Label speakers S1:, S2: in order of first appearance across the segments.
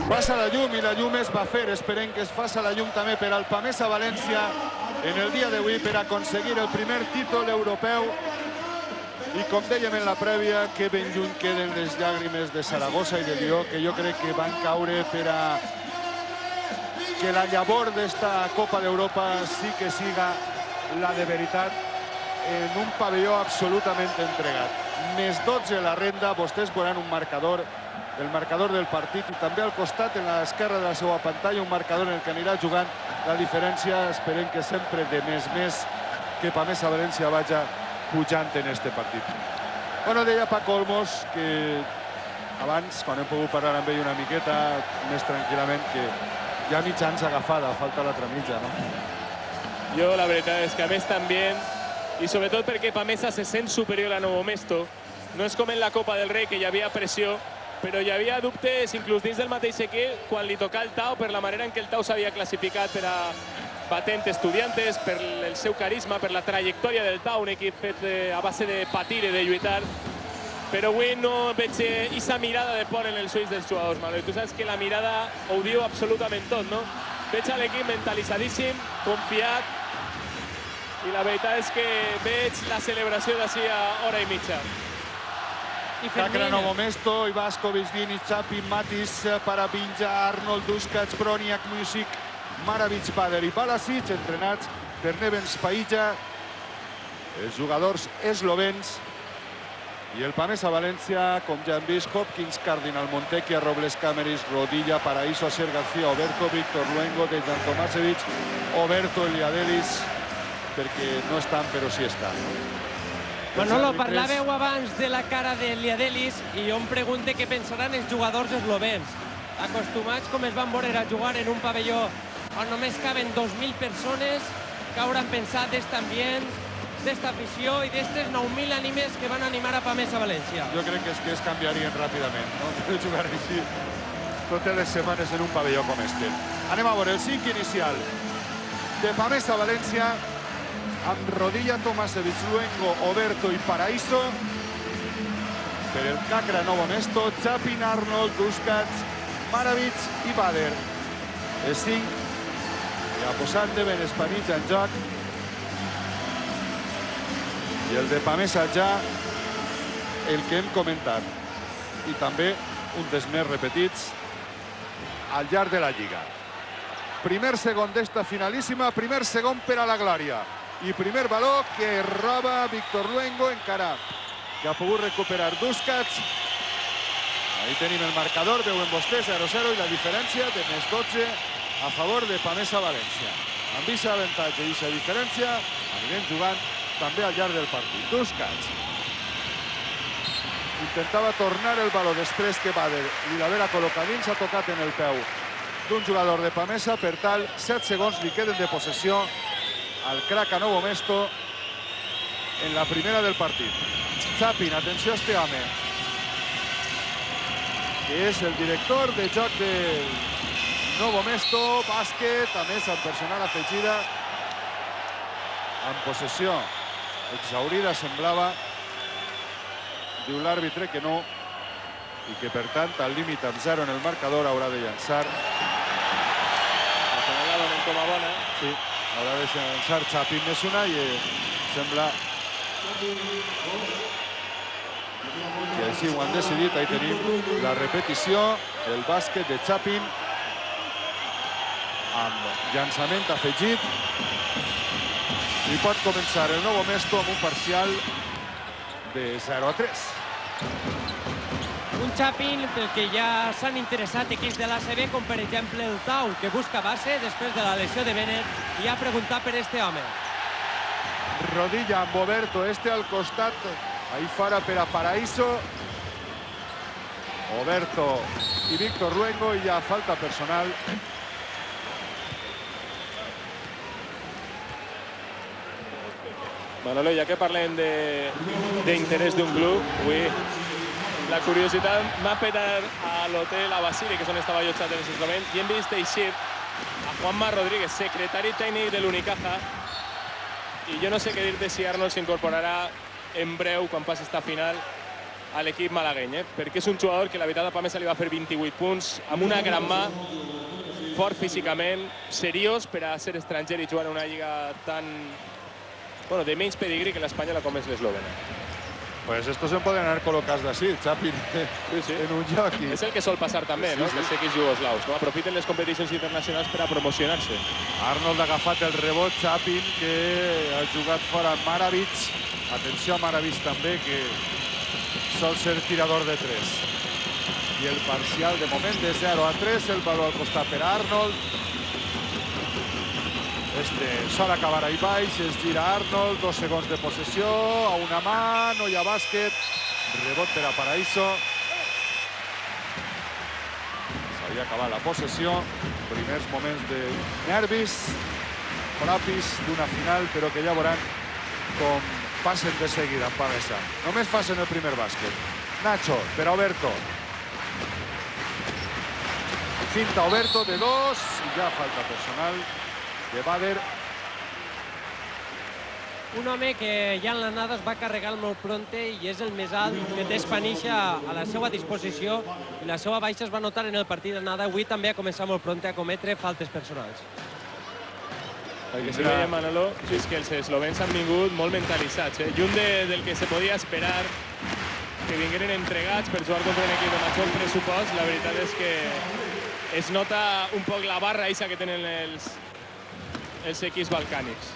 S1: Passa la llum i la llum es va fer. Esperem que es faça la llum també per al Pamesa València en el dia d'avui per aconseguir el primer títol europeu. I com dèiem en la prèvia, que ben lluny queden les llàgrimes de Saragossa i de Lió, que jo crec que van caure per a que la llavor d'esta Copa d'Europa sí que siga la de veritat en un pavelló absolutament entregat. Més 12 la renda, vostès veuran un marcador, el marcador del partit, i també al costat, en l'esquerra de la seva pantalla, un marcador en el que anirà jugant la diferència. Esperem que sempre de més que Pamesa València vaja pujant en este partit. Bueno, deia Paco Olmos que abans, quan hem pogut parlar amb ell una miqueta més tranquil·lament, que ja mitjans agafada, falta l'altra mitja, no?
S2: Jo la veritat és que a més també, i sobretot perquè Pamesa se sent superior a Novo Mesto, no és com en la Copa del Rei, que hi havia pressió, però hi havia dubtes inclús dins del mateix equip quan li tocava el Tau, per la manera en què el Tau s'havia classificat per a batent Estudiantes, per el seu carisma, per la trajectòria del Tau, un equip fet a base de patir i de lluitar. Però avui no veig aquesta mirada de por en els ulls dels jugadors, Manuel. Tu saps que la mirada ho diu absolutament tot, no? Veig l'equip mentalitzadíssim, confiat, i la veritat és que veig la celebració d'ací a hora i mitja.
S1: Kakra, Novo Mesto, Ivaskovic, Dini, Chapin, Matis, Parabinja, Arnold, Duskac, Broniak, Music, Maravic, Bader i Balasic, entrenats per Neven Spaïja, els jugadors eslovens. I el Pamesa València, com ja hem vist, Hopkins, Cardinal, Montequia, Robles, Cameris, Rodilla, Paraíso, Asier García, Oberto, Víctor Luengo, Dejan Tomasevic, Oberto, Eliadelis, perquè no estan, però sí estan.
S3: Manolo, parlàveu abans de la cara d'Eliadelis i jo em pregunto què pensaran els jugadors eslovens. Acostumats com es van veure a jugar en un pavelló on només caben 2.000 persones, que hauran pensat d'est ambient, d'esta afició i d'estes 9.000 ànimes que van animar a Pamesa València.
S1: Jo crec que es canviarien ràpidament, no? Per jugar així totes les setmanes en un pavelló com este. Anem a veure el 5 inicial de Pamesa València amb Rodilla, Tomasevic, Luengo, Oberto i Paraíso. Per el Kakra, Novo Mesto, Chapin, Arnold, Duskac, Maravic i Bader. El 5, ja posant Neven Spaïja en joc. I el de Pamesa ja, el que hem comentat. I també un dels més repetits al llarg de la Lliga. Primer segon d'esta finalíssima, primer segon per a la glòria. I primer baló que roba Víctor Luengo, encara que ha pogut recuperar Duskac. Ahí tenim el marcador, veuen vostès, 0-0, i la diferència de més 12 a favor de Pamesa València. Amb aquest avantatge i aquesta diferència anirem jugant també al llarg del partit. Duskac intentava tornar el baló després que Bader li l'havera col·locat dins, ha tocat en el peu d'un jugador de Pamesa, per tal, 7 segons li queden de possessió al crack a Novo Mesto en la primera del partit. Chapin, atenció a este home, que és el director de joc del Novo Mesto, bàsquet, a més amb personal afegida, en possessió exhaurida semblava, diu l'àrbitre que no, i que per tant al límit amb 0 en el marcador haurà de llançar.
S2: La donen com a bona.
S1: Sí, haurà de llançar Chapin més una i sembla que així ho han decidit. Ahí tenim la repetició del bàsquet de Chapin amb llançament afegit. I pot començar el Novo Mesto amb un parcial de 0-3.
S3: Un Chapin pel que ja s'han interessat equips de l'ACB, com per exemple el Tau, que busca base després de la lesió de Bennett i ha preguntat per este home.
S1: Rodilla amb Oberto, este al costat, ahí fora per a Paraíso. Oberto i Víctor Luengo, i ja falta personal.
S2: Manolo, ja que parlem d'interès d'un club, avui la curiositat m'ha fet a l'hotel a Basili, que és on estava allotjat en aquest moment, i hem vist eixir a Juanma Rodríguez, secretari tècnic de l'Unicaja, i jo no sé què dir-te si Arnold s'incorporarà en breu, quan passi esta final, a l'equip malagueny, perquè és un jugador que la veritat a Pamesa li va fer 28 punts, amb una gran mà, fort físicament, seriós per a ser estranger i jugar en una lliga tan... bueno, de menys pedigrí que l'espanyola com és l'eslovena.
S1: Pues estos se poden anar col·locats d'ací, Chapin, en un lloc.
S2: És el que sol passar també, no? Els equips jugoslaus, no? Aprofiten les competicions internacionals per a promocionar-se.
S1: Arnold ha agafat el rebot, Chapin, que ha jugat fora Maravic. Atenció a Maravic també, que sol ser tirador de 3. I el parcial de moment de 0-3, el valor al costat per Arnold. Sol acabar ahí baix, es gira Arnold, 2 segons de possessió, a una mà, no hi ha bàsquet, rebot per a Paraíso. S'havia acabat la possessió, primers moments de nervis propis d'una final, però que ja veuran com passen de seguida en Pamesa. Només passen el primer bàsquet. Nacho per a Oberto. Cinta Oberto de 2 i ja falta personal de Bader.
S3: Un home que ja en l'anada es va carregar molt pronte i és el més alt que té Spanixa a la seva disposició i la seva baixa es va notar en el partit d'anada. Avui també ha començat molt pronte a cometre faltes personals.
S2: El que sí que veiem, Manolo, és que els eslovens han vingut molt mentalitzats. Lluny del que se podia esperar, que vingueren entregats per jugar contra un equip de major pressupost, la veritat és que es nota un poc la barra eixa que tenen els equips balcànics.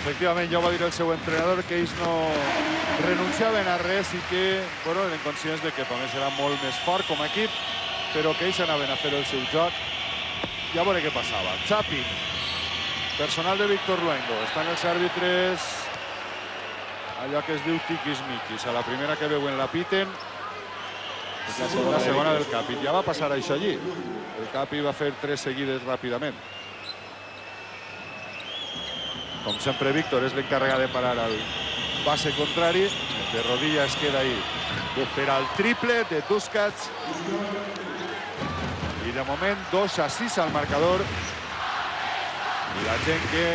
S1: Efectivament, ja ho va dir el seu entrenador, que ells no renunciaven a res i que eren conscients de que Pamesa era molt més fort com a equip, però que ells anaven a fer el seu joc. Ja veure què passava. Chapin, personal de Víctor Luengo. Estan els àrbitres allò que es diu tiquis-miquis. A la primera que veuen la piten, la segona del Capi. Ja va passar això allí. El Capi va fer 3 seguides ràpidament. Com sempre, Víctor és l'encarregat de parar el base contrari. De rodilla es queda ahí per al triple de Duskac. I de moment 2-6 al marcador. I la gent que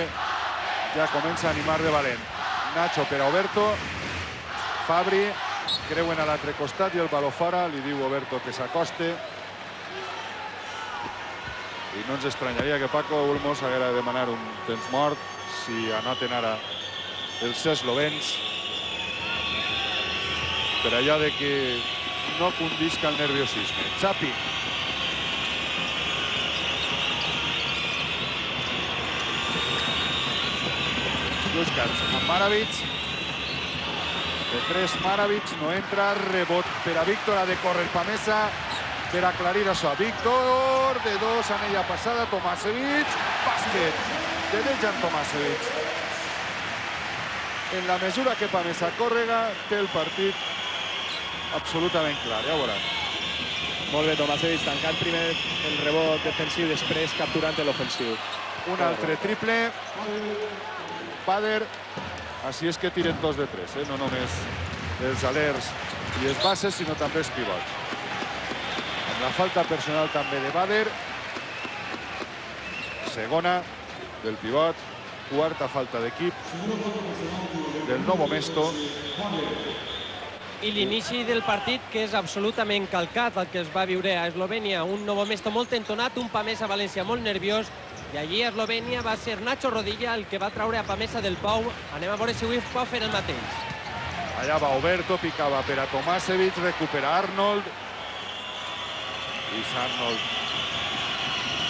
S1: ja comença a animar de valent. Nacho per a Oberto. Fabri creuen a l'altre costat i el baló fora. Li diu Oberto que s'acoste. I no ens estranyaria que Paco Olmos haguera de demanar un temps mort si anoten ara els eslovens per allò de que no condisca el nerviosisme. Chapin. Duskac amb Maravic. De 3 Maravic, no entra, rebot per a Víctor, ha de córrer Pamesa per aclarir això. Víctor, de 2, anella passada, Tomasevic, bàsquet de Dejan Tomasevic. En la mesura que Pamesa córrega, té el partit absolutament clar, ja ho veurà.
S2: Molt bé, Tomasevic tancant primer el rebot defensiu, després capturant l'ofensiu.
S1: Un altre triple. Bader, així és que tiren 2 de 3, no només els alers i els bases, sinó també els pivots. Amb la falta personal també de Bader. Segona del pivot, quarta falta d'equip del Novo Mesto.
S3: I l'inici del partit, que és absolutament calcat el que es va viure a Eslovènia. Un Novo Mesto molt entonat, un Pamesa València molt nerviós. I allí a Eslovènia va ser Nacho Rodilla el que va traure a Pamesa del Pou. Anem a veure si avui pot fer el mateix.
S1: Allà va Oberto, picava per a Tomasevic, recupera Arnold. I Arnold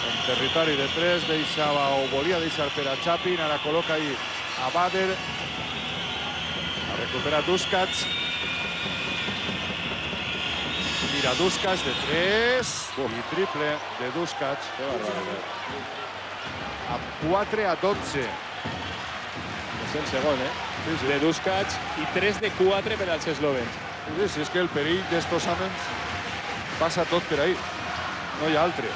S1: en territori de 3, deixava o volia deixar per a Chapin, ara col·loca ahí a Bader. A recuperar Duskac. Mira Duskac de 3 i triple de Duskac.
S2: Que barbaritat.
S1: A 4-12.
S2: És el segon, de Duskac i 3 de 4 per als eslovens.
S1: Sí, és que el perill d'estos homes passa tot per ahí. No hi ha altre.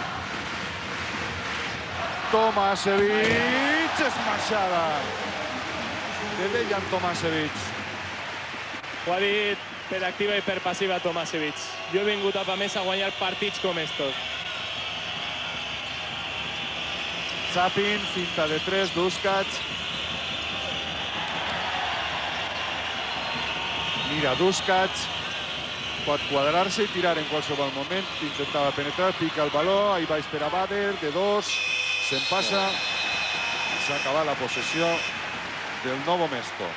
S1: Tomasevic, esmaixada de Dejan Tomasevic.
S2: Ho ha dit per activa i per passiva Tomasevic. Jo he vingut a Pamesa a guanyar partits com estos.
S1: Chapin, finta de 3, Duskac. Mira Duskac. pot quadrar-se i tirar en qualsevol moment. Intentava penetrar, pica el baló, ahí va esperar Bader, de 2, se'n passa. S'ha acabat la possessió del Novo Mesto.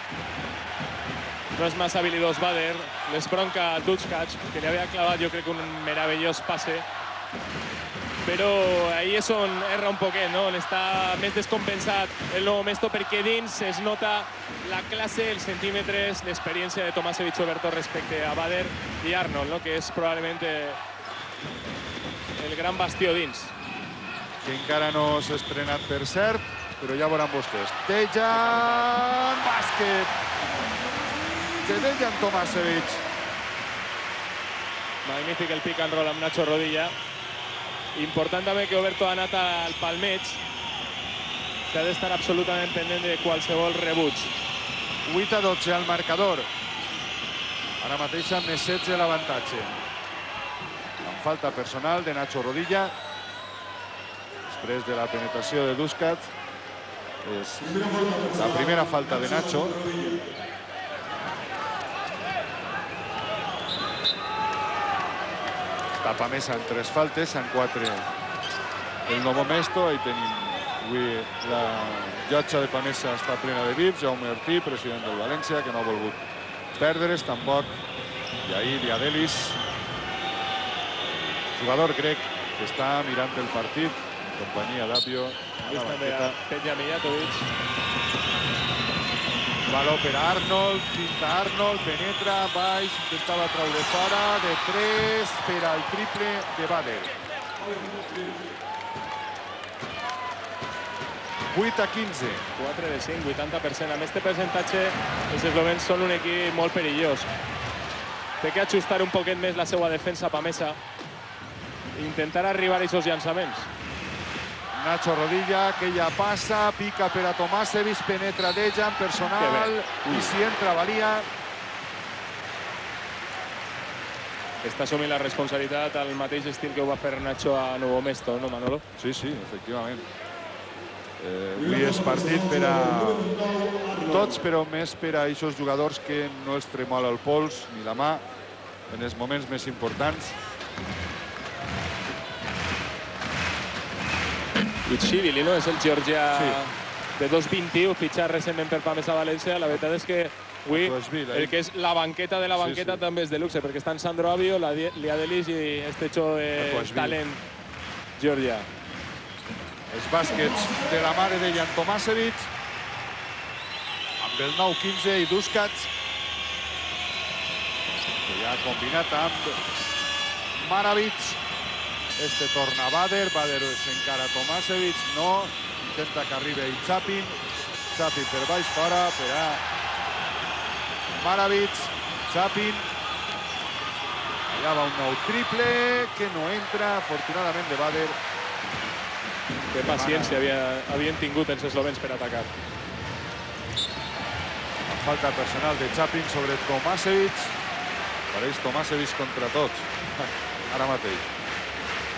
S2: No és massa habilidós Bader, l'espronca Duškač, que li havia clavat jo crec un meravellós passe, però ahí és on erra un poquet, no? On està més descompensat el Novo Mesto, perquè dins es nota la classe, els centímetres, l'experiència de Tomasevich sobretot respecte a Bader i Arnold, no? Que és probablement el gran bastió dins.
S1: Que encara no s'ha estrenat, per cert, però ja veuran vostès. Dejan, bàsquet de Dejan Tomasevich.
S2: Magnífic el pick and roll amb Nacho Rodilla. Important també que Oberto ha anat al palmeig. S'ha d'estar absolutament pendent de qualsevol rebuig.
S1: 8-12 al marcador. Ara mateix amb més 16 l'avantatge. Amb falta personal de Nacho Rodilla. Després de la penetració de Duškač. És la primera falta de Nacho. Tapa més en 3 faltes, en 4 el Novo Mesto. Ahí tenim avui la llotja de Pamesa està plena de VIPs. Jaume Ortí, president del València, que no ha volgut perdre's tampoc. I ahí Liadelis, jugador grec que està mirant el partit, companyia d'Apio.
S2: Vist també a Petja Mijatovic.
S1: Baló per Arnold, finta Arnold, penetra, baix, intentava traure fora, de 3 per al triple de Bader. 8-15.
S2: 4 de 5, 80%. Amb aquest percentatge, els eslovens són un equip molt perillós. Té que ajustar un poquet més la seva defensa Pamesa i intentar arribar a aquests llançaments.
S1: Nacho Rodilla, que ja passa, pica per a Tomasevich, penetra Dejan, personal, i si entra valia.
S2: Està assumint la responsabilitat al mateix estil que ho va fer Nacho a Novo Mesto, no, Manolo?
S1: Sí, sí, efectivament. Avui és partit per a tots, però més per a aquests jugadors que no els tremola el pols ni la mà en els moments més importants.
S2: Itxivili, no? És el georgià de 2'21, fitxat recentment per Pamesa València. La veritat és que avui el que és la banqueta de la banqueta també és de luxe, perquè estan Sandro Avio, Liadelis i este xo de talent georgià.
S1: Els bàsquets de la mare de Dejan Tomasevich, amb el 9-15 i Duškač, que ja ha combinat amb Maravic. Este torna Bader, Bader s'encara Tomasevich, no, intenta que arribi Chapin, Chapin per baix fora, per a Maravic, Chapin, allà va un nou triple, que no entra, afortunadament de Bader.
S2: Que paciència havien tingut els eslovens per atacar.
S1: La falta personal de Chapin sobre Tomasevich, pareix Tomasevich contra tots, ara mateix.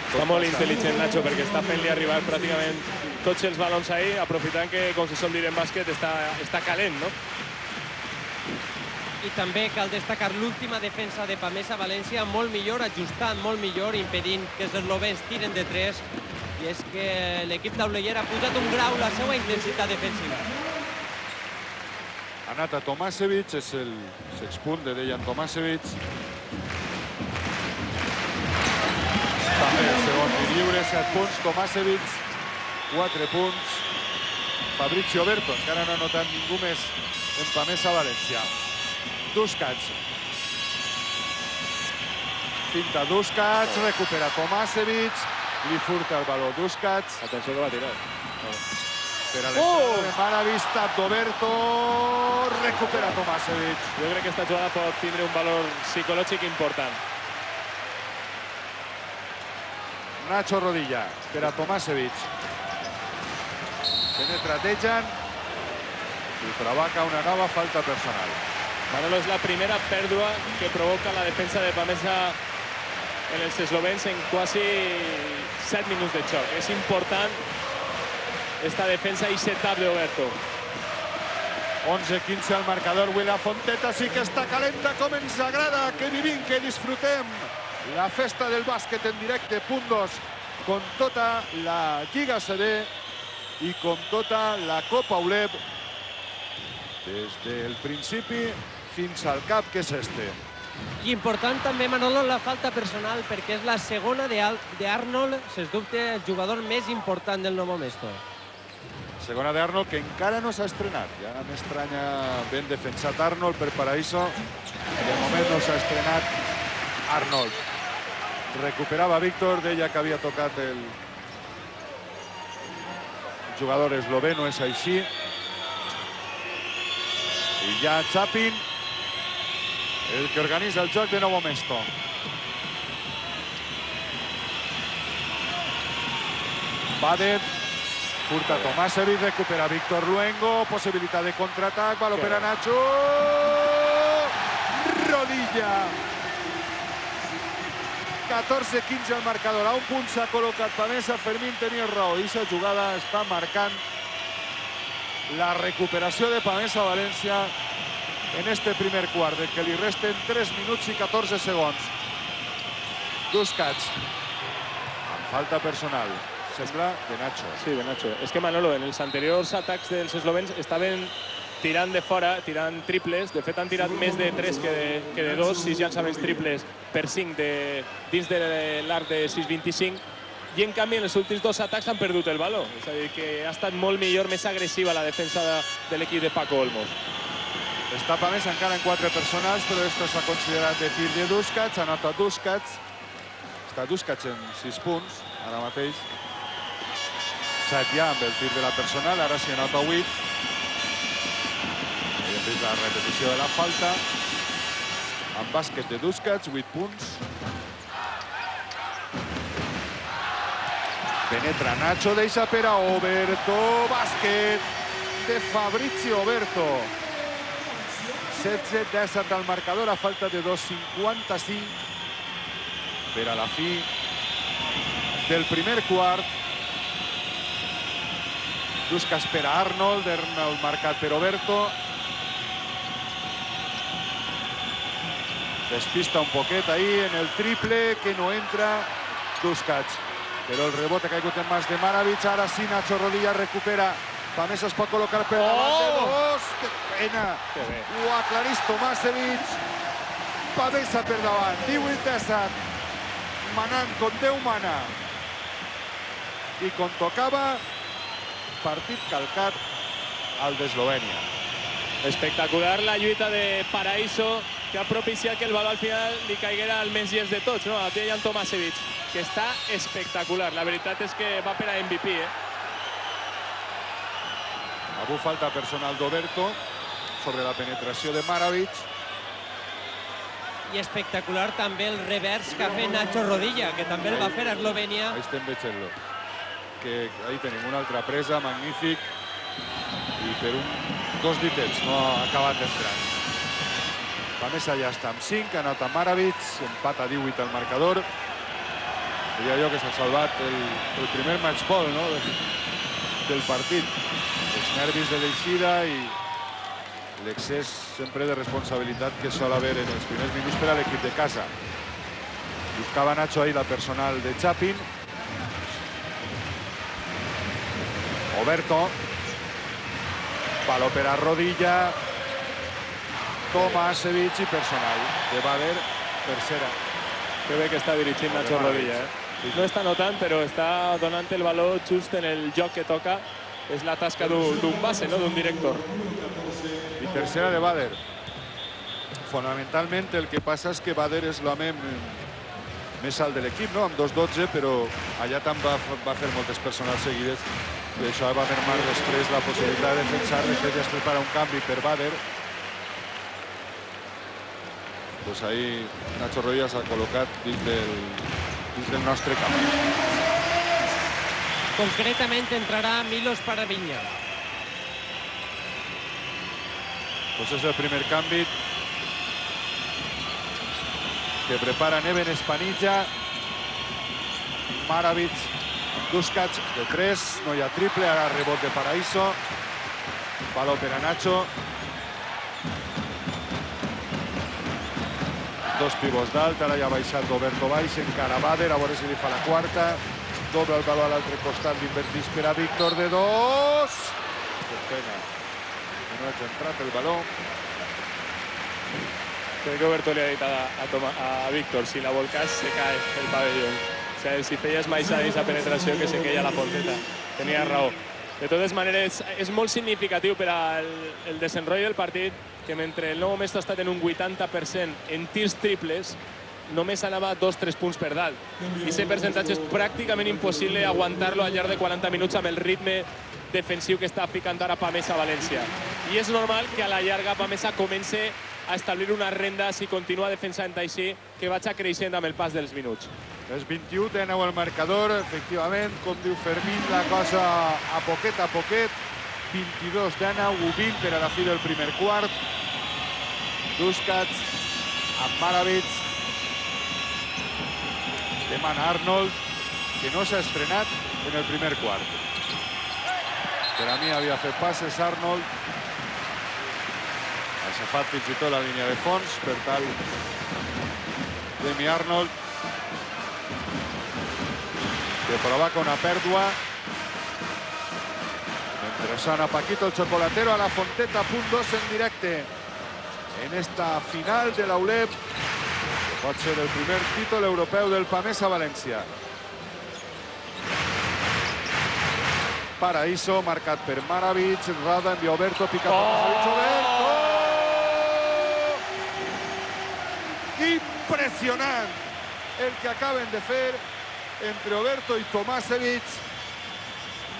S2: Està molt intel·ligent Nacho perquè està fent-li arribar pràcticament tots els balons ahí, aprofitant que, com se sol dir en bàsquet, està calent, no?
S3: I també cal destacar l'última defensa de Pamesa València, molt millor, ajustant molt millor, impedint que els eslovens tiren de 3. I és que l'equip d'Auleller ha pujat un grau la seva intensitat defensiva.
S1: Ha anat a Tomasevich, és el sexpunt de Dejan Tomasevich. També el segon tir lliure, 7 punts, Tomasevich, 4 punts. Fabrizio Oberto, encara no ha notat ningú més en Pamesa València. Duškač. Finta Duškač, recupera Tomasevich, li furta el baló Duškač.
S2: Atenció que va tirar.
S1: Per a l'estrena de Maravic, tap d'Oberto, recupera Tomasevich.
S2: Jo crec que aquesta jugada pot tindre un valor psicològic important.
S1: Nacho Rodilla per a Tomasevich. Penetra Dejan i provoca una nova falta personal.
S2: Manolo, és la primera pèrdua que provoca la defensa de Pamesa en els eslovens en quasi 7 minuts de xoc. És important esta defensa i setup d'Oberto.
S1: 11-15 al marcador. Avui la Fonteta sí que està calenta, com ens agrada, que vivim, que disfrutem la festa del bàsquet en directe, .2, con tota la Lliga ACB i con tota la Copa ULEB, des del principi fins al cap, que és este.
S3: I important també, Manolo, la falta personal, perquè és la segona d'Arnold, sens dubte, el jugador més important del Novo Mesto.
S1: Segona d'Arnold, que encara no s'ha estrenat. Ja m'estranya ben defensat Arnold per Paraíso. De moment no s'ha estrenat Arnold. Recuperava Víctor, deia que havia tocat el jugador eslovè, no és així. I ja Chapin, el que organitza el joc de Novo Mesto. Bader, furta Tomasevic, recupera Víctor Luengo, possibilitat de contraatac, baló per a Nacho, rodilla. 14-15 al marcador, a un punt s'ha col·locat Pamesa. Fermín tenia raó, i aquesta jugada està marcant la recuperació de Pamesa València en este primer quart, que li resten 3 minuts i 14 segons. Duskats, amb falta personal, sembla de Nacho.
S2: Sí, de Nacho. És que, Manolo, en els anteriors atacs dels eslovens estaven tirant de fora, tirant triples. De fet, han tirat més de 3 que de 2, 6 llançaments triples per 5 dins de l'arc de 6-25. I, en canvi, en els últims 2 atacs han perdut el valor. És a dir, que ha estat molt millor, més agressiva la defensa de l'equip de Paco Olmos.
S1: Està Pamesa encara en 4 personals, però esto s'ha considerat de tir de Duskats. Anota Duskats. Està Duskats en 6 punts, ara mateix. 7 ja amb el tir de la personal, ara s'hi anota 8. Hem vist la repetició de la falta. Amb bàsquet de Duskats, 8 punts. Penetra Nacho, deixa per a Oberto. Bàsquet de Fabrizio Oberto. 16-17 al marcador, a falta de 2:55 per a la fi del primer quart. Duskats per a Arnold, Arnold marcat per Oberto. Despista un poquet ahí en el triple, que no entra Duskats. Però el rebote ha caigut en mans de Maravic. Ara sí, Nacho Rodilla recupera. Pamesa es pot col·locar per davant de 2. Que pena. Ho aclarís Tomasevic. Pamesa per davant. 18-17. Manant com Déu mana. I com tocava, partit calcat al d'Eslovènia.
S2: Espectacular la lluita de Paraíso, que ha propiciat que el valor al final li caiguera al més llest de tots, no? A Dejan Tomasevic, que està espectacular. La veritat és que va per a MVP,
S1: Avui falta personal d'Oberto sobre la penetració de Maravic.
S3: I espectacular també el revers que ha fet Nacho Rodilla, que també el va fer a Eslovènia.
S1: Ahí estem veient-lo. Que ahí tenim una altra presa, magnífic. I per dos ditets no ha acabat d'entrar. Pamesa ja està amb 5, anota Maravic, empat a 18 al marcador. Diria jo que s'ha salvat el primer match ball, no? Del partit. Els nervis de l'eixida i l'excés sempre de responsabilitat que sol haver en els primers minuts per a l'equip de casa. Buscava Nacho ahí la personal de Chapin. Oberto. Baló per a Rodilla. Tomasevic i personal de Bader, tercera.
S2: Que bé que està dirigint Nacho Rodilla, No està notant, però està donant el valor just en el joc que toca. És la tasca d'un base, no? D'un director.
S1: I tercera de Bader. Fonamentalment el que passa és que Bader és l'home més alt de l'equip, no? Amb 2-12, però allà també va fer moltes personals seguides i això va mermar després la possibilitat de defensar. De fet, ja es prepara un canvi per Bader. Pues ahí Nacho Rodilla s'ha col·locat dins del nostre camp.
S3: Concretament entrarà Milos Paravinya.
S1: Pues és el primer canvi que prepara Neven Espanilla. Maravic, Duskats de 3, no hi ha triple, ara rebot de Paraíso. Baló per a Nacho. Dos pivots dalt, ara ja ha baixat Roberto baix, encara Bader, a veure si li fa la quarta. Doble el valor a l'altre costat, l'invertís per a Víctor de dos. Que pena, que no ha entrat el valor.
S2: Crec que Oberto li ha dit a Víctor, si la volcàs se cae el pabellón. O sea, si feies mai esa penetració que se queia la Fonteta. Tenia raó. De totes maneres, és molt significatiu per al desenrotll del partit que mentre el Nou Mesto ha estat en un 80% en tirs triples, només anava 2-3 punts per dalt. I aquest percentatge és pràcticament impossible aguantar-lo al llarg de 40 minuts amb el ritme defensiu que està ficant ara Pamesa a València. I és normal que a la llarga Pamesa comenci a establir una renda, si continua defensant així, que vagi creixent amb el pas dels minuts.
S1: És 21-19 el marcador, efectivament, com diu Fermín, la cosa a poquet, 22-19, 20 per a la fi del primer quart. Duškac amb Maravic. Demana Arnold, que no s'ha estrenat en el primer quart. Per a mi havia fet passes Arnold. Ha aixafat fins i tot la línia de fons, per tal Demi Arnold de provar con una pèrdua. Mentrestant a Paquito el Chocolatero, a la Fonteta, punt 2 en directe en esta final de la ULEB, que pot ser el primer títol europeu del Pamesa València. Paraíso, marcat per Maravic, Rada, envia Oberto, pica Tomasevic, Oberto! Impressionant el que acaben de fer entre Oberto i Tomasevic.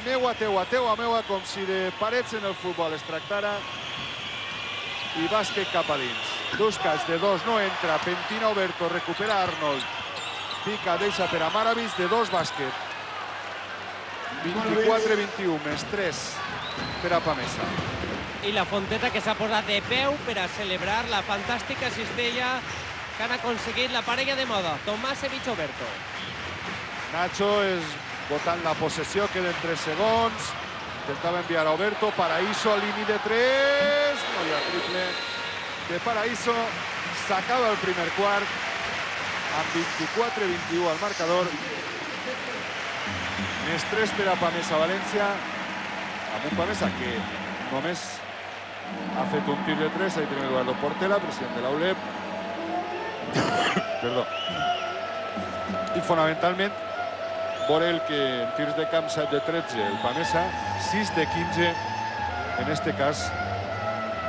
S1: Meua, teua, meua, com si de parets en el futbol es tractara. I bàsquet cap a dins. Duškac de dos no entra, pentina Oberto, recupera Arnold. Pica, deixa per a Maravic, de dos bàsquet. 24-21, més 3 per a Pamesa.
S3: I la Fonteta que s'ha posat de peu per a celebrar la fantàstica cistella que han aconseguit la parella de moda, Tomasevic-Oberto.
S1: Nacho és votant la possessió, queden 3 segons. Intentava enviar a Oberto, Paraíso a línia de 3. No hi ha triple de Paraíso. S'acaba el primer quart amb 24-21 al marcador. Més 3 per a Pamesa València, amb un Pamesa que només ha fet un tir de 3. Ahí tenim Eduardo Portela, president de la ULEB. Perdó. I fonamentalment Borel, que en tirs de camp 7 de 13 el Pamesa, 6 de 15 en este cas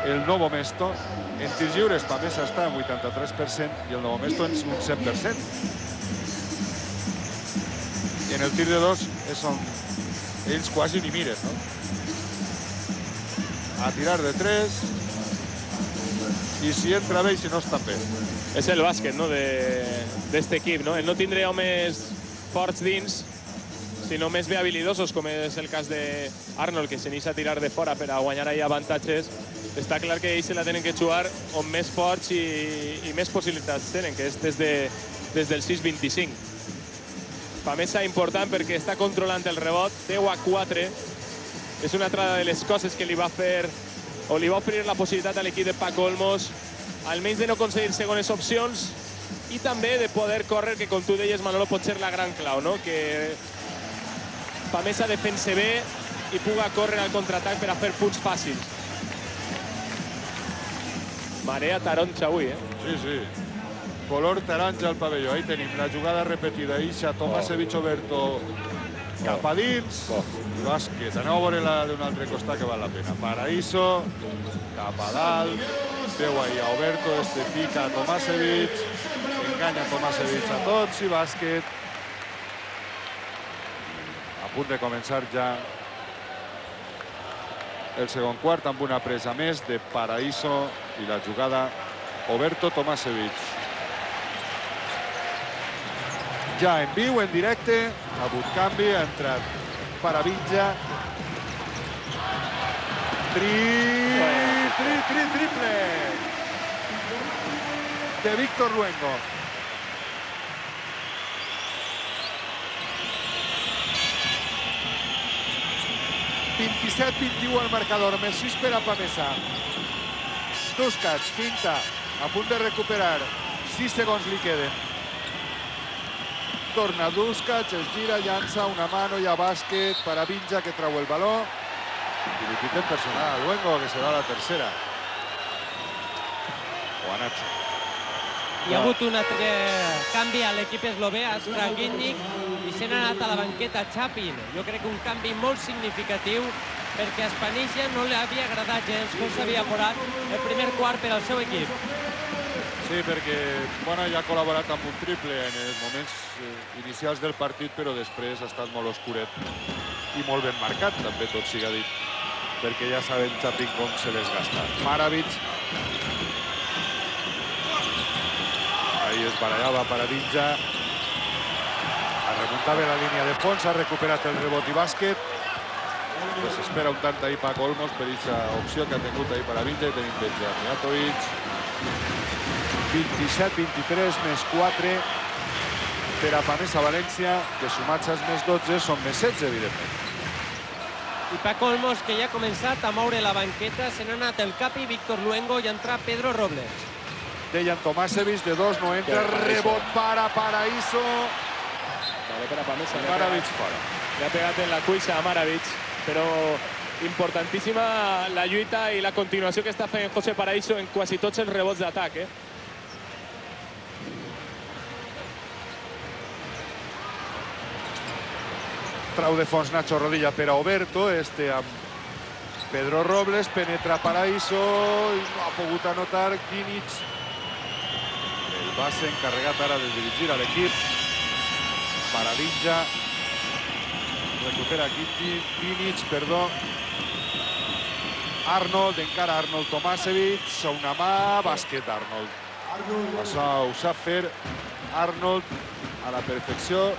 S1: el Novo Mesto. En tirs lliures Pamesa està en 83% i el Novo Mesto en un 100%. I en el tir de dos és on ells quasi ni miren, no? A tirar de 3 i si entra bé i si no està bé.
S2: És el bàsquet, no, d'este equip, no? El no tindre homes forts dins, sinó més bé habilidosos, com és el cas d'Arnold, que s'inicia a tirar de fora per a guanyar ahí avantatges. Està clar que ells se la tenen que jugar on més forts i més possibilitats tenen, que és des del 6-25. Pamesa important perquè està controlant el rebot, 10-4. És una altra de les coses que li va fer o li va oferir la possibilitat a l'equip de Paco Olmos, almenys de no aconseguir segones opcions i també de poder córrer, que com tu deies, Manolo, pot ser la gran clau, no? Que Pamesa defense bé i puga córrer al contraatac per a fer punts fàcils. Marea taronja avui, eh?
S1: Sí, sí. Color taronja al pavelló. Ahí tenim la jugada repetida. Ixa, Tomasevic-Oberto cap a dins. Bàsquet. Aneu a veure la d'un altre costat que val la pena. Paraíso, cap a dalt. Veu ahí a Oberto, este pica a Tomasevic. Enganya Tomasevic a tots i bàsquet. A punt de començar ja el segon quart amb una presa més de Paraíso i la jugada Oberto-Tomasevic. Ja en viu, en directe, ha hagut canvi, ha entrat Paravitja. Triple de Víctor Luengo. (27-21) al marcador, més 6 per a Pamesa. Duškac, finta, a punt de recuperar. 6 segons li queden. Torna Duškac, es gira, llança una mano, hi ha bàsquet per a Vinja, que trau el baló. I li quiten personal a Luengo, que serà la tercera. O a Nacho.
S3: Hi ha hagut un altre canvi a l'equip eslovè, a Straginnik, i se n'ha anat a la banqueta Chapin. Jo crec que un canvi molt significatiu, perquè a Spanigia no li havia agradat gens com s'havia forat el primer quart per al seu equip.
S1: Sí, perquè ja ha col·laborat amb un triple en els moments inicials del partit, però després ha estat molt oscuret i molt ben marcat, també, tot siga dit, perquè ja sabem Chapin com se desgasta. Maravic. Ahí es barallava per a Vinja. Remuntava la línia de fons, ha recuperat el rebot i bàsquet. Pues espera un tant ahí Paco Olmos per aquesta opció que ha tingut ahí per a Vinja i tenim Vinja. Mijatovic. 27-23 més 4 per a Pamesa València, que sumats als més 12 són més 16, evidentment.
S3: I Paco Olmos, que ja ha començat a moure la banqueta, se n'ha anat el Capi, Víctor Luengo i entra Pedro Robles.
S1: Dejan Tomasevic, de 2 no entra, rebot para Paraíso.
S2: Vale, per a Pamesa.
S1: Maravic fora.
S2: Le ha pegat en la cuixa a Maravic, però importantíssima la lluita i la continuació que està fent José Paraíso en quasi tots els rebots d'atac.
S1: Trau de fons Nacho Rodilla per a Oberto, amb Pedro Robles, penetra Paraíso i no ha pogut anotar Ginic. El base encarregat ara de dirigir a l'equip. Para Vinja. Recupera Ginic, perdó. Arnold, encara Arnold Tomasevic, una mà, bàsquet Arnold. Això ho sap fer Arnold a la perfecció.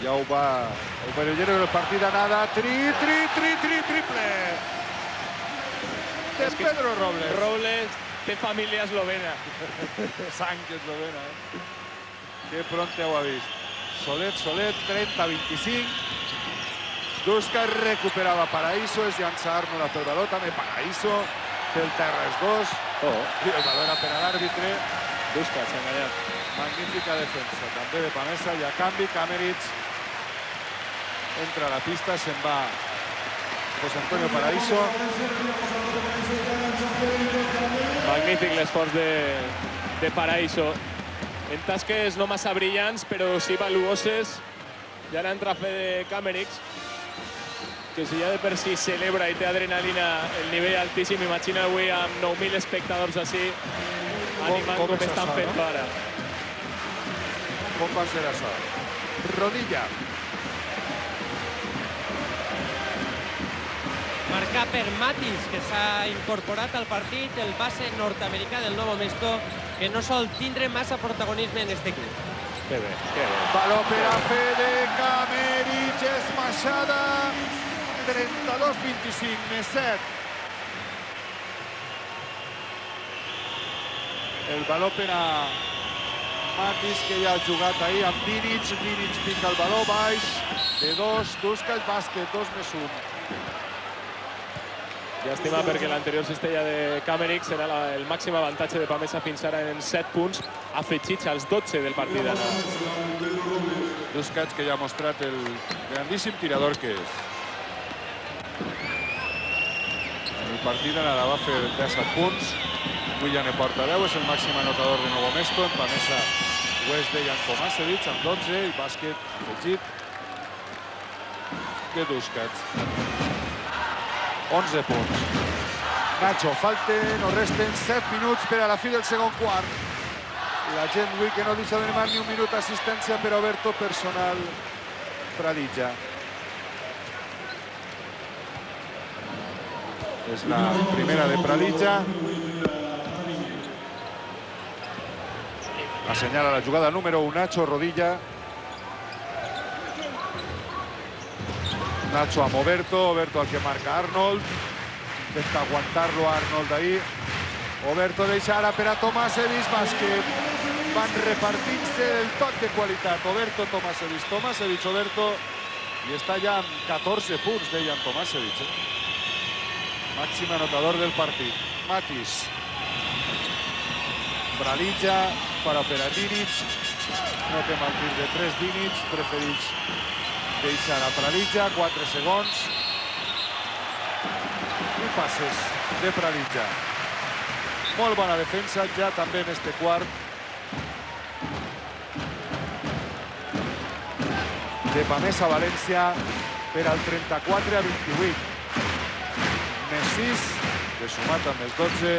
S1: Ja ho va el perillero del partit d'anada. Triple de Pedro Robles.
S2: Robles té família eslovena.
S1: Sang eslovena, Que pront ho ha vist. Solet, 30-25. Duškac recuperava Paraíso, es llança Arnold a pel baló, també Paraíso, pel terra els dos. I el baló era per a l'àrbitre.
S2: Duškac s'ha enganyat.
S1: Magnífica defensa, també de Pamesa, i a canvi Kameric entra a la pista, se'n va José Antonio Paraíso.
S2: Magnífic l'esforç de Paraíso. En tasques no massa brillants, però sí valuoses. I ara entra a fer de Kameric, que si ja de per si celebra i té adrenalina el nivell altíssim, imagina avui amb 9.000 espectadors així, animant com estan fent ara.
S1: Com va ser això? Rodilla.
S3: Marcar per Matis, que s'ha incorporat al partit, el base nord-americà del Novo Mesto, que no sol tindre massa protagonisme en aquest equip.
S2: Que bé, que bé.
S1: Baló per a Fede Kameric, esmaixada. 32-25, més 7. El baló per a Matis, que ja ha jugat ahir amb Ginic. Ginic pica el baló baix. De 2, Duškac, bàsquet, 2 més 1.
S2: Llàstima perquè l'anterior cistella de Kameric serà el màxim avantatge de Pamesa fins ara en 7 punts, afegits als 12 del partit d'ara.
S1: Duškac, que ja ha mostrat el grandíssim tirador que és. En el partit d'ara va fer 17 punts, avui ja ne porta 10, és el màxim anotador de Novo Mesto. En Pamesa ho és Dejan Tomasevic amb 12 i bàsquet afegit de Duškac. 11 punts. Nacho, falten o resten 7 minuts per a la fi del segon quart. La gent avui que no deixa de demanar ni un minut d'assistència per Oberto, personal Pradilla. És la primera de Pradilla. Assenyala la jugada número 1, Nacho Rodilla. Nacho amb Oberto, Oberto al que marca Arnold. Intenta aguantar-lo Arnold ahí. Oberto deixa ara per a Tomasevic, bàsquet. Van repartint-se el toc de qualitat. Oberto, Tomasevic, Tomasevic, Oberto. I està ja amb 14 punts, deien Tomasevic. Màxim anotador del partit. Matis. Pradilla. fora per a Dinic. No té mal tir de 3 Dinic, prefereix deixar a Pralitja, 4 segons. I passes de Pralitja. Molt bona defensa ja també en este quart. De Pamesa València per al 34-28. Més 6, de sumat amb més 12,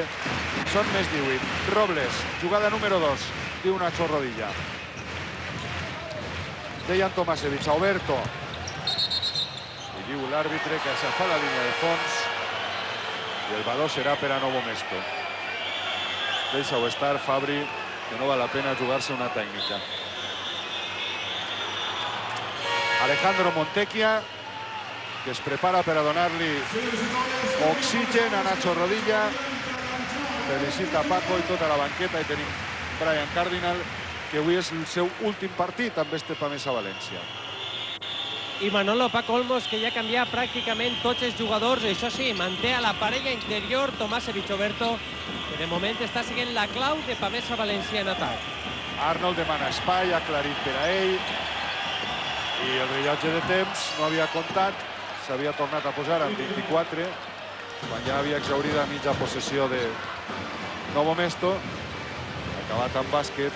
S1: són més 18. Robles, jugada número 2, diu Nacho Rodilla. Dejan Tomasevic a Oberto. I diu l'àrbitre que se fa la línia de fons i el valor serà per a Novo Mesto. Deixa-ho estar, Fabri, que no val la pena jugar-se una tècnica. Alejandro Montequia, que es prepara per a donar-li oxigen a Nacho Rodilla. Felicita Paco i tota la banqueta. I tenim Brian Cardinal, que avui és el seu últim partit amb este Pamesa València.
S3: I Manolo, Paco Olmos, que ja ha canviat pràcticament tots els jugadors. Això sí, manté a la parella interior Tomasevic Oberto, que de moment està seguint la clau de Pamesa València en atac.
S1: Arnold demana espai, aclarit per a ell. I el rellotge de temps no havia comptat. S'havia tornat a posar amb 24, quan ja havia exhaurida mitja possessió de Novo Mesto. Acabat amb bàsquet.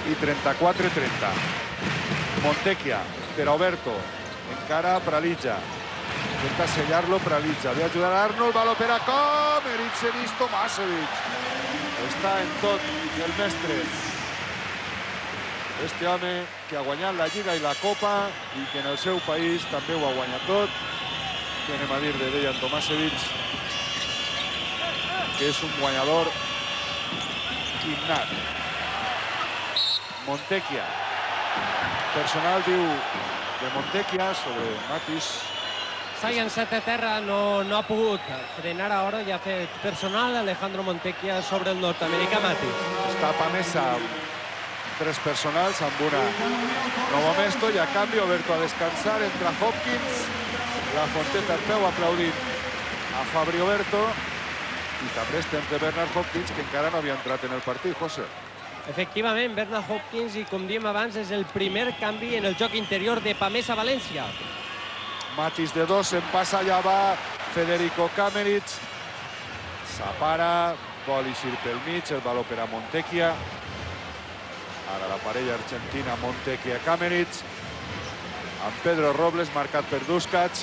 S1: I 34-30. Montequia per a Oberto. Encara Pralitja. Intenta sellar-lo Pralitja. Ve a ajudar a Arnold. Baló per a Comerich. Serís Tomasevic. Està en tot el mestre. Este home que ha guanyat la Lliga i la Copa i que en el seu país també ho ha guanyat tot. Què anem a dir de Dejan Tomasevic? Que és un guanyador innat. Montequia. Personal, diu, de Montequia sobre Matis.
S3: S'ha llançat a terra, no ha pogut frenar a hora i ha fet personal Alejandro Montequia sobre el nord-americà Matis.
S1: Està Pamesa amb 3 personals, amb una Novo Mesto, i a canvi Oberto a descansar. Entra Hopkins, la Fonteta al peu aplaudint a Fabri Oberto, i també està entre Bernard Hopkins, que encara no havia entrat en el partit, José.
S3: Efectivament, Bernard Hopkins, i com diem abans, és el primer canvi en el joc interior de Pamesa València.
S1: Matis de 2, en passa, allà va Federico Kamerich. S'apara, vol eixir pel mig, el valor per a Montequia. Ara la parella argentina Montequia-Kamerich. Amb Pedro Robles, marcat per Duskac.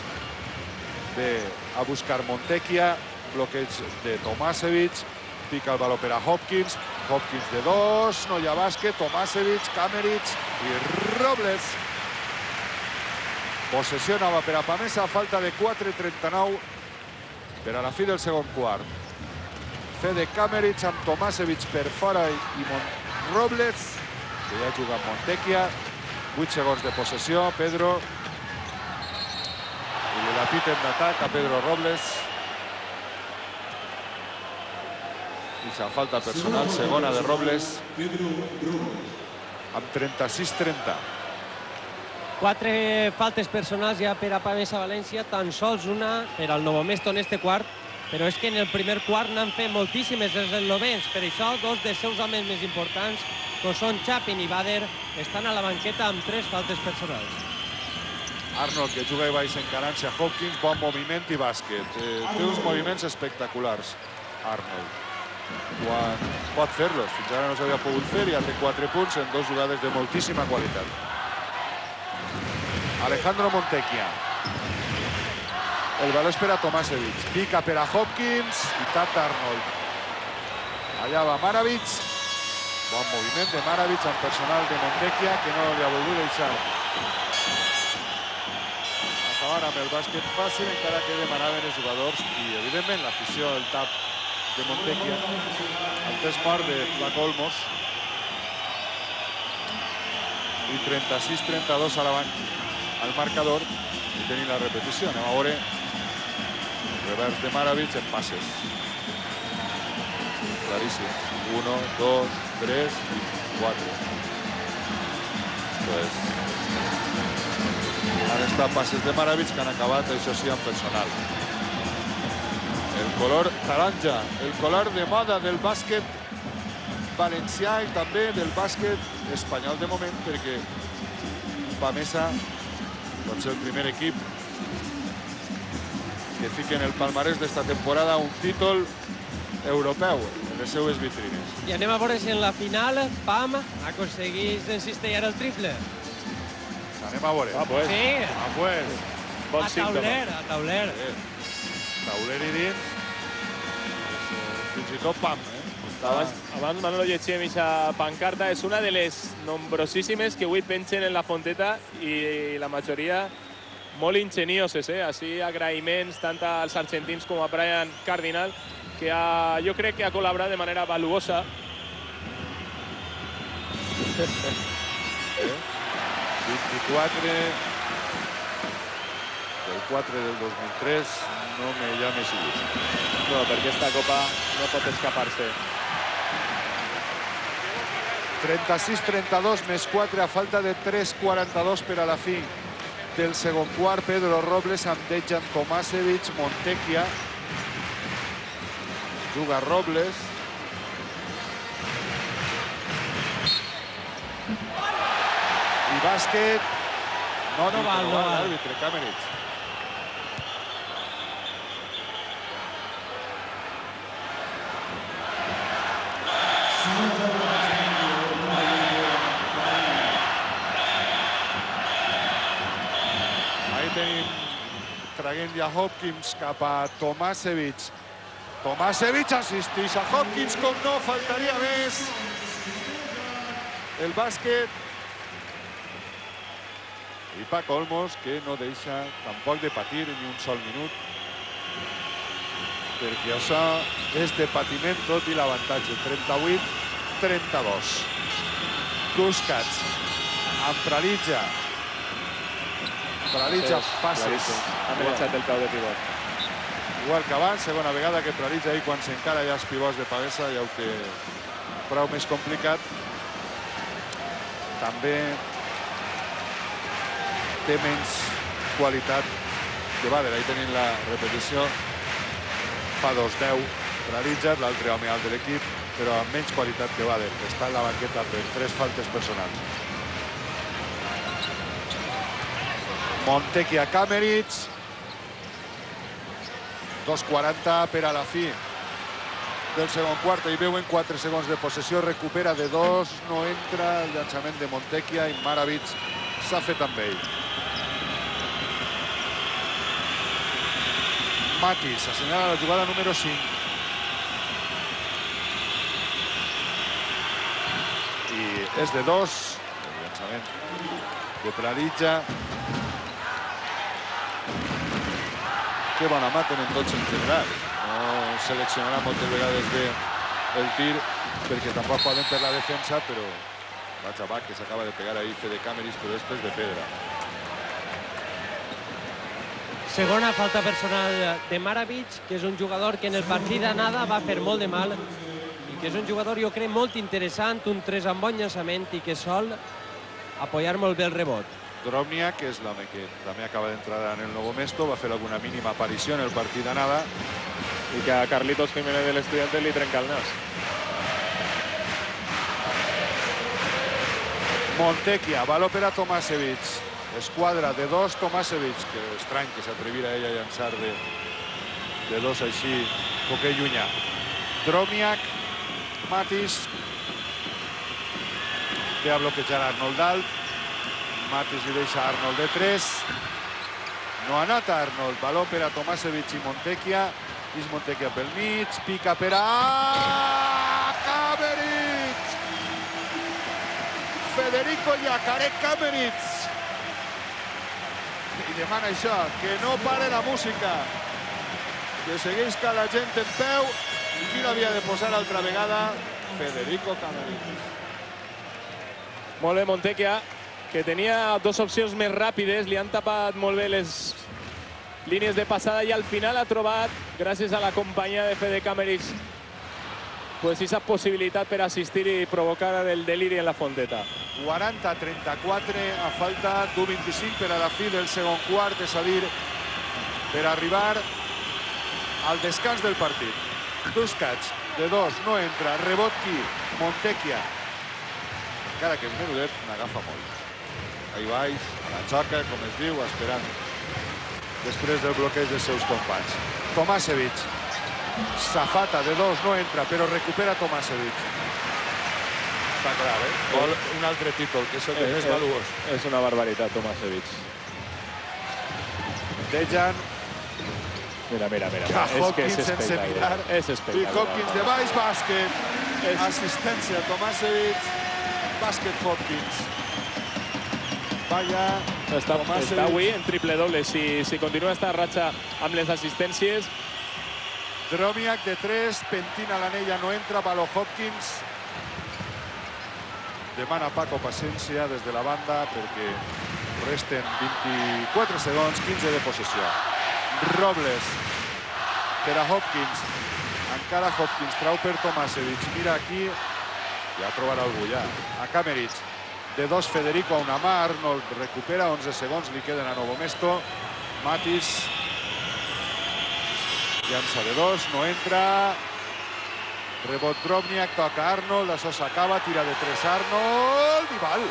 S1: Ve a buscar Montequia. Bloqueig de Tomasevic. Pica el valor per a Hopkins. Hopkins de 2, no hi ha bàsquet. Tomasevic, Kamerich i Robles. Possessió nova per a Pamesa. Falta de 4:39 per a la fi del segon quart. Fede Kamerich amb Tomasevic per fora i Robles, que ja juga amb Montequia. 8 segons de possessió, Pedro. I li la piten d'atac a Pedro Robles. I s'ha falta personal, segona de Robles, amb 36-30.
S3: 4 faltes personals ja per a Pamesa València, tan sols una per al Novo Mesto en este quart, però és que en el primer quart n'han fet moltíssimes els eslovens. Per això, 2 dels seus homes més importants, que són Chapin i Bader, estan a la banqueta amb 3 faltes personals.
S1: Arnold, que juga i baix encarant-se a Hopkins, bon moviment i bàsquet. Té uns moviments espectaculars, Arnold. Quan pot fer-los, fins ara no s'havia pogut fer, ja té 4 punts en 2 jugades de moltíssima qualitat. Alejandro Montequia. El valor és per a Tomasevic. Pica per a Hopkins i tap d'Arnold. Allà va Maravic. Bon moviment de Maravic amb personal de Montequia, que no li ha volgut deixar acabar amb el bàsquet fàcil, encara que demanaven els jugadors i, evidentment, l'afició del tap de Montequia. El test mort de Paco Olmos. I 36-32 a l'avant al marcador. I tenim la repetició. Anem a veure. Revers de Maravic en passes. Claríssim. 1, 2, 3 i 4. Han estat passes de Maravic que han acabat, això sí, amb personal. El color taronja, el color de moda del bàsquet valencià i també del bàsquet espanyol de moment, perquè Pamesa pot ser el primer equip que fiqui en el palmarès d'esta temporada un títol europeu en les seues vitrines.
S3: I anem a veure si en la final Pam aconsegueix encistellar el triple.
S1: Anem a veure.
S2: Pues.
S3: Sí,
S1: Pues.
S2: Bon
S3: a
S2: símptoma.
S3: tauler, a tauler.
S1: Tauler i dins. Fins i tot Pam,
S2: Abans Manolo llegíem aquesta pancarta. És una de les nombrosíssimes que avui pengen en la fonteta i la majoria molt ingenioses. Així agraïments tant als argentins com a Brian Cardinal, que jo crec que ha col·laborat de manera valuosa.
S1: 24 del 4 del 2003, no me llames il·lús.
S2: No, perquè esta copa no pot escapar-se.
S1: 36-32 més 4 a falta de 3-42 per a la fi del segon quart. Pedro Robles amb Dejan Tomasevic, Montecchia. Juga Robles. I bàsquet. No val l'àrbitre, Kamerich. Ahí tenim traient ja Hopkins cap a Tomasevic. Tomasevic assisteix a Hopkins, com no, faltaria més. El bàsquet. I Pac Olmos, que no deixa tampoc de patir ni un sol minut, perquè això és de patiment tot i l'avantatge. 38-32. Kuskats amb Pralitja. Pralitja passes.
S2: Ha menjat el peu de pivot.
S1: Igual que abans, segona vegada que Pralitja ahir quan s'encara ja els pivots de Pamesa, ja ho té prou més complicat. També té menys qualitat que Bader. Ahí tenim la repetició. Fa 2-10 Pralitja, l'altre home alt de l'equip, però amb menys qualitat que Bader, que està en la banqueta per 3 faltes personals. Montecchia Kamerich. 2:40 per a la fi del segon quart. Hi veuen 4 segons de possessió. Recupera de 2. No entra el llançament de Montecchia i Maravic s'ha fet amb ell. Matis assenyala la jugada número 5. I és de 2. El llançament de Pralitja. Que bona mà tenen tots en general. No seleccionarà moltes vegades bé el tir perquè tampoc poden per la defensa, però vaig a Bach, que s'acaba de pegar ahí Fede Kamerich, però després de pedra.
S3: Segona falta personal de Maravic, que és un jugador que en el partit d'anada va fer molt de mal i que és un jugador, jo crec, molt interessant, un 3 amb bon llançament i que sol apoyar molt bé el rebot.
S1: Drobniak, que és l'home que també acaba d'entrar en el Novo Mesto, va fer alguna mínima aparició en el partit d'anada.
S2: I que a Carlitos Jiménez de l'Estudiantes li trenca el nas.
S1: Montecchia, valor per a Tomasevic. Esquadra de 2, Tomasevic, que estrany que s'atrevira ell a llançar de 2 així, poquet llunyà. Drobniak, Matis, ve a bloquejar Arnold Dalt. Matis li deixa Arnold de 3. No anota Arnold. Baló per a Tomasevic i Montecchia. És Montecchia pel mig. Pica per a Kamerich. Federico Yacaré Kamerich. I demana això, que no pare la música. Que seguisca la gent en peu. Qui l'havia de posar altra vegada? Federico Kamerich.
S2: Molt bé, Montecchia, que tenia 2 opcions més ràpides, li han tapat molt bé les línies de passada i al final ha trobat, gràcies a la companyia de Fede Kamerich, pues esa possibilitat per assistir i provocar el deliri en la fonteta.
S1: 40-34 a falta d'1:25 per a la fi del segon quart, és a dir, per arribar al descans del partit. Busquets, de 2, no entra. Rebot qui? Montecchia. Encara que és menudet, n'agafa molt. Ahí baix, a la xoca, com es diu, esperant després del bloqueig dels seus companys. Tomasevic. Safata, de 2, no entra, però recupera Tomasevic. Està clar, Vol un altre títol, que és el més valuós.
S2: És una barbaritat, Tomasevic.
S1: Dejan.
S2: Mira.
S1: Hopkins sense mirar.
S2: És espectacular.
S1: I Hopkins de baix, bàsquet. Assistència, Tomasevic. Bàsquet, Hopkins. Vaya.
S2: Està avui en triple doble. Si continua esta ratxa amb les assistències.
S1: Dromiak de 3, pentina l'anella, no entra, baló Hopkins. Demana Paco paciència des de la banda perquè resten 24 segons, 15 de possessió. Robles per a Hopkins. Encara Hopkins trau per Tomasevic. Mira aquí. Ja trobarà algú ja. A Kamerich. De 2 Federico a una mà. Arnold recupera. 11 segons li queden a Novo Mesto. Matis. Llança de 2. No entra. Rebot Drobniak. Toca Arnold. Això s'acaba. Tira de 3 Arnold. I val.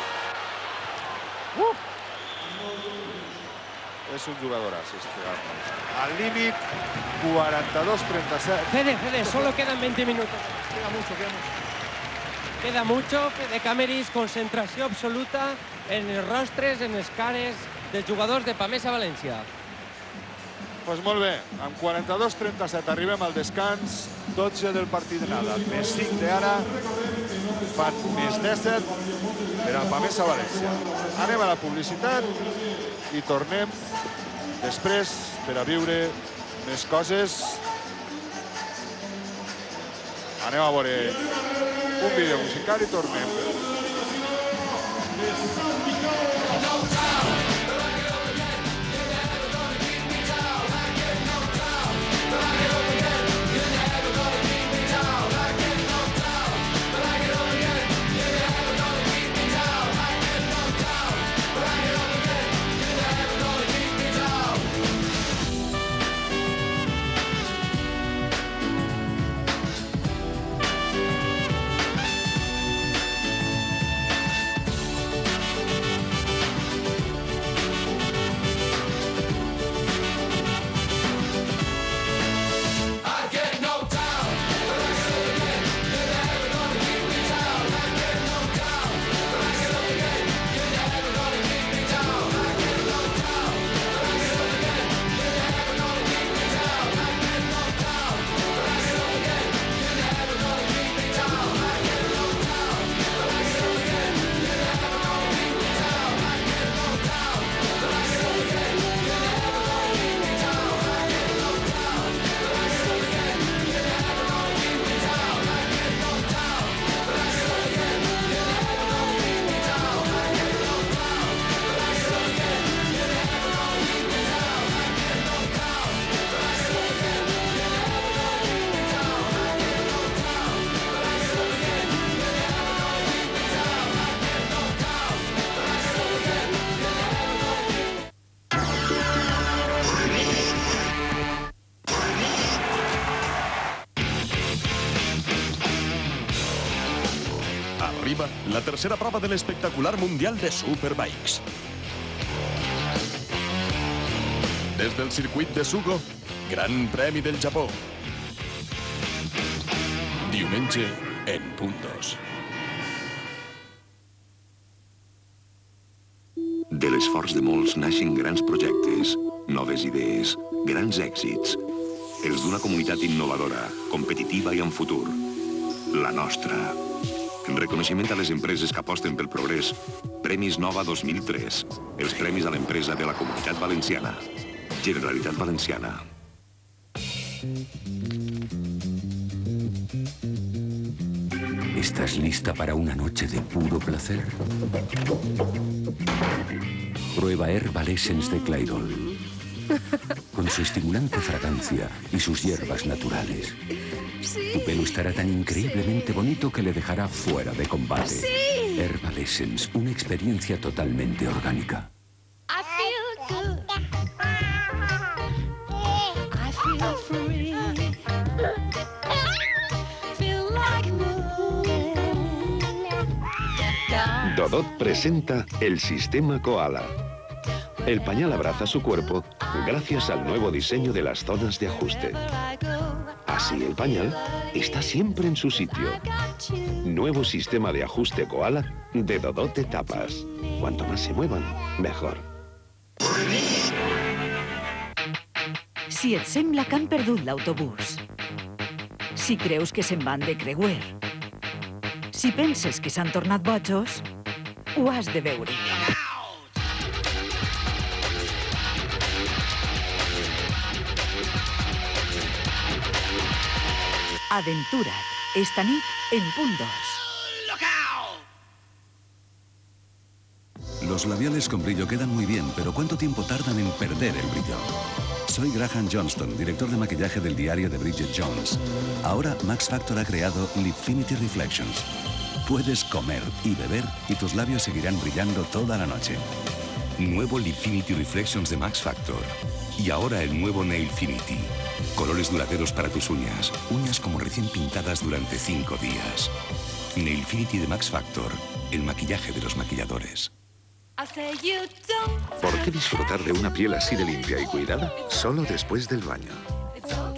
S1: És un jugadorazo este Arnold. Al límit, 42-37.
S3: Fede, solo quedan 20 minutos. Queda mucho. Fede Kamerich, concentració absoluta en els rostres, en les cares dels jugadors de Pamesa València.
S1: Doncs molt bé, amb 42-37 arribem al descans. 12 del partit de nada. Més 5 d'ara fan més 17 per a Pamesa València. Anem a la publicitat i tornem després per a viure més coses. Anem a veure un vídeo musical i tornem.
S4: Arriba la tercera prova de l'espectacular Mundial de Superbikes. Des del circuit de Sugo, Gran Premi del Japó. Diumenge en Puntos.
S5: De l'esforç de molts naixen grans projectes, noves idees, grans èxits. Els d'una comunitat innovadora, competitiva i amb futur. La nostra. En reconeixement a les empreses que aposten pel progrés, Premis Nova 2003. Els premis a l'empresa de la Comunitat Valenciana. Generalitat Valenciana.
S6: ¿Estás lista para una noche de puro placer? Prueba Herbal Essence de Clairol. Con su estimulante fragancia y sus hierbas naturales. Tu pelo estará tan increíblemente bonito que le dejará fuera de combate.
S7: ¡Sí!
S6: Herbal Essence, una experiencia totalmente orgánica.
S7: I feel good. I feel free.
S5: Dodot presenta el sistema Koala. El pañal abraza su cuerpo gracias al nuevo diseño de las zonas de ajuste. Así el pañal está siempre en su sitio. Nuevo sistema de ajuste Koala de Dodot Etapas. Cuanto más se muevan, mejor.
S7: Si et sembla que han perdut l'autobús, si creus que se'n van de creuer, si penses que s'han tornat bojos, ho has de veure. Aventura't, esta nit en Punt 2.
S8: Los labiales con brillo quedan muy bien, pero ¿cuánto tiempo tardan en perder el brillo? Soy Graham Johnston, director de maquillaje del diario de Bridget Jones. Ahora Max Factor ha creado Lipfinity Reflections. Puedes comer y beber y tus labios seguirán brillando toda la noche.
S9: Nuevo Lipfinity Reflections de Max Factor. Y ahora el nuevo Nailfinity. Colores duraderos para tus uñas. Uñas como recién pintadas durante 5 días. Nailfinity de Max Factor. El maquillaje de los maquilladores.
S5: ¿Por qué disfrutar de una piel así de limpia y cuidada solo después del baño?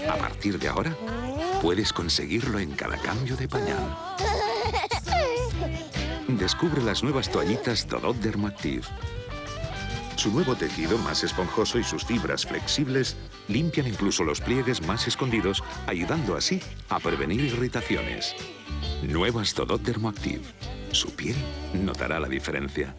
S5: A partir de ahora, puedes conseguirlo en cada cambio de pañal. Descubre las nuevas toallitas Dodot Dermoactive. Su nuevo tejido más esponjoso y sus fibras flexibles limpian incluso los pliegues más escondidos, ayudando así a prevenir irritaciones. Nuevas Dodot Dermoactive. Su piel notará la diferencia.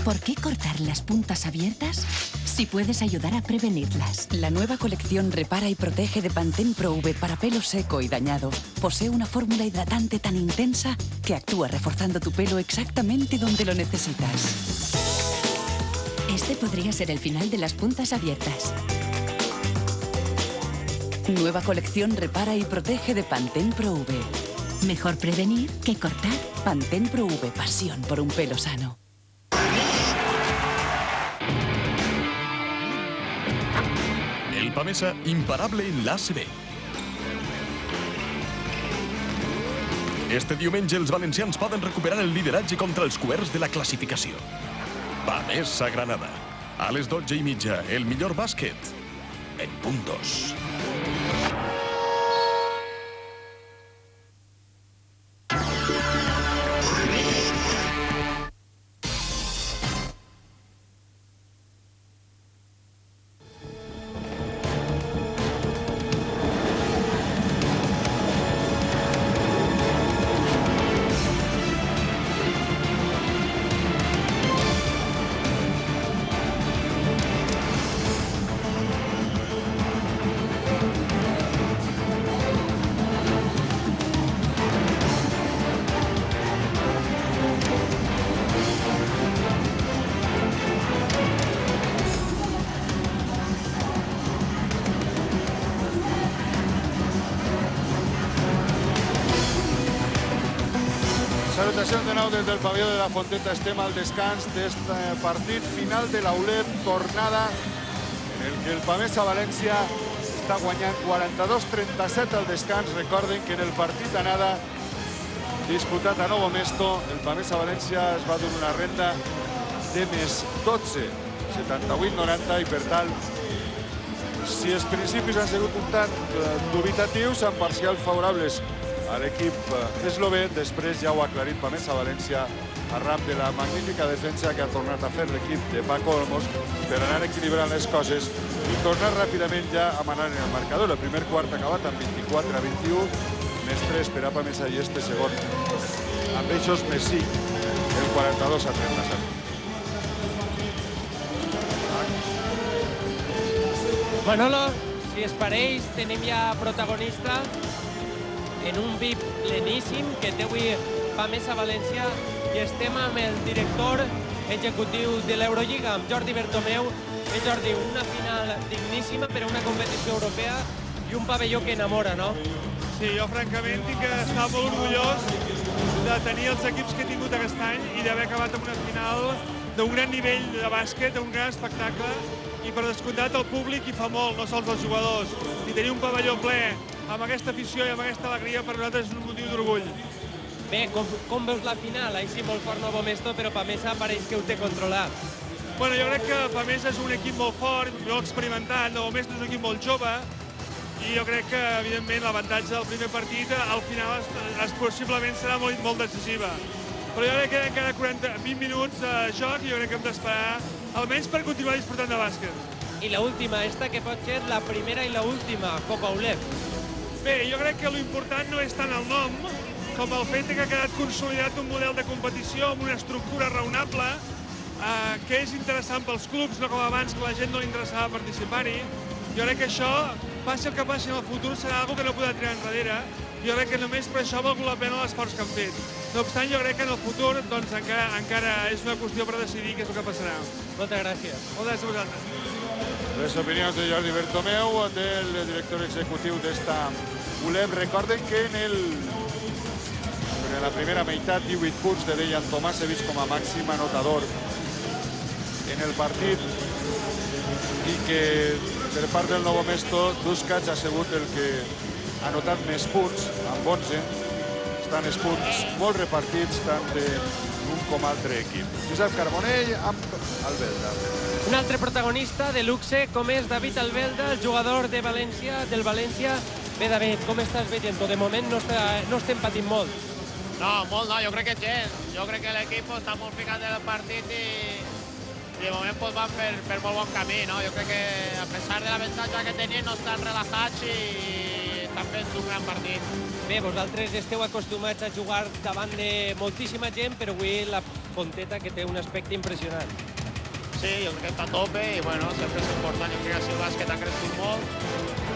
S10: ¿Por qué cortar las puntas abiertas? Si puedes ayudar a prevenirlas. La nueva colección Repara y Protege de Pantene Pro V para pelo seco y dañado posee una fórmula hidratante tan intensa que actúa reforzando tu pelo exactamente donde lo necesitas. Este podría ser el final de las puntas abiertas. Nueva colección Repara y Protege de Pantene Pro V. Mejor prevenir que cortar. Pantene Pro V, pasión por un pelo sano.
S4: El Pamesa, imparable en l'ACB. Este diumenge els valencians poden recuperar el lideratge contra els coberts de la classificació. Pamesa Granada. A les 12:30, el millor bàsquet en Punt 2.
S1: Salutacions de nou des del pavelló de la Fonteta. Estem al descans d'est partit final de la ULEP, tornada en el que el Pamesa València està guanyant 42-37 al descans. Recorden que en el partit d'anada disputat a Novo Mesto, el Pamesa València es va dur una renda de més 12, 78-90, i per tant, si els principis han sigut un tant dubitatius, amb parcials favorables a l'equip eslové, després ja ho ha aclarit Pamesa València arran de la magnífica defensa que ha tornat a fer l'equip de Paco Olmos per anar equilibrant les coses i tornar ràpidament ja a manar en el marcador. El primer quart ha acabat amb 24-21, més 3 per a Pamesa i este segon amb eixos més 5, el 42-37.
S3: Manolo, si es pareix, tenim ja protagonista en un VIP pleníssim que té avui Pamesa València i estem amb el director executiu de l'Eurolliga, amb Jordi Bertomeu. Jordi, una final digníssima per a una competició europea i un pavelló que enamora, no?
S11: Sí, jo francament tinc que estar molt orgullós de tenir els equips que he tingut aquest any i d'haver acabat amb una final d'un gran nivell de bàsquet, d'un gran espectacle, i per descomptat el públic hi fa molt, no sols els jugadors. I tenir un pavelló ple amb aquesta afició i amb aquesta alegria per nosaltres és un motiu d'orgull.
S3: Bé, com veus la final? Així molt fort Novo Mesto, però Pamesa pareix que ho té controlat.
S11: Bueno, jo crec que Pamesa és un equip molt fort, molt experimentat, Novo Mesto és un equip molt jove, i jo crec que, evidentment, l'avantatge del primer partit al final possiblement serà molt decisiva. Però jo crec que encara 20 minuts de joc i jo crec que hem d'esperar, almenys per continuar disfrutant de bàsquet.
S3: I l'última, esta que pot ser la primera i l'última Copa ULEB.
S11: Bé, jo crec que l'important no és tant el nom, com el fet que ha quedat consolidat un model de competició amb una estructura raonable, que és interessant pels clubs, no com abans, que la gent no li interessava participar-hi. Jo crec que això, passi el que passi en el futur, serà una cosa que no podrà tirar enrere. Jo crec que només per això ha valgut la pena l'esforç que han fet. No obstant, jo crec que en el futur doncs, encara és una qüestió per decidir què és el que passarà.
S3: Moltes gràcies.
S11: Moltes gràcies a vosaltres.
S1: Les opinions de Jordi Bertomeu, del director executiu d'esta ULEB. Recorden que en la primera meitat 18 punts de Dejan Tomasevich com a màxim anotador en el partit i que per part del Novo Mesto Duskac ha sigut el que ha anotat més punts, amb 11. Estan els punts molt repartits tant d'un com altre equip. Josep Carbonell amb Albelda.
S3: Un altre protagonista de luxe com és David Albelda, el jugador de València, del València. Bé, David, com estàs veient? De moment no estem patint molt.
S12: No, molt no, jo crec que gens. Jo crec que l'equip està molt ficat en el partit i de moment van per molt bon camí, no? Jo crec que a pesar de l'avantatge que tenien no estan relajats i estan fent un gran partit.
S3: Bé, vosaltres esteu acostumats a jugar davant de moltíssima gent, però avui la Fonteta que té un aspecte impressionant.
S12: Sí, jo crec que està a tope i bueno, sempre és important. Jo crec que el bàsquet ha crescut molt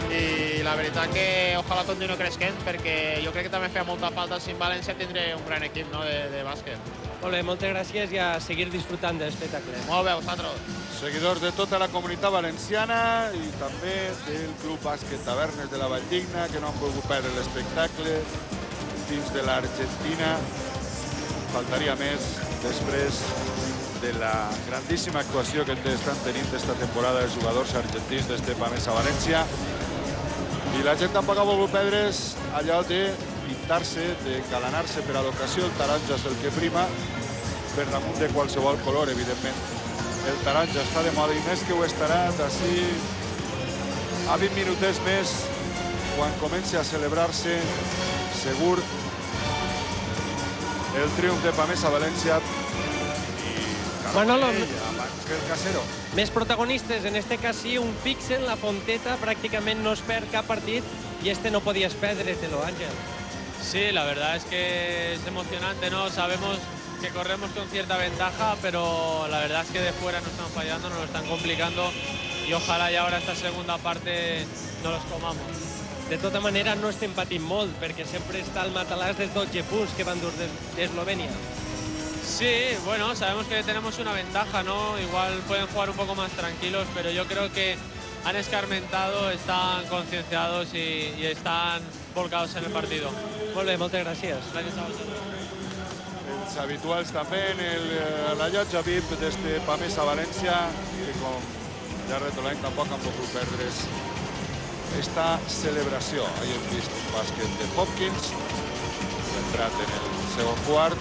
S12: i la veritat que ojalà continuï creixent perquè jo crec que també feia molta falta si en València tindré un gran equip de bàsquet.
S3: Molt bé, moltes gràcies i a seguir disfrutant de l'espectacle.
S12: Molt bé, vosaltres.
S1: Seguidors de tota la comunitat valenciana i també del Club Bàsquet Tavernes de la Valldigna, que no han volgut perdre l'espectacle fins de l'Argentina. Faltaria més després de la grandíssima actuació que estan tenint esta temporada els jugadors argentins d'este Pamesa València. I la gent tampoc ha volgut perdre's allò de pintar-se, de calanar-se per a l'ocasió. El taronja és el que prima per damunt de qualsevol color, evidentment. El taronja està de moda i més que ho estarà d'ací a 20 minutets més quan comenci a celebrar-se segur el triomf de Pamesa València
S3: Manolo,
S1: abans que el Casero.
S3: Més protagonistes, en este cas sí, un Pixel, la Fonteta, prácticamente no es perd cap partit y este no podías perdértelo, Ángel.
S13: Sí, la verdad es que es emocionante, ¿no? Sabemos que corremos con cierta ventaja, pero la verdad es que de fuera nos están fallando, nos lo están complicando y ojalá ya ahora esta segunda parte no los comamos.
S3: De tota manera no estem patint molt, perquè sempre està el matalàs dels 12 punts que van dur d'Eslovènia.
S13: Sí, bueno, sabemos que tenemos una ventaja, ¿no? Igual pueden jugar un poco más tranquilos, pero yo creo que han escarmentado, están concienciados y están volcados en el partido.
S3: Molt bé, moltes gràcies.
S13: Gràcies a vosaltres.
S1: Els habituals també en la llotja VIP d'este Pamesa València, que com ja retolem tampoc han pogut perdre's esta celebració. Ahí hem vist un bàsquet de Hopkins, entrat en el segon quart.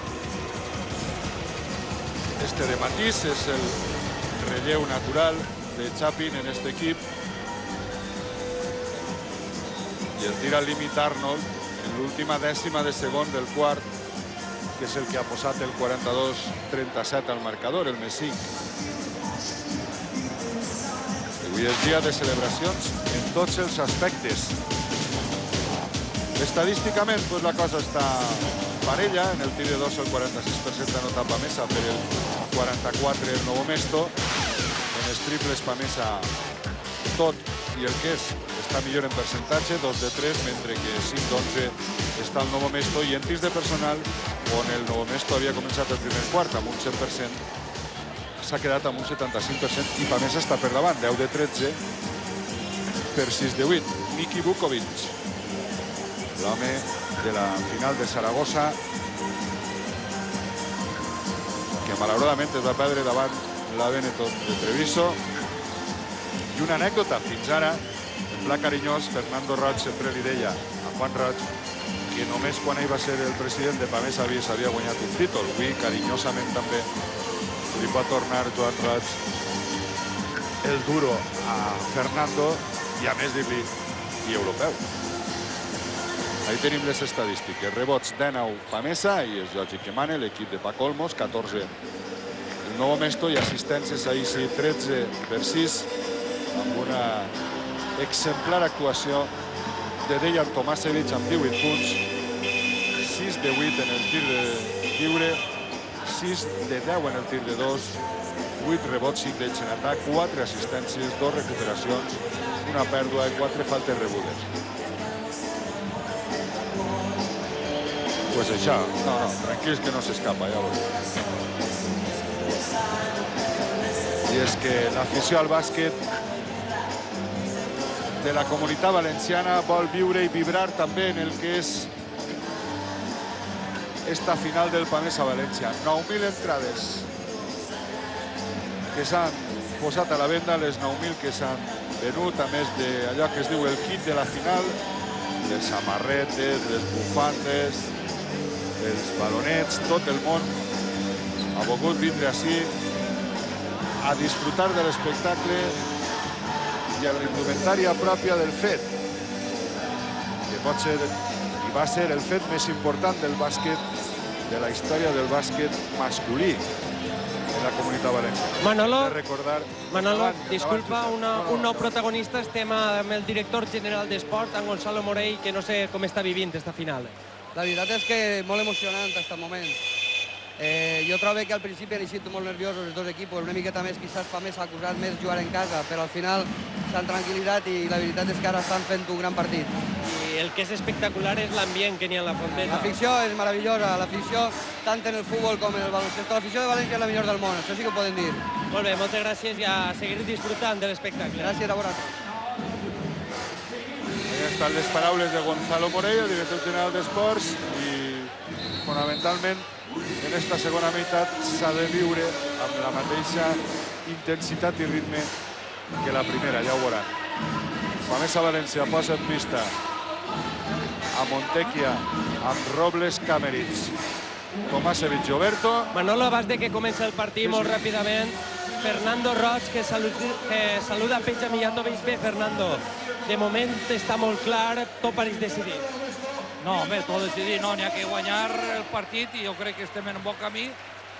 S1: Este de Matís és el relleu natural de Chapin en este equip. I el tira al límit Arnold en l'última dècima de segon del quart, que és el que ha posat el 42-37 al marcador, el més 5. Avui és dia de celebracions en tots els aspectes. Estadísticament, pues, la cosa està parella. En el tir de dos, el 46% anota Pamesa, per el 44% el Novo Mesto. En els triples Pamesa tot i el que està millor en percentatge, 2 de 3, mentre que 5 d'11 està el Novo Mesto. I en tirs de personal, on el Novo Mesto havia començat el primer quart amb un 100%, s'ha quedat amb un 75% i Pamesa està per davant, 10 de 13 per 6 de 8. Miki Vukovic, l'home de la final de Saragossa, que malauradament es va perdre davant la Benetton de Treviso. I una anècdota, fins ara, en pla carinyós, Fernando Roig sempre li deia a Juan Roig que només quan ell va ser el president de Pamesa s'havia guanyat un títol. Avui, carinyosament també, li va tornar Joan Roig el duro a Fernando i a més dir-li i europeu. Ahí tenim les estadístiques. Rebots 19 Pamesa i és lògic que mane l'equip de Paco Olmos, 14 el Novo Mesto i assistències ahir sí 13 per 6 amb una exemplar actuació de Dejan Tomasevic amb 18 punts, 6 de 8 en el tir de lliure, 6 de 10 en el tir de 2, 8 rebots, 5 d'ells en atac, 4 assistències, 2 recuperacions, una pèrdua i 4 faltes rebudes. Pues això, no, tranquils que no s'escapa, ja veurem. I és que l'afició al bàsquet de la Comunitat Valenciana vol viure i vibrar també en el que és esta final del Pamesa València. 9.000 entrades que s'han posat a la venda, les 9.000 que s'han venut, a més d'allò que es diu el kit de la final, les samarretes, les bufandes, els balonets, tot el món ha volgut vindre ací a disfrutar de l'espectacle i a la indumentària pròpia del fet, que pot ser i va ser el fet més important del bàsquet, de la història del bàsquet masculí en la Comunitat Valenciana.
S3: Manolo, disculpa, un nou protagonista. Estem amb el director general d'Esport, en Gonzalo Morell, que no sé com està vivint esta final.
S14: La veritat és que molt emocionant fins al moment. Jo trobo que al principi han sigut molt nerviosos els dos equips, una miqueta més quizás Pamesa ha acusat més jugar en casa, però al final s'han tranquil·litzat i la veritat és que ara estan fent un gran partit.
S3: I el que és espectacular és l'ambient que n'hi ha a la Fonteta.
S14: L'afició és meravellosa, l'afició tant en el futbol com en el baloncesto. L'afició de València és la millor del món, això sí que ho podem dir.
S3: Molt bé, moltes gràcies i a seguir disfrutant de l'espectacle.
S14: Gràcies a vosaltres.
S1: Ahí estan les paraules de Gonzalo Morell, el director general d'Esports, i fonamentalment en esta segona meitat s'ha de viure amb la mateixa intensitat i ritme que la primera, ja ho veuran. Pamesa València posa en pista a Montequia amb Robles, Camerits, Tomasevic i Oberto.
S3: Manolo, abans de que comença el partit, molt ràpidament, Fernando Roig, que saluda a Peja Mijatovic. Bé, Fernando, de moment està molt clar, tot pareix decidit.
S15: No, home, tot decidit, no, n'hi ha que guanyar el partit i jo crec que estem en un bon camí,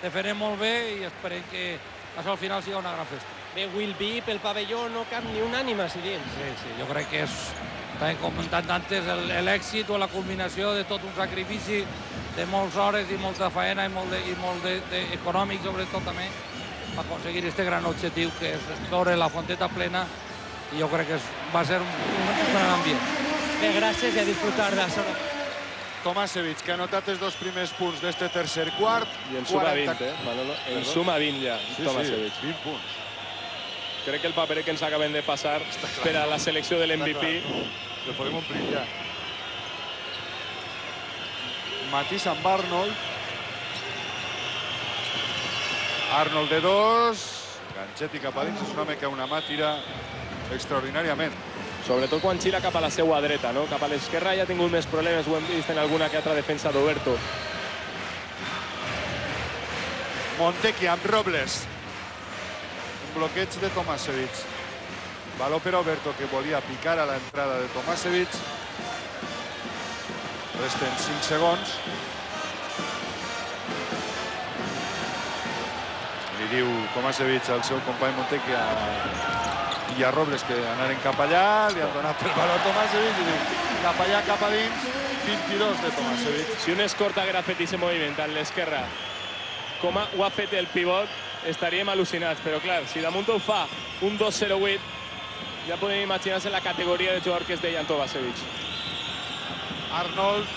S15: te farem molt bé i esperem que això al final sigui una gran festa.
S3: Bé, Will B, pel pavelló no cap ni una ànima, si dins.
S15: Sí, jo crec que és, també comentant antes, l'èxit o la culminació de tot un sacrifici de moltes hores i molta faena i molt econòmic, sobretot també, per aconseguir aquest gran objectiu que és veure la Fonteta plena i jo crec que va ser un gran ambient.
S3: Bé, gràcies i a disfrutar de la zona.
S1: Tomasevic, que ha anotat els dos primers punts d'este tercer quart.
S2: I en suma 20, Manolo. En suma 20 ja, Tomasevic.
S1: 20 punts.
S2: Crec que el paper que ens acaben de passar per a la selecció de l'MVP.
S1: Lo podem omplir ja. Matís amb Arnold. Arnold de 2. Ganchetti cap a dins. És un home que una mà tira extraordinàriament.
S2: Sobretot quan gira cap a la seva dreta, no? Cap a l'esquerra ja ha tingut més problemes, ho hem vist en alguna que altra defensa d'Oberto.
S1: Montequia amb Robles. Un bloqueig de Tomasevic. Baló per Oberto, que volia picar a l'entrada de Tomasevic. Resten 5 segons. Li diu Tomasevic al seu company Montequia i a Robles que anaren cap allà, li han donat el baló a Tomasevic i diu cap allà, cap a dins, 22 de Tomasevic.
S2: Si un escorta haguera fet aquest moviment a l'esquerra, com ho ha fet el pivot, estaríem al·lucinats, però clar, si damunt ho fa un 2-0-8, ja podem imaginar-se la categoria de jugador que es deia Tomasevic.
S1: Arnold,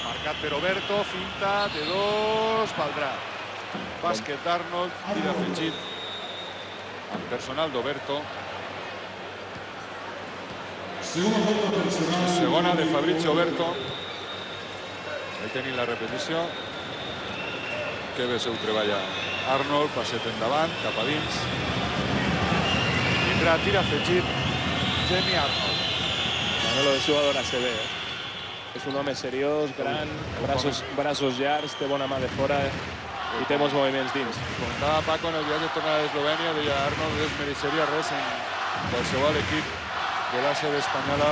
S1: marcat per Oberto, finta de 2, valdrà. Bàsquet d'Arnold, tira afegit amb personal d'Oberto. Segona de Fabrizio Oberto. Ahí tenim la repetició. Que bé seu treballa Arnold, passet endavant, cap a dins. Tindrà tir afegit Jamie Arnold.
S2: Manolo de jugador ACB, És un home seriós, gran, braços llargs, té bona mà de fora i té molts moviments dins.
S1: Comentava Paco en el viatge de tornar a Eslovènia, deia Arnold no es mereixeria res en qualsevol equip de l'ACB espanyola,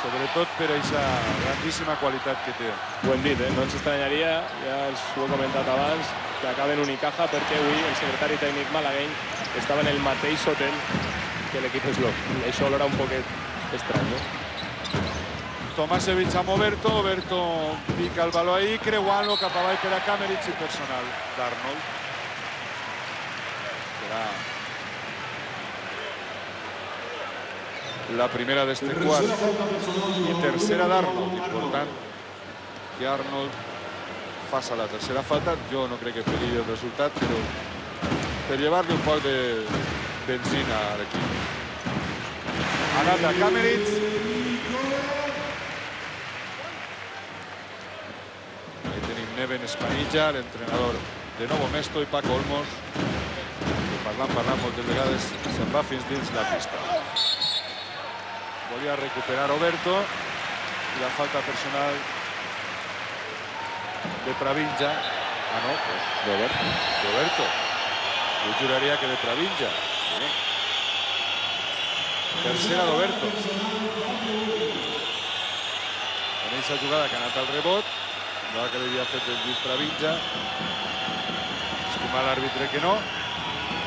S1: sobretot per aquesta grandíssima qualitat que té.
S2: Ho hem dit, no ens estranyaria, ja ho he comentat abans, que acaben Unicaja perquè avui el secretari tècnic malagueny estava en el mateix hotel que l'equip eslov. I això l'hora un poquet estrany, no?
S1: Tomasevic amb Oberto, Oberto pica el baló ahí, creuant-lo cap avall per a Kameric i personal d'Arnold. Serà la primera d'este quart i tercera d'Arnold. Important que Arnold faça la tercera falta. Jo no crec que perilli el resultat, però per llevar-li un poc de benzina a l'equip. Anata Kameric. Ahí tenim Neven Espanilla, l'entrenador de Novo Mesto, i Paco Olmos, que parlant moltes vegades se'n va fins dins la pista. Volia recuperar Oberto i la falta personal de Pravinja. Ah, no, d'Oberto. Jo juraria que de Pravinja. Tercera d'Oberto. En aquesta jugada que ha anat al rebot, la que li havia fet el Lluís Pravinja. Estimar l'àrbitre que no.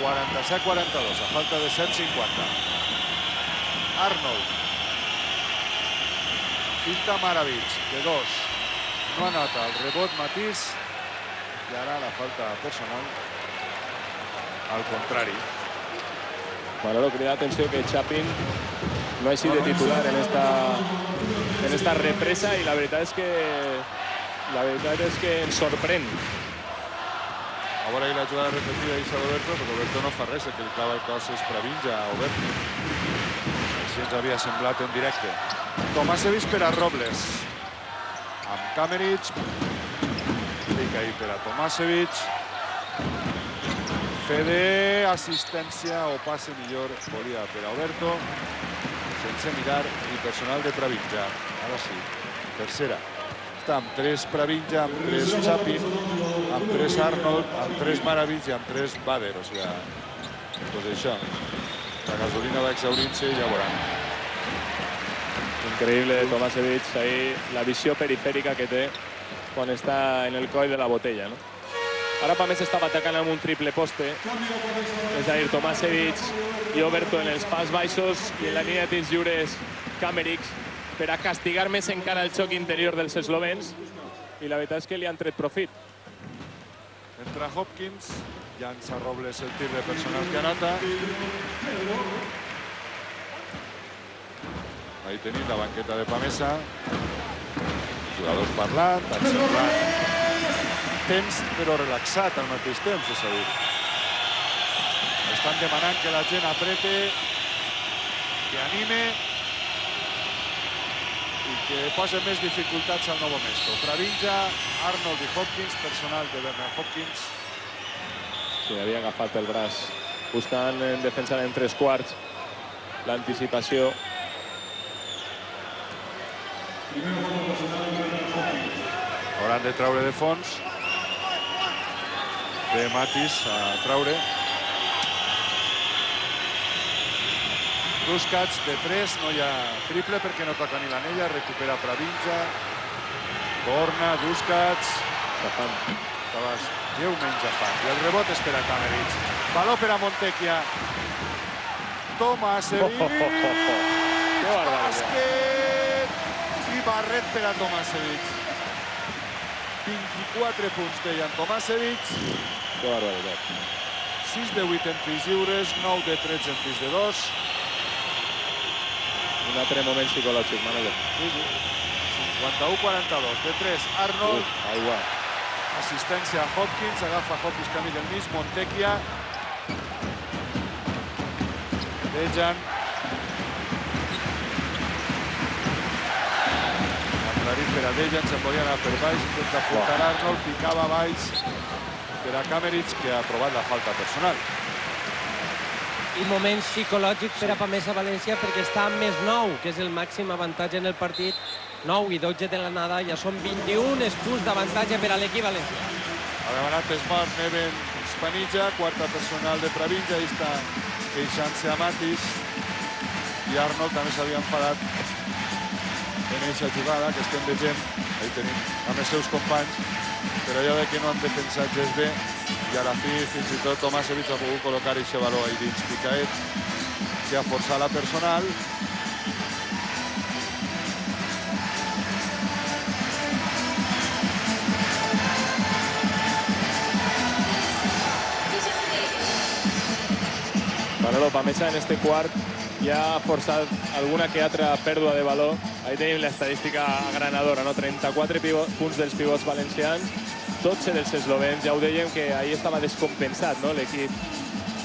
S1: 47-42, a falta de 7:50. Arnold. Finta Maravic, de 2. No anota el rebot Matís. I ara la falta personal. Al contrari.
S2: Manolo, cridar atenció que Chapin no ha sido titular en esta represa y la verdad es que ens sorprèn.
S1: A veure la jugada repetida d'Oberto, però Oberto no fa res, el que li clava el cos és Pravinja a Oberto. Així ens havia semblat en directe. Tomasevic per a Robles. Amb Kameric. Pica ahí per a Tomasevic. Fede, assistència o passe millor volia per a Oberto. Sense mirar i personal de Pravinja. Ara sí, tercera. Està amb 3 Pravinja, amb 3 Chapin, amb 3 Arnold, amb 3 Maravic i amb 3 Bader. O sigui, doncs això. La gasolina va exhaurint-se i ja veuran.
S2: Increïble de Tomasevic, ahí la visió perifèrica que té quan està en el coll de la botella, no? Ara Pamés estava atacant amb un triple poste, és a dir, Tomasevic i Oberto en els pas baixos i en la línia de tirs lliures Kameric per a castigar més encara el xoc interior dels eslovens i la veritat és que li han tret profit.
S1: Entra Hopkins, llança Robles el tir de personal que anota. Ahí tenim la banqueta de Pamesa. Jugadors parlant, observant. Tens, però relaxat al mateix temps, és a dir. Estan demanant que la gent aprete, que anime i que posa més dificultats al Novo Mesto. Pravinja, Arnold i Hopkins, personal de Bernard Hopkins.
S2: Sí, havia agafat el braç, buscant en defensa en 3/4 l'anticipació.
S1: Hauran de traure de fons. De Matís a traure. Duskats de 3, no hi ha triple perquè no toca ni l'anella, recupera Pravinja. Torna, Duskats. Estaves menys afant. I el rebot és per a Kameric. Baló per a Montecchia. Tomasevic. Bàsquet. I barret per a Tomasevic. 24 punts té en Tomasevic.
S2: Que barbaritat.
S1: 6 de 8 en tirs lliures, 9 de 13 en tirs de 2.
S2: Un altre moment psicològic, Manolo.
S1: 51-42. De 3, Arnold.
S2: Aigua.
S1: Assistència a Hopkins. Agafa Hopkins camí del mig. Montecchia. Dejan. Aclarit per a Dejan. Se'n volia anar per baix. Intenta furtar Arnold. Picava baix per a Kameric, que ha aprovat la falta personal.
S3: I moment psicològic per a Pamesa València perquè està amb més 9, que és el màxim avantatge en el partit, 9 i 12 de l'anada, ja són 21 punts d'avantatge per a l'equip valencià.
S1: Ha demanat Smart, Neven, Spanilla, quarta personal de Pravin, ja està queixant-se a Matis. I Arnold també s'havia enfadat en aquesta jugada que estem veient, ahí tenim, amb els seus companys, però allò de que no han defensat gens bé, i a la fi fins i tot Tomasevich ha pogut col·locar aquest valor ahí dins. Picaet, que ha forçat la personal.
S2: Manolo Pamesa en este quart ja ha forçat alguna que altra pèrdua de valor. Ahí tenim l'estadística agranadora, no? 34 punts dels pivots valencians, 12 dels eslovens. Ja ho dèiem que ahí estava descompensat, no? L'equip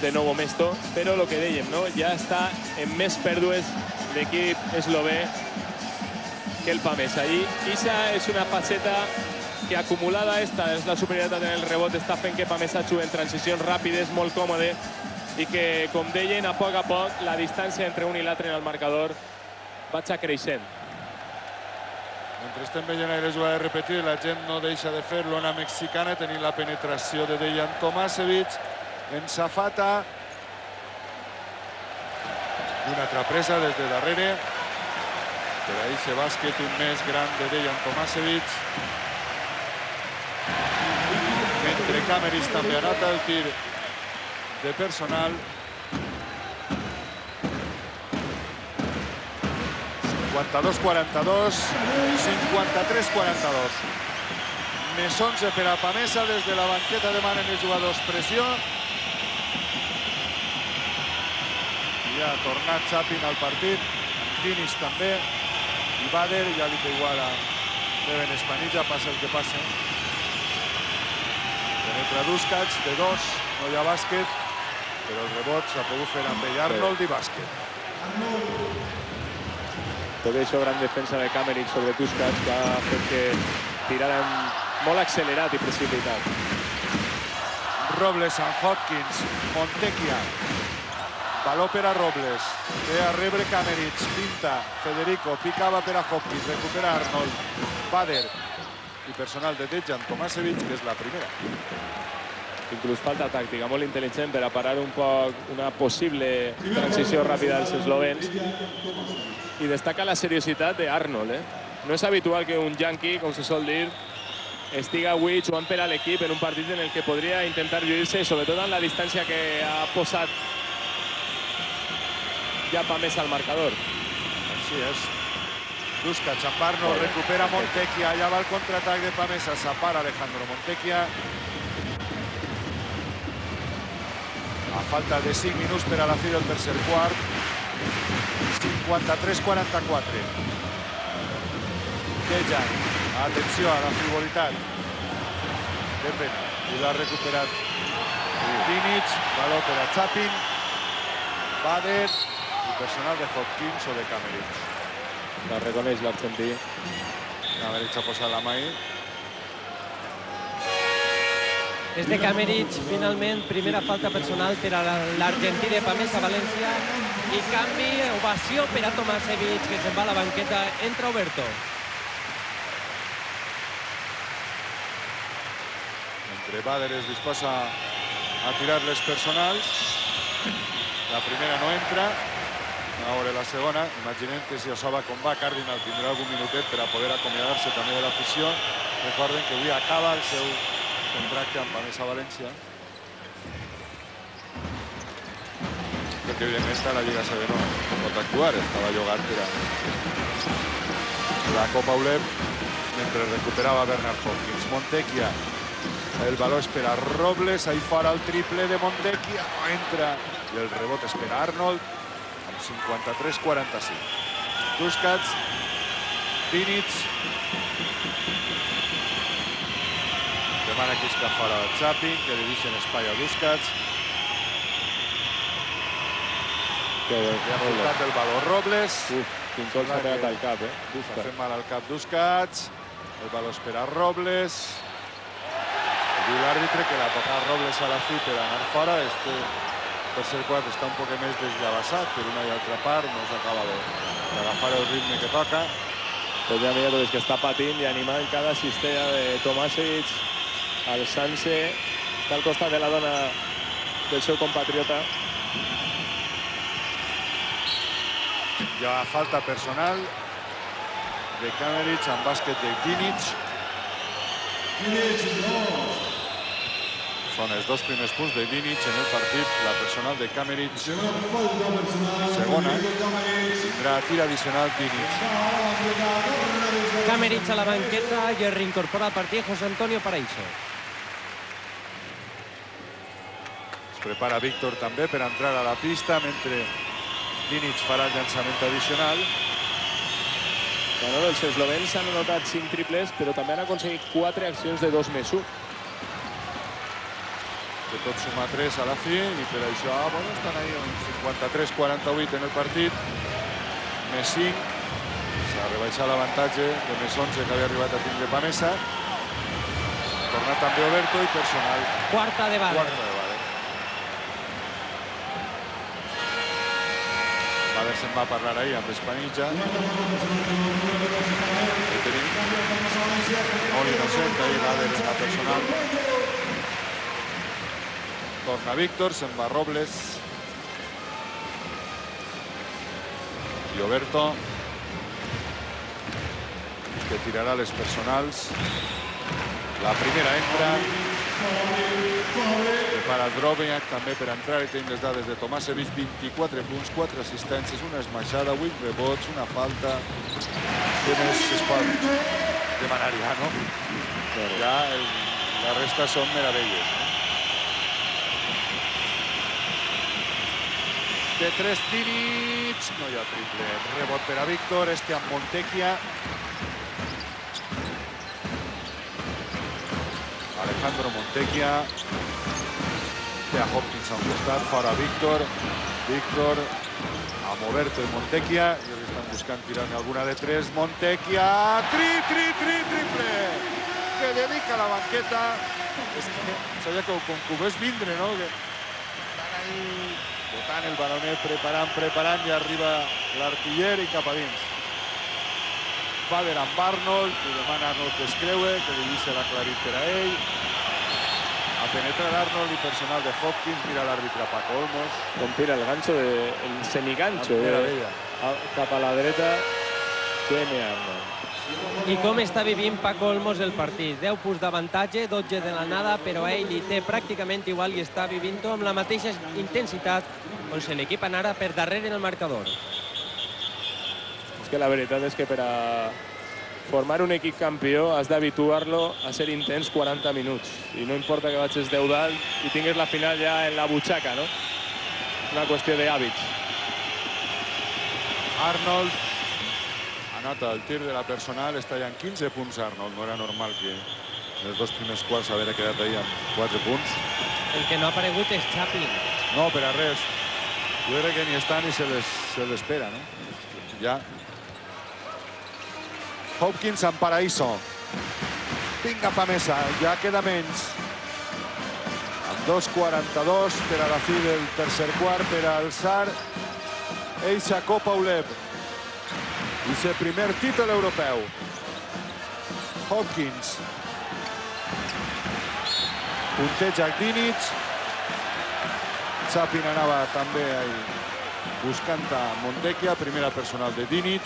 S2: de Novo Mesto, però el que dèiem, no? Ja està en més pèrdues l'equip eslové que el Pamesa. I aquesta és una faceta que acumulada esta és la superioritat en el rebot, està fent que Pamesa jugui en transicions ràpides, molt còmode, i que, com deien, a poc, la distància entre un i l'altre en el marcador vaig creixent.
S1: Mentre estem veient les jugades repetides, la gent no deixa de fer-lo. Una mexicana, tenint la penetració de Dejan Tomasevich en Zafata. I una altra presa des de darrere. Per ahí se bàsquet un més gran de Dejan Tomasevich. Mentre Cameris també anota el tir de personal. 52-42, 53-42. Més 11 per a Pamesa. Des de la banqueta demanen els jugadors pressió. I ha tornat Chapin al partit. Diniz també. I Bader ja li té igual a Neven Spanilla, passa el que passa. Penetra Duskac, de 2, no hi ha bàsquet. Però el rebot s'ha pogut fer amb ell Arnold i bàsquet.
S2: Tot això, gran defensa de Cameron sobre Duskac, que ha fet que tiraran molt accelerat i precipitat.
S1: Robles amb Hopkins, Montecchia. Valor per a Robles. Ve a rebre Cameron, pinta Federico, picava per a Hopkins, recupera Arnold, Bader i personal de Dejan Tomasevich, que és la primera.
S2: Inclús falta tàctica molt intel·ligent per a parar un poc una possible transició ràpida dels eslovens. I destaca la seriositat d'Arnold. No és habitual que un yankee, com se sol dir, estiga avui jugant per a l'equip en un partit en el que podria intentar lluir-se, sobretot en la distància que ha posat ja Pamesa al marcador.
S1: Així és. Duskac amb Arnold, recupera Montecchia, allà va el contraatac de Pamesa, s'apara Alejandro Montecchia. A falta de 5 minuts per a la fi del tercer quart. 53-44. Dejan, atenció a la frivolitat. Que pena. I l'ha recuperat Diniz, valor per a Chapin, Bader i personal de Hopkins o de Cameron.
S2: La reconeix l'argentí.
S1: Cameron ha posat la mà ahí.
S3: És de Camerich, finalment, primera falta personal per a l'argentí de Pamesa València. I canvi, ovació per a Tomasevich, que se'n va a la banqueta. Entra Oberto.
S1: Mentre Bader es disposa a tirar les personals. La primera no entra. A veure la segona. Imaginem que si això va com va, Cardinal tindrà algun minutet per a poder acomiadar-se també de l'afició. Recorden que avui acaba el seu contracte amb Pamesa València. Perquè evidentment la Lliga CB no pot actuar, estava jugant per a la Copa ULEP mentre recuperava Bernard Hopkins. Montecchia, el valor és per a Robles, ahí fora el triple de Montecchia, no entra, i el rebot és per a Arnold, amb 53-45. Duskac, Diniz, demana que està fora el Chapin, que li deixen espai a Duskac. Li ha faltat el valor Robles.
S2: Quin cop s'ha pegat al cap,
S1: S'ha fet mal al cap Duskac. El valor és per a Robles. Diu l'àrbitre que la toca Robles a la fi per anar fora. Este tercer quart està un poc més desllavassat per una i altra part. No s'acaba d'agafar el ritme que toca.
S2: Pues ja mira, és que està patint i animant cada cistella de Tomášević, alçant-se, està al costat de la dona del seu compatriota.
S1: Hi ha falta personal de Kameric en bàsquet de Dinic. Són els 2 primers punts de Dinic en el partit. La personal de Kameric, segona. Tindrà tir addicional Dinic.
S3: Kameric a la banqueta i es reincorpora al partit José Antonio Paraíso.
S1: Es prepara Víctor també per entrar a la pista, mentre Dinic farà el llançament addicional.
S2: Bueno, els eslovens han anotat 5 triples, però també han aconseguit 4 accions de 2+1.
S1: De tot suma 3 a la fi, i per això estan ahí en 53-48 en el partit. Més 5. S'ha rebaixat l'avantatge de més 11 que havia arribat a tindre Pamesa. Torna també Oberto i personal.
S3: Quarta de Valer.
S1: Valer se'n va parlar ahir amb Espanitja. Molt innocent ahir Valer en la personal. Torna Víctor, se'n va Robles. I Oberto, que tirarà les personals. La primera entra. Prepara Drobniak també per entrar i tenim les dades de Tomášević. 24 punts, 4 assistències, una esmaixada, 8 rebots, una falta. Què més es pot demanar ja, no? Ja la resta són meravelles. De 3 Dinic, no hi ha triple. Rebot per a Víctor, este amb Montecchia. Alejandro Montecchia. Té a Hopkins a un costat, fora Víctor. Víctor amb Oberto i Montecchia. I els estan buscant tirar-ne alguna de 3. Montecchia, triple! Que dedica la banqueta. És que sabia que ho ves vindre, no? Que estan ahí botant el balonet, preparant, i arriba l'artiller i cap a dins. Valer amb Arnold, i demana a Arnold que es creue, que li deixa l'aclarit per a ell. A penetrar Arnold i personal de Hopkins, mira l'àrbitre Paco Olmos.
S2: Com tira el gancho, el semigancho cap a la dreta, Kene Arnold.
S3: I com està vivint Paco Olmos el partit. 10 punts d'avantatge, 12 de l'anada, però ell li té pràcticament igual i està vivint-ho amb la mateixa intensitat on se l'equip anara per darrere en el marcador.
S2: És que la veritat és que per a formar un equip campió has d'habituar-lo a ser intens 40 minuts. I no importa que vagis 10 dalt i tinguis la final ja en la butxaca, no? Una qüestió d'hàbits.
S1: Arnold anota el tir de la personal, està ja en 15 punts Arnold. No era normal que en els 2 primers quarts haver quedat ahí amb 4 punts.
S3: El que no ha aparegut és Chaplin.
S1: No, per a res. Jo crec que ni està ni se l'espera, no? Ja. Hopkins amb Paraíso. Vinga, Pamesa, ja queda menys. Amb 2:42 per a la fi del tercer quart per a alçar eixa Copa ULEB. I ser primer títol europeu. Hopkins. Punteja Dinic. Chaplin anava també buscant a Montecchia. Primera personal de Dinic.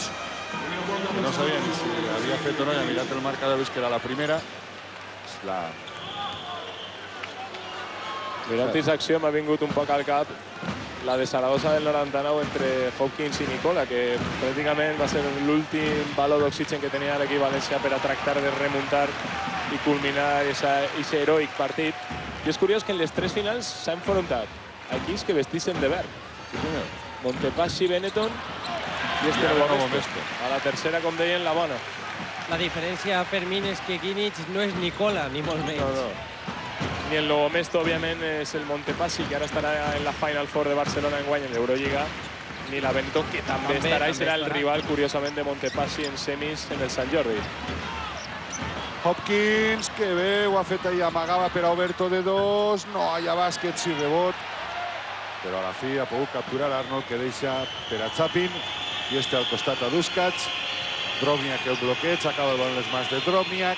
S1: No sabia ni si havia fet o no, i ha mirat el marcador, vist que era la primera.
S2: Mirant aquesta acció m'ha vingut un poc al cap la de Saragossa del 99 entre Hopkins i Nicola, que pràcticament va ser l'últim baló d'oxigen que tenia l'equip valencià per a tractar de remuntar i culminar aquest heroic partit. I és curiós que en les 3 finals s'ha enfrontat equips que vestixen de verd. Montepassi, Benetton i este Nuevo Mesto. A la tercera, com deien, la bona.
S3: La diferència per mi és que Dinic no és Nicola, ni molt menys.
S2: No. Ni el Nuevo Mesto, òbviament, és el Montepassi, que ara estarà en la Final Four de Barcelona enguany en l'Eurolliga, ni la Benetton, que també estarà i serà el rival, curiosament, de Montepassi en semis en el Sant Jordi.
S1: Hopkins, que bé, ho ha fet ahir, amagava per a Oberto de 2, no hi ha bàsquet, sí rebot, però a la fi ha pogut capturar Arnold, que deixa per a Chaplin, i este al costat a Duskats. Drobniak el bloqueig, acaba el baló en les mans de Drobniak.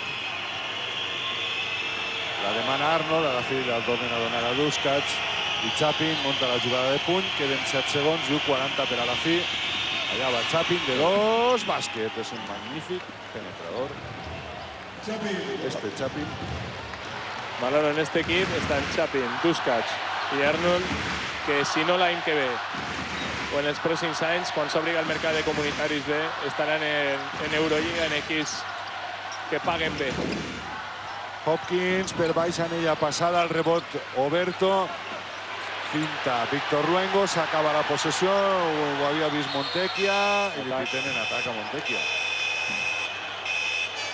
S1: La demana Arnold, a la fi el tornen a donar a Duskac. I Chapin munta la jugada de puny, queden 7 segons i 1:40 per a la fi. Allà va Chapin de 2, bàsquet. És un magnífic penetrador. Chapin.
S2: Valor en este equip estan Chapin, Duskac i Arnold, que si no l'any que ve o en els pròxims anys, quan s'obri el mercat de comunitaris bé, estaran en Eurolliga en equips que paguen bé.
S1: Hopkins per baix anella passada, el rebot Oberto. Finta Víctor Luengo, s'acaba la possessió, ho havia vist Montequia i li piten en atac a Montequia.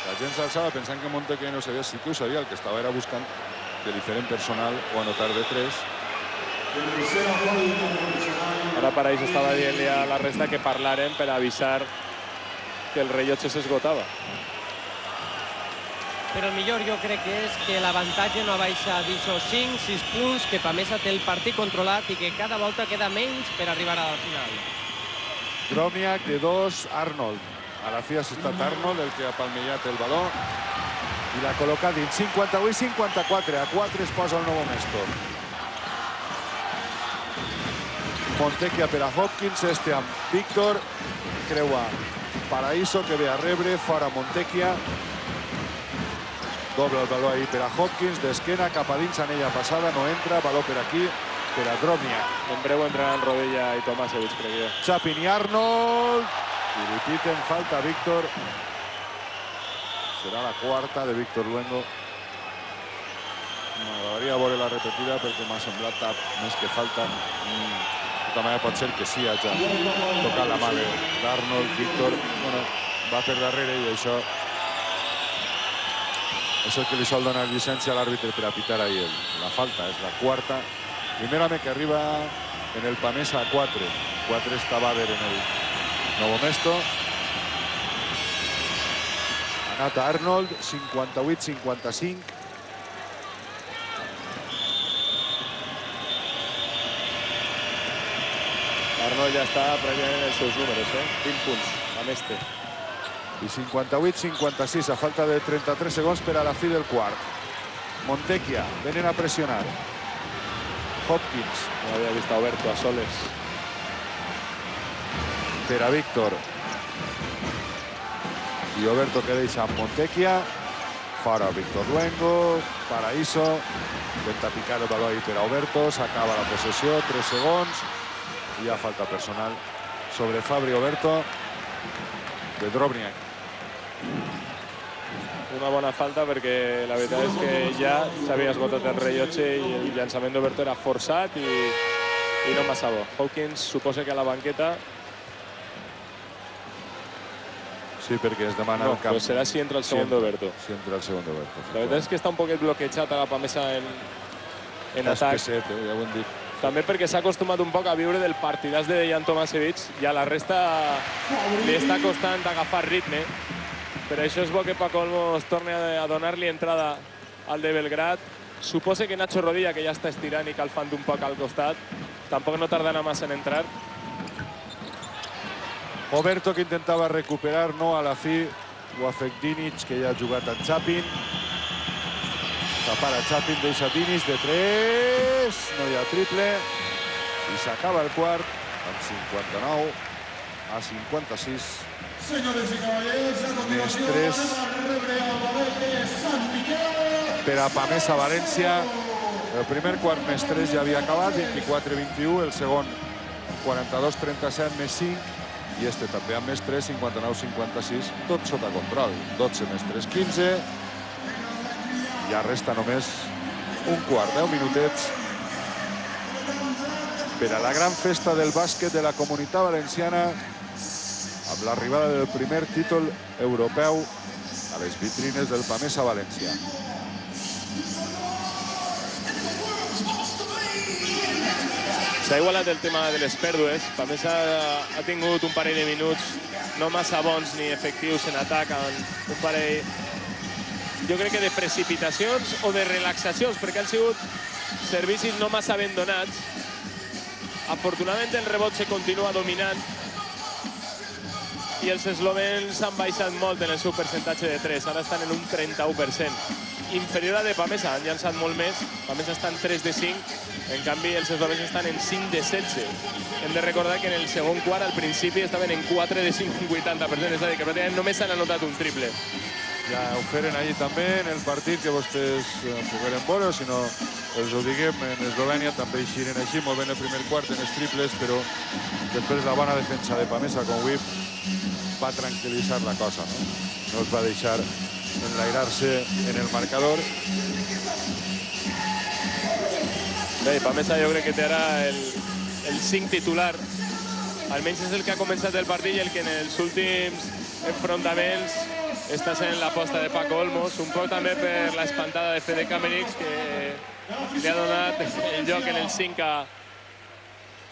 S1: La gent s'alçava pensant que Montequia no sabia, sí que ho sabia, el que estava era buscant de diferent personal o anotar de 3.
S2: Ara per ahí s'estava dient-li a la resta que parlaren per avisar que el rellotge s'esgotava.
S3: Però el millor jo crec que és que l'avantatge no baixa d'això 5-6 punts, que Pamesa té el partit controlat i que cada volta queda menys per arribar al final.
S1: Drobniak de 2, Arnold. A la fi ha estat Arnold el que ha palmillat el baló i l'ha col·locat dins. 58-54, a 4 es posa el nou Mestor. Montequia per a Hopkins, este amb Víctor. Creua Paraíso, que ve a rebre, fora Montequia. Doble el baló ahí per a Hopkins, d'esquena, cap a dins, anella passada, no entra, baló per aquí, per a Drobniak.
S2: En breu entraran Rodella i Tomasevich, crec jo.
S1: Chapin i Arnold, i li piten falta a Víctor. Serà la quarta de Víctor Luengo. M'agradaria veure la repetida perquè m'ha semblat més que falta. De tota manera pot ser que sí, haja tocat la mà d'Arnold. Víctor va per darrere i això és el que li sol donar llicència a l'àrbitre per a pitar ahir. La falta és la quarta. Primer home que arriba en el Pamesa a 4. 4 està Bader en el Novo Mesto. Ha anat a Arnold, 58-55.
S2: Arnold ja està prèviament en els seus números, 20 punts amb este.
S1: I 58-56, a falta de 33 segons per a la fi del quart. Montequia, venen a pressionar. Hopkins.
S2: No havia vist a Oberto a soles.
S1: Per a Víctor. I Oberto que deixa amb Montequia. Fora Víctor Luengo. Paraíso. Intenta picar el baló ahí per a Oberto. S'acaba la possessió, 3 segons. I ha falta personal sobre Fabri Oberto de Drobniak.
S2: Una bona falta perquè la veritat és que ja s'havia esgotat el rellotge i el llançament d'Oberto era forçat i no massa bo. Hawkins suposa que a la banqueta...
S1: Sí, perquè es demana el camp.
S2: Però serà si entra el segon d'Oberto.
S1: Si entra el segon d'Oberto.
S2: La veritat és que està un poquet bloquejat a la Pamesa en atac.
S1: Espesset, ja ho hem dit.
S2: També perquè s'ha acostumat un poc a viure del partidàs de Dejan Tomasevich i a la resta li està costant agafar ritme. Per això és bo que Paco Olmos torni a donar-li entrada al de Belgrat. Suposa que Nacho Rodilla, que ja està estirant i calfant un poc al costat, tampoc no tardarà massa en entrar.
S1: Oberto que intentava recuperar, no a la fi. Ho ha fet Dinic, que ja ha jugat amb Chapin. Tapar a Chapin, deixa Dinic de 3. No hi ha triple. I s'acaba el quart amb 59 a 56. Més 3 per a Pamesa València. El primer quart més 3 ja havia acabat, 24-21. El segon 42-37 més 5. I este també amb més 3, 59-56. Tot sota control. 12 més 3, 15. Ja resta només un quart, 10 minutets per a la gran festa del bàsquet de la Comunitat Valenciana amb l'arribada del primer títol europeu a les vitrines del Pamesa València.
S2: S'ha igualat el tema de les pèrdues. Pamesa ha tingut un parell de minuts no massa bons ni efectius en atac, un parell, jo crec que de precipitacions o de relaxacions, perquè han sigut servicis no massa ben donats. Afortunadament el rebot se continua dominant i els eslovens han baixat molt en el seu percentatge de 3. Ara estan en un 31%. Inferior a de Pamesa, han llançat molt més. Pamesa està en 3 de 5, en canvi els eslovens estan en 5 de 16. Hem de recordar que en el segon quart, al principi, estaven en 4 de 5, un 80%, és a dir, que pràcticament només s'han anotat un triple.
S1: Ja ho feren allí també, en el partit que vostès pogueren veure, si no els ho diguem, en Eslovènia també eixiren així, molt bé en el primer quart en els triples, però després la bona defensa de Pamesa con Whip va tranquil·litzar la cosa, no? No els va deixar enlairar-se en el marcador.
S2: Bé, Pamesa jo crec que té ara el 5 titular. Almenys és el que ha començat el partit i el que en els últims enfrontaments està sent l'aposta de Paco Olmos, un poc també per l'espantada de Fede Kamerich, que li ha donat el lloc en el 5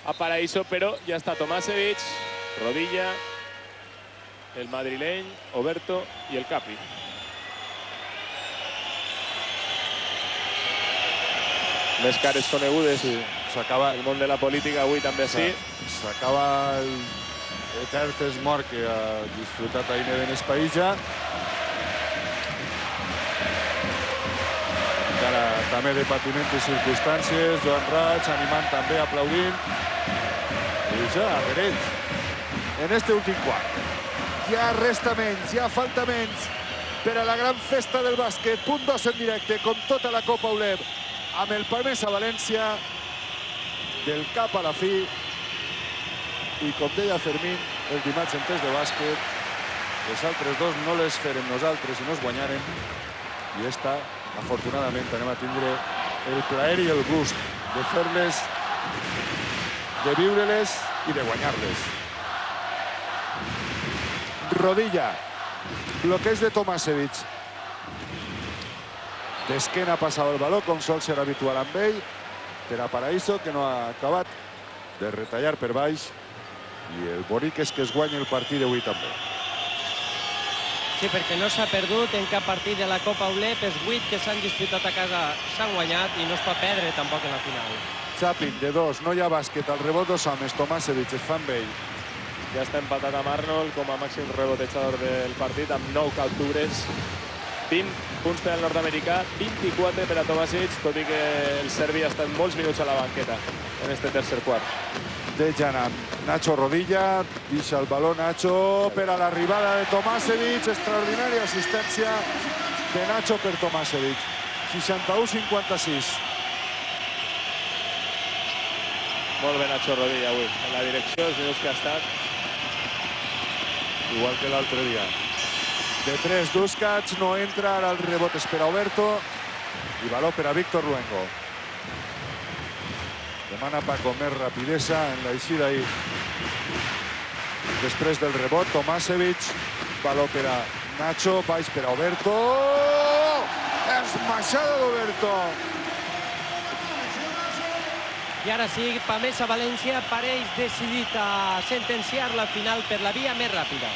S2: a Paraíso, però ja està Tomasevic, Rodilla, el madrileny, Oberto i el Capi. Més cares conegudes i s'acaba el món de la política avui també així.
S1: S'acaba el Etertes Mort que ha disfrutat a Neven Espaïja. Encara també de patiment i circumstàncies. Joan Raig animant també, aplaudint. I ja, per ells. En este últim quart. Ja resta menys, ja falta menys per a la gran festa del bàsquet. Punt 2 en directe, com tota la Copa Uleb, amb el Pamesa València, del cap a la fi. I com deia Fermín, el dimarts en test de bàsquet, les altres dos no les farem nosaltres i no es guanyarem. I esta, afortunadament, anem a tindre el plaer i el gust de fer-les, de viure-les i de guanyar-les. Rodilla, bloqueig de Tomasevic. D'esquena passa el baló, com sol ser habitual amb ell, per a Paraíso, que no ha acabat de retallar per baix. I el bonic és que es guanya el partit d'avui també.
S3: Sí, perquè no s'ha perdut en cap partit de la Copa Uleb. Els 8 que s'han disputat a casa s'han guanyat i no es pot perdre tampoc en la final.
S1: Chapin, de 2, no hi ha bàsquet. Al rebot dos homes, Tomasevic es fa amb ell.
S2: Ja està empatat amb Arnold com a màxim rebotejador del partit, amb 9 captures. 20 punts per al nord-americà, 24 per a Tomasevic, tot i que el serbi ha estat molts minuts a la banqueta en este tercer quart.
S1: Dejan amb Nacho Rodilla, deixa el baló Nacho per a l'arribada de Tomasevic, extraordinària assistència de Nacho per Tomasevic. 61-56.
S2: Molt bé Nacho Rodilla avui, en la direcció, els minuts que ha estat.
S1: Igual que l'altre dia. De 3, Duskac, no entra, ara el rebot és per a Oberto i baló per a Víctor Luengo. Demana Paco més rapidesa en l'eixida i després del rebot, Tomasevic, baló per a Nacho, baix per a Oberto. Esmaixada d'Oberto.
S3: I ara sí, Pamesa València pareix decidit a sentenciar la final per la via més ràpida.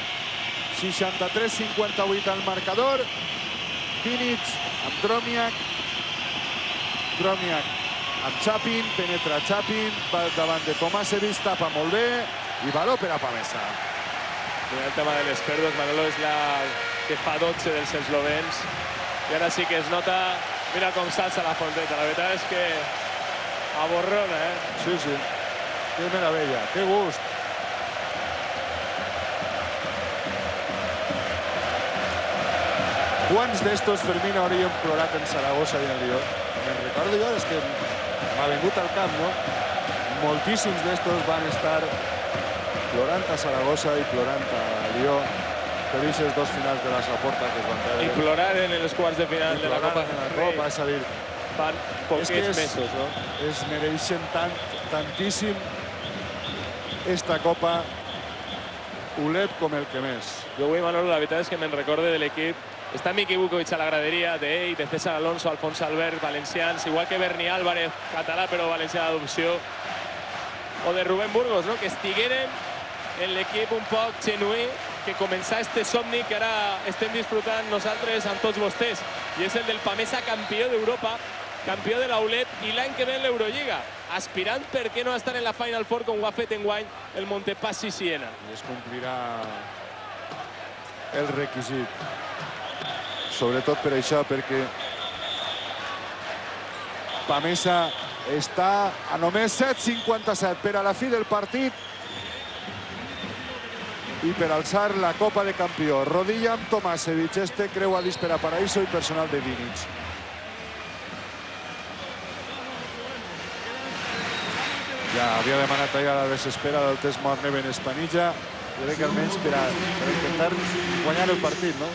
S1: 63-58 al marcador. Pinic amb Dromiak. Dromiak amb Chapin, penetra Chapin, va davant de Tomasevic, tapa molt bé i baló per a Pamesa.
S2: El tema de les pèrdues, Manolo, és la que fa 12 dels eslovens. I ara sí que es nota, mira com s'alça la Fonteta. La veritat és que aborrona,
S1: Sí, sí. Que meravella, que gust. Quants d'estos, Fermín, hauríem plorat en Saragossa i en Lió? Me'n recordo jo, és que m'ha vingut al cap, no? Moltíssims d'estos van estar plorant a Saragossa i plorant a Lió per aquestes dos finals de la Saporta que es van perdre.
S2: I plorar en els quarts de final de la Copa.
S1: És a dir,
S2: fan pocs mesos, no?
S1: Es mereixen tantíssim esta Copa Uleb com el que més.
S2: Jo avui, Manolo, la veritat és que me'n recorde de l'equip. Està Miki Vukovic a la graderia, d'ell, de César Alonso, Alfons Albert, valencians, igual que Berni Álvarez, català però valencià d'adopció, o de Rubén Burgos, no? Que estigueren en l'equip un poc genuí, que començà este somni que ara estem disfrutant nosaltres amb tots vostès. I és el del Pamesa campió d'Europa, campió de la ULEB i l'any que ve en l'Eurolliga. Aspirant, per què no estar en la Final Four com ho ha fet enguany el Montepassi Siena.
S1: I es complirà el requisit. Sobretot per això, perquè Pamesa està a només 7,57 per a la fi del partit i per alçar la Copa de Campió. Rodilla amb Tomasevic, este creu a disc per a Paraíso i personal de Dinic. Ja havia demanat allà la desespera del test Morneven Espanilla. Jo crec que almenys per a intentar guanyar el partit, no?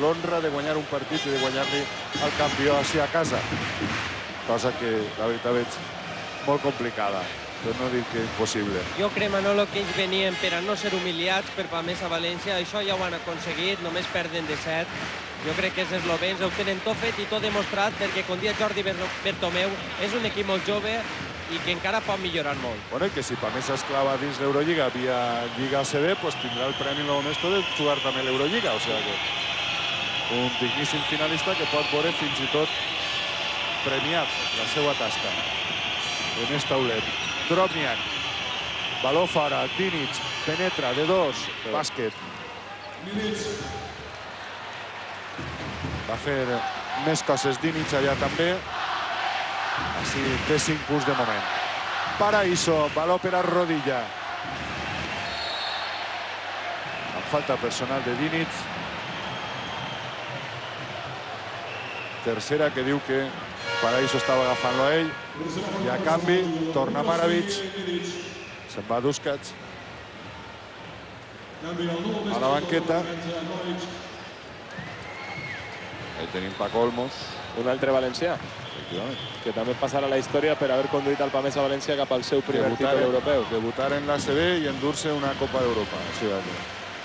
S1: L'honra de guanyar un partit i de guanyar-li al campió així a casa. Cosa que, la veritat, veig molt complicada, per no dir que impossible.
S3: Jo crec, Manolo, que ells venien per a no ser humiliats per Pamesa València. Això ja ho han aconseguit, només perden de 7. Jo crec que els eslovens ho tenen tot fet i tot demostrat, perquè, com dia Jordi Bertomeu, és un equip molt jove i que encara pot millorar molt.
S1: Bueno, i que si Pamesa es clava dins l'Eurolliga via Lliga ACB, pues tindrà el premi Novo Mesto de jugar també l'Eurolliga. O sigui que un digníssim finalista que pot veure fins i tot premiat la seva tasca en este taulet. Drobniak, baló fora, Dinic, penetra de 2, bàsquet. Va fer més coses Dinic allà també. Així té 5 punts de moment. Paraíso, baló per a Rodilla. Amb falta personal de Dinic. Tercera que diu que Paraíso estava agafant-lo a ell. I a canvi torna Maravic. Se'n va Duskats a la banqueta. Ahí tenim Paco Olmos.
S2: Un altre valencià, que també passarà la història per haver conduït el Pamesa València cap al seu primer títol europeu.
S1: Debutar en l'ACB i endur-se una Copa d'Europa. O sigui,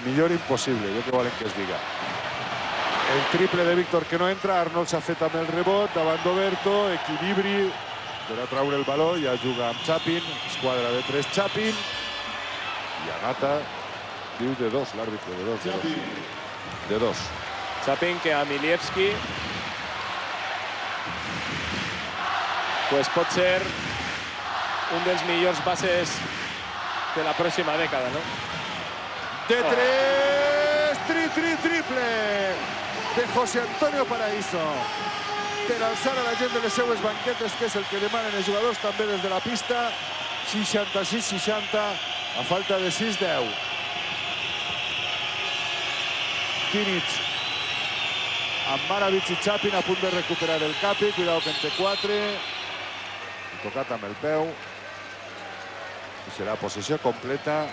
S1: millor impossible, jo què volen que es diga. El triple de Víctor que no entra, Arnold s'ha fet amb el rebot, davant d'Oberto, equilibri per a traure el baló, ja juga amb Chapin, esquadra de 3 Chapin, i Agata diu de 2, l'àrbitre, de 2.
S2: Chapin que a Milievski pues pot ser un dels millors bases de la pròxima dècada, no?
S1: De 3, triple de José Antonio Paraíso per alçar a la gent de les seues banquetes, que és el que demanen els jugadors també des de la pista. 66-60, a falta de 6-10. Dinic amb Maravic i Chapin a punt de recuperar el Capi. Cuidado que en té 4. Tocat amb el peu. I serà possessió completa.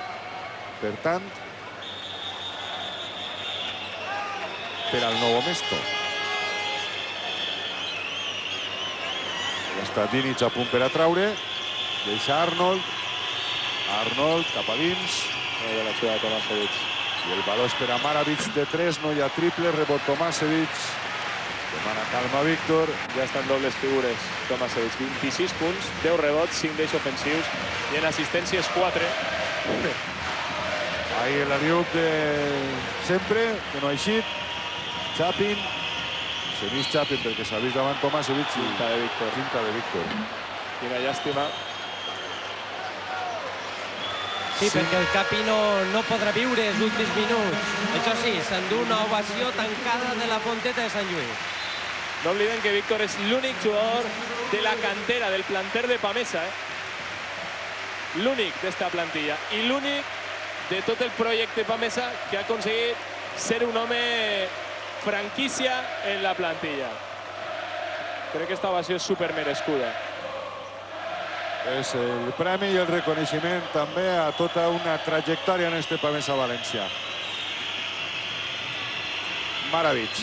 S1: Per tant, per al Novo Mesto. Ja està Dinic a punt per a traure. Deixa Arnold. Arnold cap a dins.
S2: De la seva Tomasevic.
S1: I el baló és per a Maravic de 3. No hi ha triple. Rebot Tomasevic. Demana calma Víctor.
S2: Ja estan dobles figures Tomasevic. 26 punts, 10 rebots, 5 d'ells ofensius i en assistències 4.
S1: Ahí l'ariup de sempre, que no ha eixit. Chapin. Se vist Chapin perquè s'ha vist davant Tomasevic.
S2: Cinta de Víctor.
S1: Cinta de Víctor.
S2: Quina llàstima.
S3: Sí, perquè el Capi no podrà viure els últims minuts. Això sí, s'endú una ovació tancada de la Fonteta de Sant Lluís.
S2: No obliden que Víctor és l'únic jugador de la cantera, del planter de Pamesa. L'únic d'esta plantilla. I l'únic de tot el projecte Pamesa que ha aconseguit ser un home franquícia en la plantilla. Crec que esta ovació és supermerescuda.
S1: És el premi i el reconeixement també a tota una trajectòria en este Pamesa València. Maravic,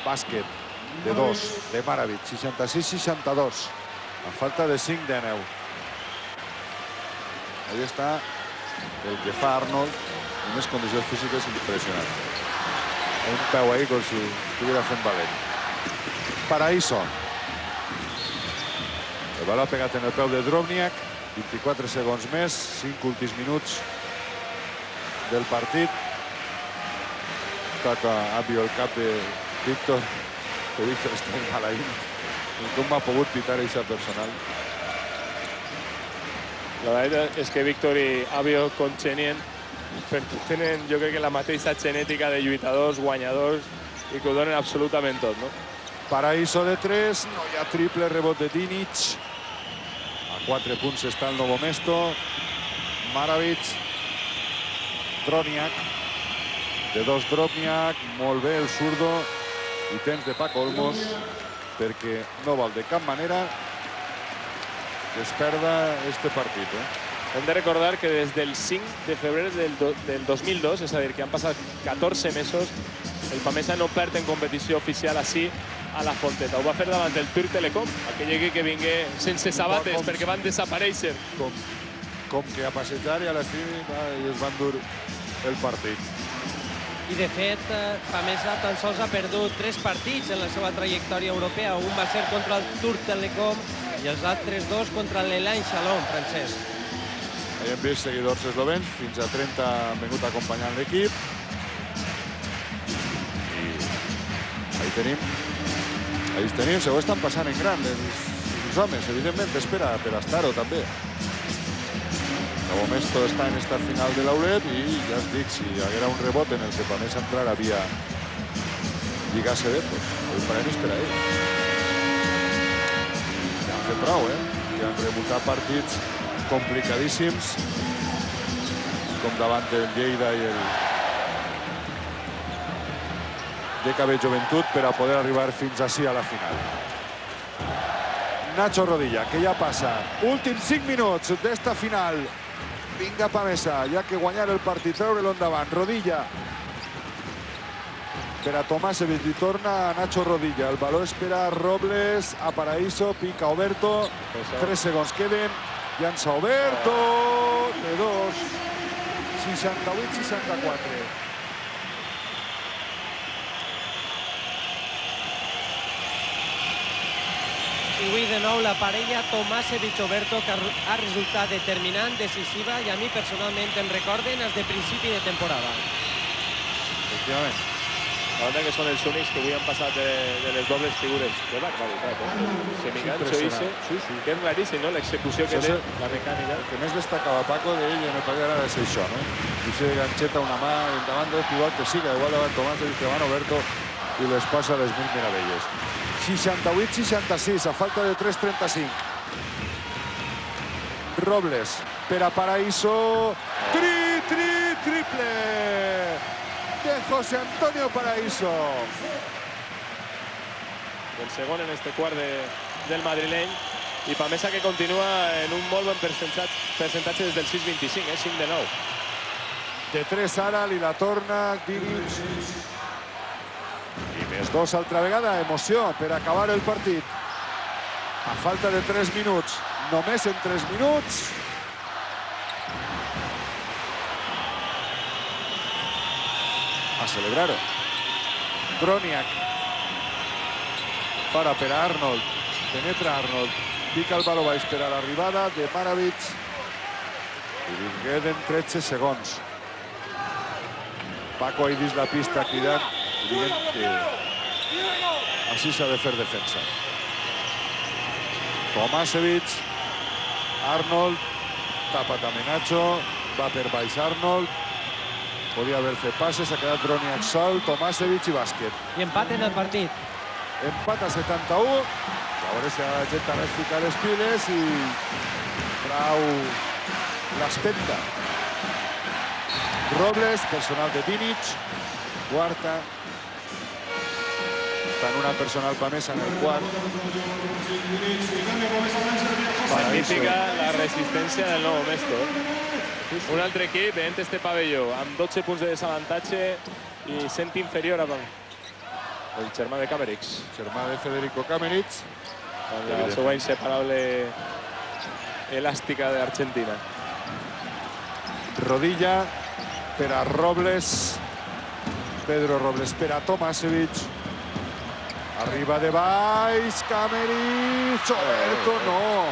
S1: bàsquet de 2 de Maravic, 66-62, a falta de 5 de 9. Ahí està el que fa Arnold en unes condicions físiques impressionants. Un peu ahí com si estuviera fent valent. Paraíso. El baló ha pegat en el peu de Drobniak. 24 segons més, 5 últims minuts del partit. Toca Abio el cap de Víctor, que Víctor està maleint. Com m'ha pogut pitar això personal?
S2: La veritat és que Víctor i Abio congenien però tenen, jo crec que la mateixa genètica de lluitadors, guanyadors, i que ho donen absolutament tot, no?
S1: Paraíso de 3, no hi ha triple, rebot de Dinic. A 4 punts està el Novo Mesto. Maravic. Droniak. De 2 Droniak, molt bé el zurdo. I temps de Paco Olmos, perquè no val de cap manera que es perda este partit.
S2: Hem de recordar que des del 5 de febrer del 2002, és a dir, que han passat 14 mesos, el Pamesa no perd en competició oficial així a la Fonteta. Ho va fer davant del Turc Telecom, aquell equip que vingué sense sabates perquè van desaparèixer.
S1: Com que a passejar i a l'estiu i es van dur el partit.
S3: I de fet, Pamesa tan sols ha perdut 3 partits en la seva trajectòria europea. Un va ser contra el Turc Telecom i els altres 2 contra l'Elaine Chalon, Francesc.
S1: Hi hem vist seguidors eslovens, fins a 30 han vingut acompanyant l'equip. I ahí tenim, se ho estan passant en gran els homes, evidentment, espera per estar-ho també. Novo Mesto està en esta final de l'Aulep i ja us dic, si hi haguera un rebot en el que Pamesa entrara via lligar-se bé, el premi és per a ell. Ja han fet prou, que han remuntat partits complicadíssims, com davant del Lleida i el DKB Joventut, per a poder arribar fins ací a la final. Nacho Rodilla, que ja passa. Últims 5 minuts d'esta final. Vinga, Pamesa, ja que guanyar el partit, treure-lo endavant. Rodilla. Per a Tomasevic, li torna a Nacho Rodilla. El valor és per a Robles, a Paraíso, pica Oberto. 3 segons queden. Llança Oberto, de 2. 68-64.
S3: I avui de nou la parella Tomasevic-Oberto, que ha resultat determinant, decisiva, i a mi personalment em recorden els de principi de temporada.
S2: Efectivament. La banda que són els únics que avui han passat de les dobles figures. Que barbaritat, Semigancho Ise, que és raríssim, no? L'execució que té, la mecànica.
S1: El que més destacava Paco d'ell en el partit ara és això, no? Dice de ganxeta una mà endavant del pivot, que siga igual davant Tomasevic, que van Oberto i les posa a les mil meravelles. 68-66, a falta de 3:35. Robles per a Paraíso. Triple de José Antonio Paraíso.
S2: El segon en este quart del madrileny. I Pamesa que continua en un molt bon percentatge des del 6-25, 5 de 9.
S1: De 3 ara, li la torna Dinic. I més 2 altra vegada, emoció per acabar el partit. A falta de 3 minuts, només en 3 minuts. A celebrar-ho. Droniak. Para per a Arnold. Penetra Arnold. Pica el baló baix per a l'arribada de Maravic. I li queden 13 segons. Paco ahí dins la pista cridant, dient que així s'ha de fer defensa. Tomasevic, Arnold, tapa també Nacho, va per baix Arnold, podia haver fet passes, ha quedat Droniak sol, Tomasevic i bàsquet.
S3: I empat en el partit.
S1: Empat a 71, a veure si la gent també es fica les piles i trau l'espenta. Robles, personal de Dinic, quarta. Està en una personal Pamesa en el quart.
S2: Magnífica la resistència del Novo Mesto. Un altre equip en este pavelló, amb 12 punts de desavantatge i sent inferior a el germà de Kameric.
S1: Germà de Federico Kameric.
S2: Amb la seva inseparable elàstica d'Argentina.
S1: Rodilla per a Robles. Pedro Robles per a Tomasevic. Arriba de baix, Kameric. Oberto no.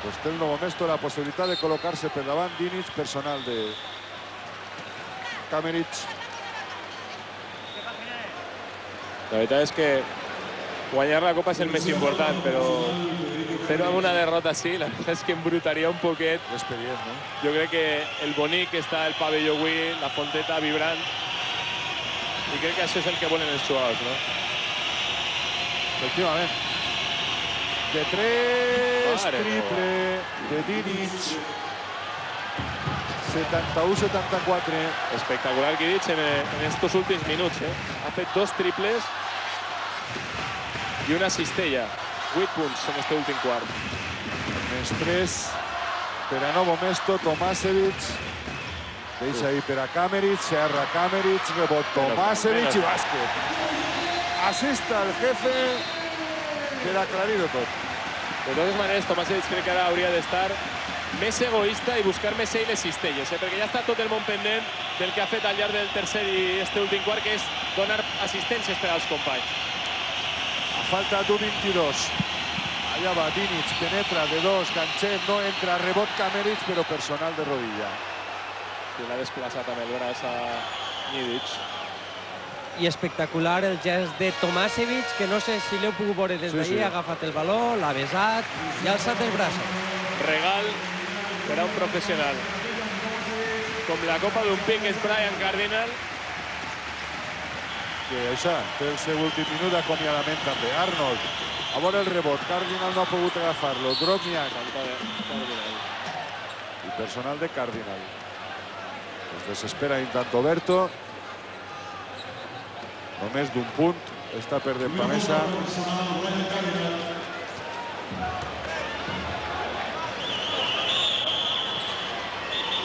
S1: Pues té el Novo Mesto la possibilitat de col·locar-se per davant Dinic, personal de Kameric.
S2: La veritat és que guanyar la Copa és el més important, però Fer-ho amb una derrota així, la veritat és que embrutaria un poquet.
S1: L'expedient, no?
S2: Jo crec que el bonic que està el pavelló avui, la fonteta vibrant, i crec que això és el que volen els jugadors, no?
S1: Efectivament. De 3, triple de Dinic. 71-74.
S2: Espectacular Dinic en estos últims minuts, eh? Ha fet 2 triples i una cistella. 8 punts en este últim quart.
S1: Més 3 per a Novo Mesto, Tomasevic. Deixa ahí per a Kameric, serra Kameric, rebot Tomasevic i bàsquet. Assista el jefe per aclarir-ho tot.
S2: De totes maneres, Tomasevic crec que ara hauria d'estar més egoista i buscar més ell les cistelles, perquè ja està tot el món pendent del que ha fet al llarg del tercer i este últim quart, que és donar assistències per als companys.
S1: A falta d'1-22. Allà va Dinic, penetra de 2, Ganchet, no entra, rebot Kameric, però personal de rodilla.
S2: I l'ha desplaçat amb el braç a Nidic.
S3: I espectacular el gest de Tomasevic, que no sé si l'heu pogut veure des d'ahir, ha agafat el baló, l'ha besat i ha alçat el braç.
S2: Regal per a un professional. Com la copa d'un pic és Brian Cardinal.
S1: Que això, té el seu últim minut d'acomiadament també. Arnold, a veure el rebot, Cardinal no ha pogut agafar-lo. Drobniak. I personal de Cardinal. Es desespera Intantoberto. Només d'un punt està perdent Pamesa.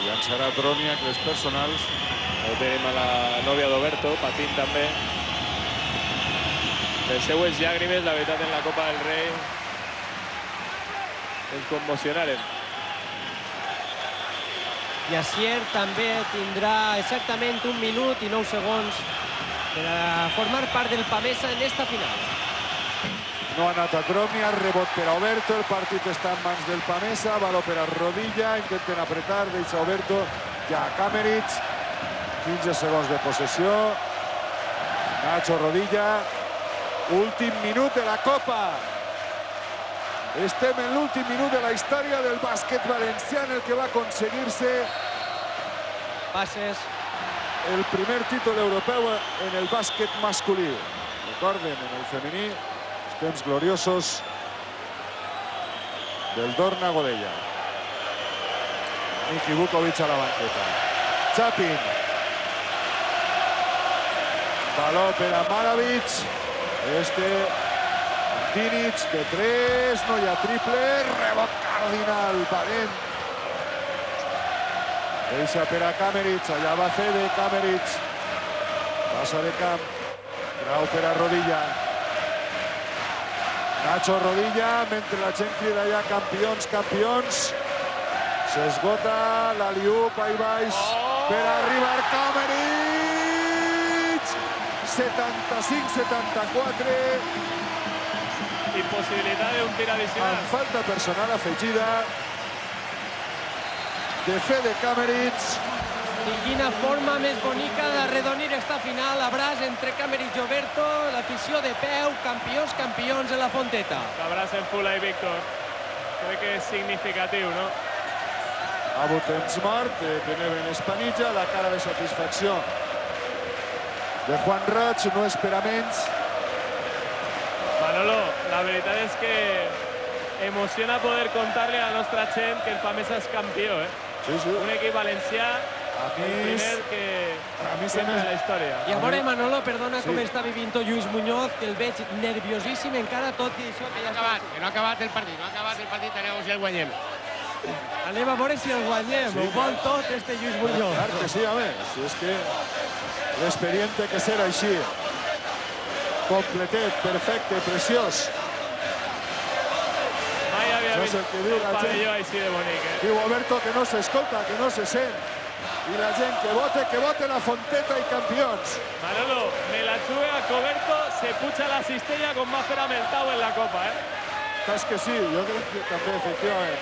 S1: Llançarà Drobniak les personals.
S2: Ahí tenim a la nòvia d'Oberto, patint també. Les seues llàgrimes, la veritat, en la Copa del Rei ens commocionaren.
S3: I Asier també tindrà exactament 1 minut i 9 segons per a formar part del Pamesa en esta final.
S1: No ha anat a Drobniak, rebot per a Oberto, el partit està en mans del Pamesa, baló per a Rodilla, intenten apretar, deixa Oberto, ja a Kameric, 15 segons de possessió, Nacho Rodilla, últim minut de la Copa. Estem en l'últim minut de la història del bàsquet valencià, en el que va aconseguir-se
S3: passes
S1: el primer títol europeu en el bàsquet masculí. Recorden, en el femení, els temps gloriosos del Dorna Godella. Miki Vukovic a la banqueta. Chapin. Baló per a Maravic. Dinic de 3, no hi ha triple, rebot Cardinal, valent. Deixa per a Kameric, allà va Fede, Kameric. Passa de camp, grau per a Rodilla. Nacho Rodilla, mentre la gent crida allà campions, campions. S'esgota l'Aliup, ahí baix, per arribar Kameric. 75-74.
S2: Impossibilitat d'un tir addicional.
S1: Amb falta personal afegida de Fede Kameric.
S3: I quina forma més bonica d'arredonir esta final. Abraç entre Kameric i Oberto, l'afició de peu, campions, campions en la Fonteta.
S2: L'abraç en Fula i Víctor. Crec que és significatiu, no?
S1: Ha hagut temps mort de Beneven Espanilla, la cara de satisfacció de Juan Roig, no espera menys.
S2: Manolo, la veritat és que emociona poder contar-li a la nostra gent que el Pamesa és campió, eh?
S1: Sí, sí.
S2: Un equip valencià, el primer que sempre en la història.
S3: I a veure, Manolo, perdona com està vivint Lluís Muñoz, que el veig nerviosíssim encara, tot i això que ja està...
S12: Que no ha acabat el partit, anem si el guanyem.
S3: Anem a veure si el guanyem, ho vol tot este Lluís Muñoz.
S1: Clar que sí, home, si és que l'expedient té que ser així. Completet, perfecte, preciós.
S2: Mai havia vist un pavelló així de bonic, eh?
S1: Diu Oberto que no s'escolta, que no se sent. I la gent que vote la Fonteta i campions.
S2: Manolo, me la juga a Coberto, se puja la cistella com va fer amb el Tau en la Copa, eh?
S1: És que sí, jo crec que també, efectivament.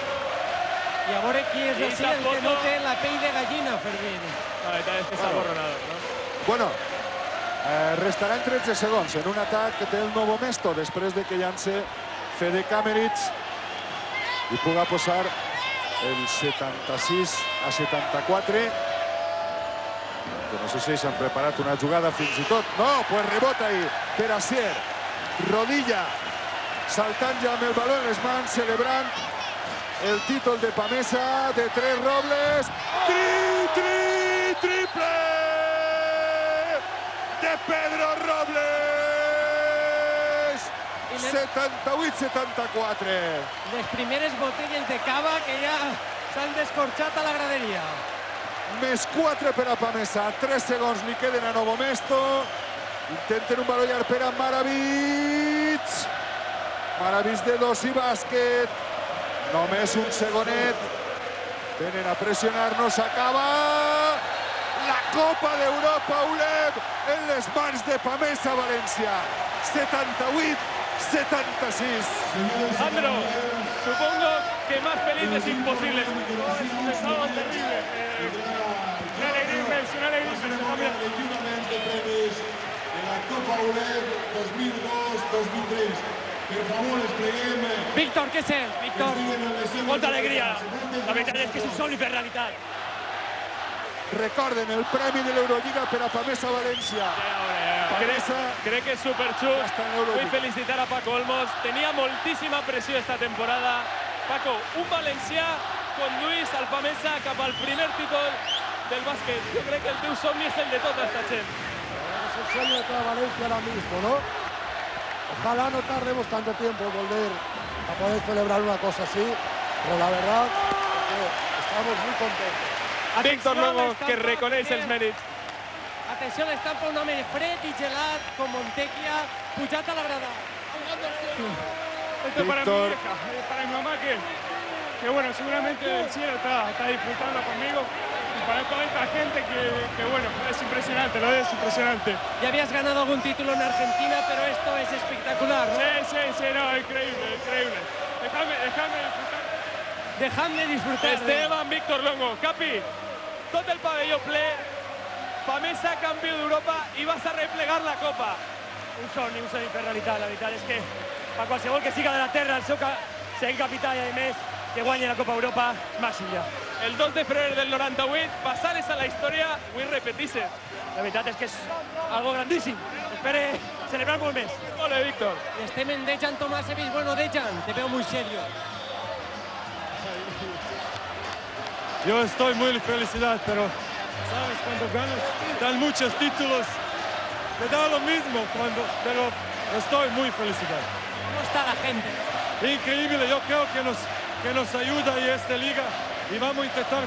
S3: I a veure qui és així el que no té la pell de gallina, Fermín.
S2: La veritat és que s'ha borronado, no?
S1: Bueno, restaran 13 segons en un atac del Novo Mesto després de que llance Fede Kameric. i puga posar el 76-74. Que no sé si s'han preparat una jugada fins i tot. No, pues rebota ahí per Asier. Rodilla, saltant ja amb el baló en les mans, celebrant el títol de Pamesa, de 3 Robles. Triple de Pedro Robles! 78-74.
S3: Les primeres botelles de cava que ja s'han descorxat a la graderia.
S1: Més 4 per a Pamesa. 3 segons li queden a Novo Mesto. Intenten un baló llarg per a Maravich. Maravich de 2 i bàsquet. Només un segonet. Venen a pressionar, no s'acaba. La Copa d'Europa, Uleb, en les mans de Pamesa València. 78-76.
S2: Sandro, supongo que más feliz es imposible. Es algo terrible. Una alegría inmensa, una alegría inmensa.
S16: De la Copa ULEB 2002-2003. Per favor, els preguem...
S3: Víctor, què sent? Víctor,
S17: molta alegria. La veritat és que és un somni per realitat.
S1: Recorden el premi de l'Eurolliga per a Pamesa València.
S2: Crec que és superxut. Vull felicitar a Paco Olmos. Tenia moltíssima pressió esta temporada. Paco, un valencià conduís al Pamesa cap al primer títol del bàsquet. Jo crec que el teu somni és el de tota esta gent.
S18: Es el sueño de toda Valencia ahora mismo, ¿no? Ojalá no tardemos tanto tiempo en volver a poder celebrar una cosa así, pero la verdad es que estamos muy contentos.
S2: Víctor Longo, que reconeix els mèrits.
S3: Atenció, l'estampa un home fred i gelat, com Montecchia, pujat a la grada.
S11: Esto para mi hija, para mi mamá que bueno, seguramente el cielo está disfrutando conmigo. Y para toda esta gente que bueno, es impresionante, lo es impresionante.
S3: Ya habías ganado algún título en Argentina, pero esto es espectacular, ¿no?
S11: Sí, no, increíble, increíble. Dejadme disfrutar.
S3: Dejadme disfrutar.
S2: Esteban, Víctor Longo, Capi, tot el pavelló ple, Pamesa campió d'Europa i vas a replegar la Copa.
S17: Un somni per realitat. La veritat és que per qualsevol que siga de la terra, el seu sent capità i a més que guanyi la Copa Europa, màxim ja.
S2: El 2 de febrer del 98, passar-se a la història, vull repetir-se.
S17: La veritat és que és algo grandíssim. Espere celebrar molt més.
S2: Ole, Víctor.
S3: Estem en Dejan Tomasevic. Bueno, Dejan, te veo muy serio.
S11: Yo estoy muy felicidad, pero sabes, cuando ganas dan muchos títulos, te da lo mismo, pero estoy muy felicidad.
S3: ¿Cómo está la gente?
S11: Increíble, yo creo que nos ayuda y esta liga y vamos a intentar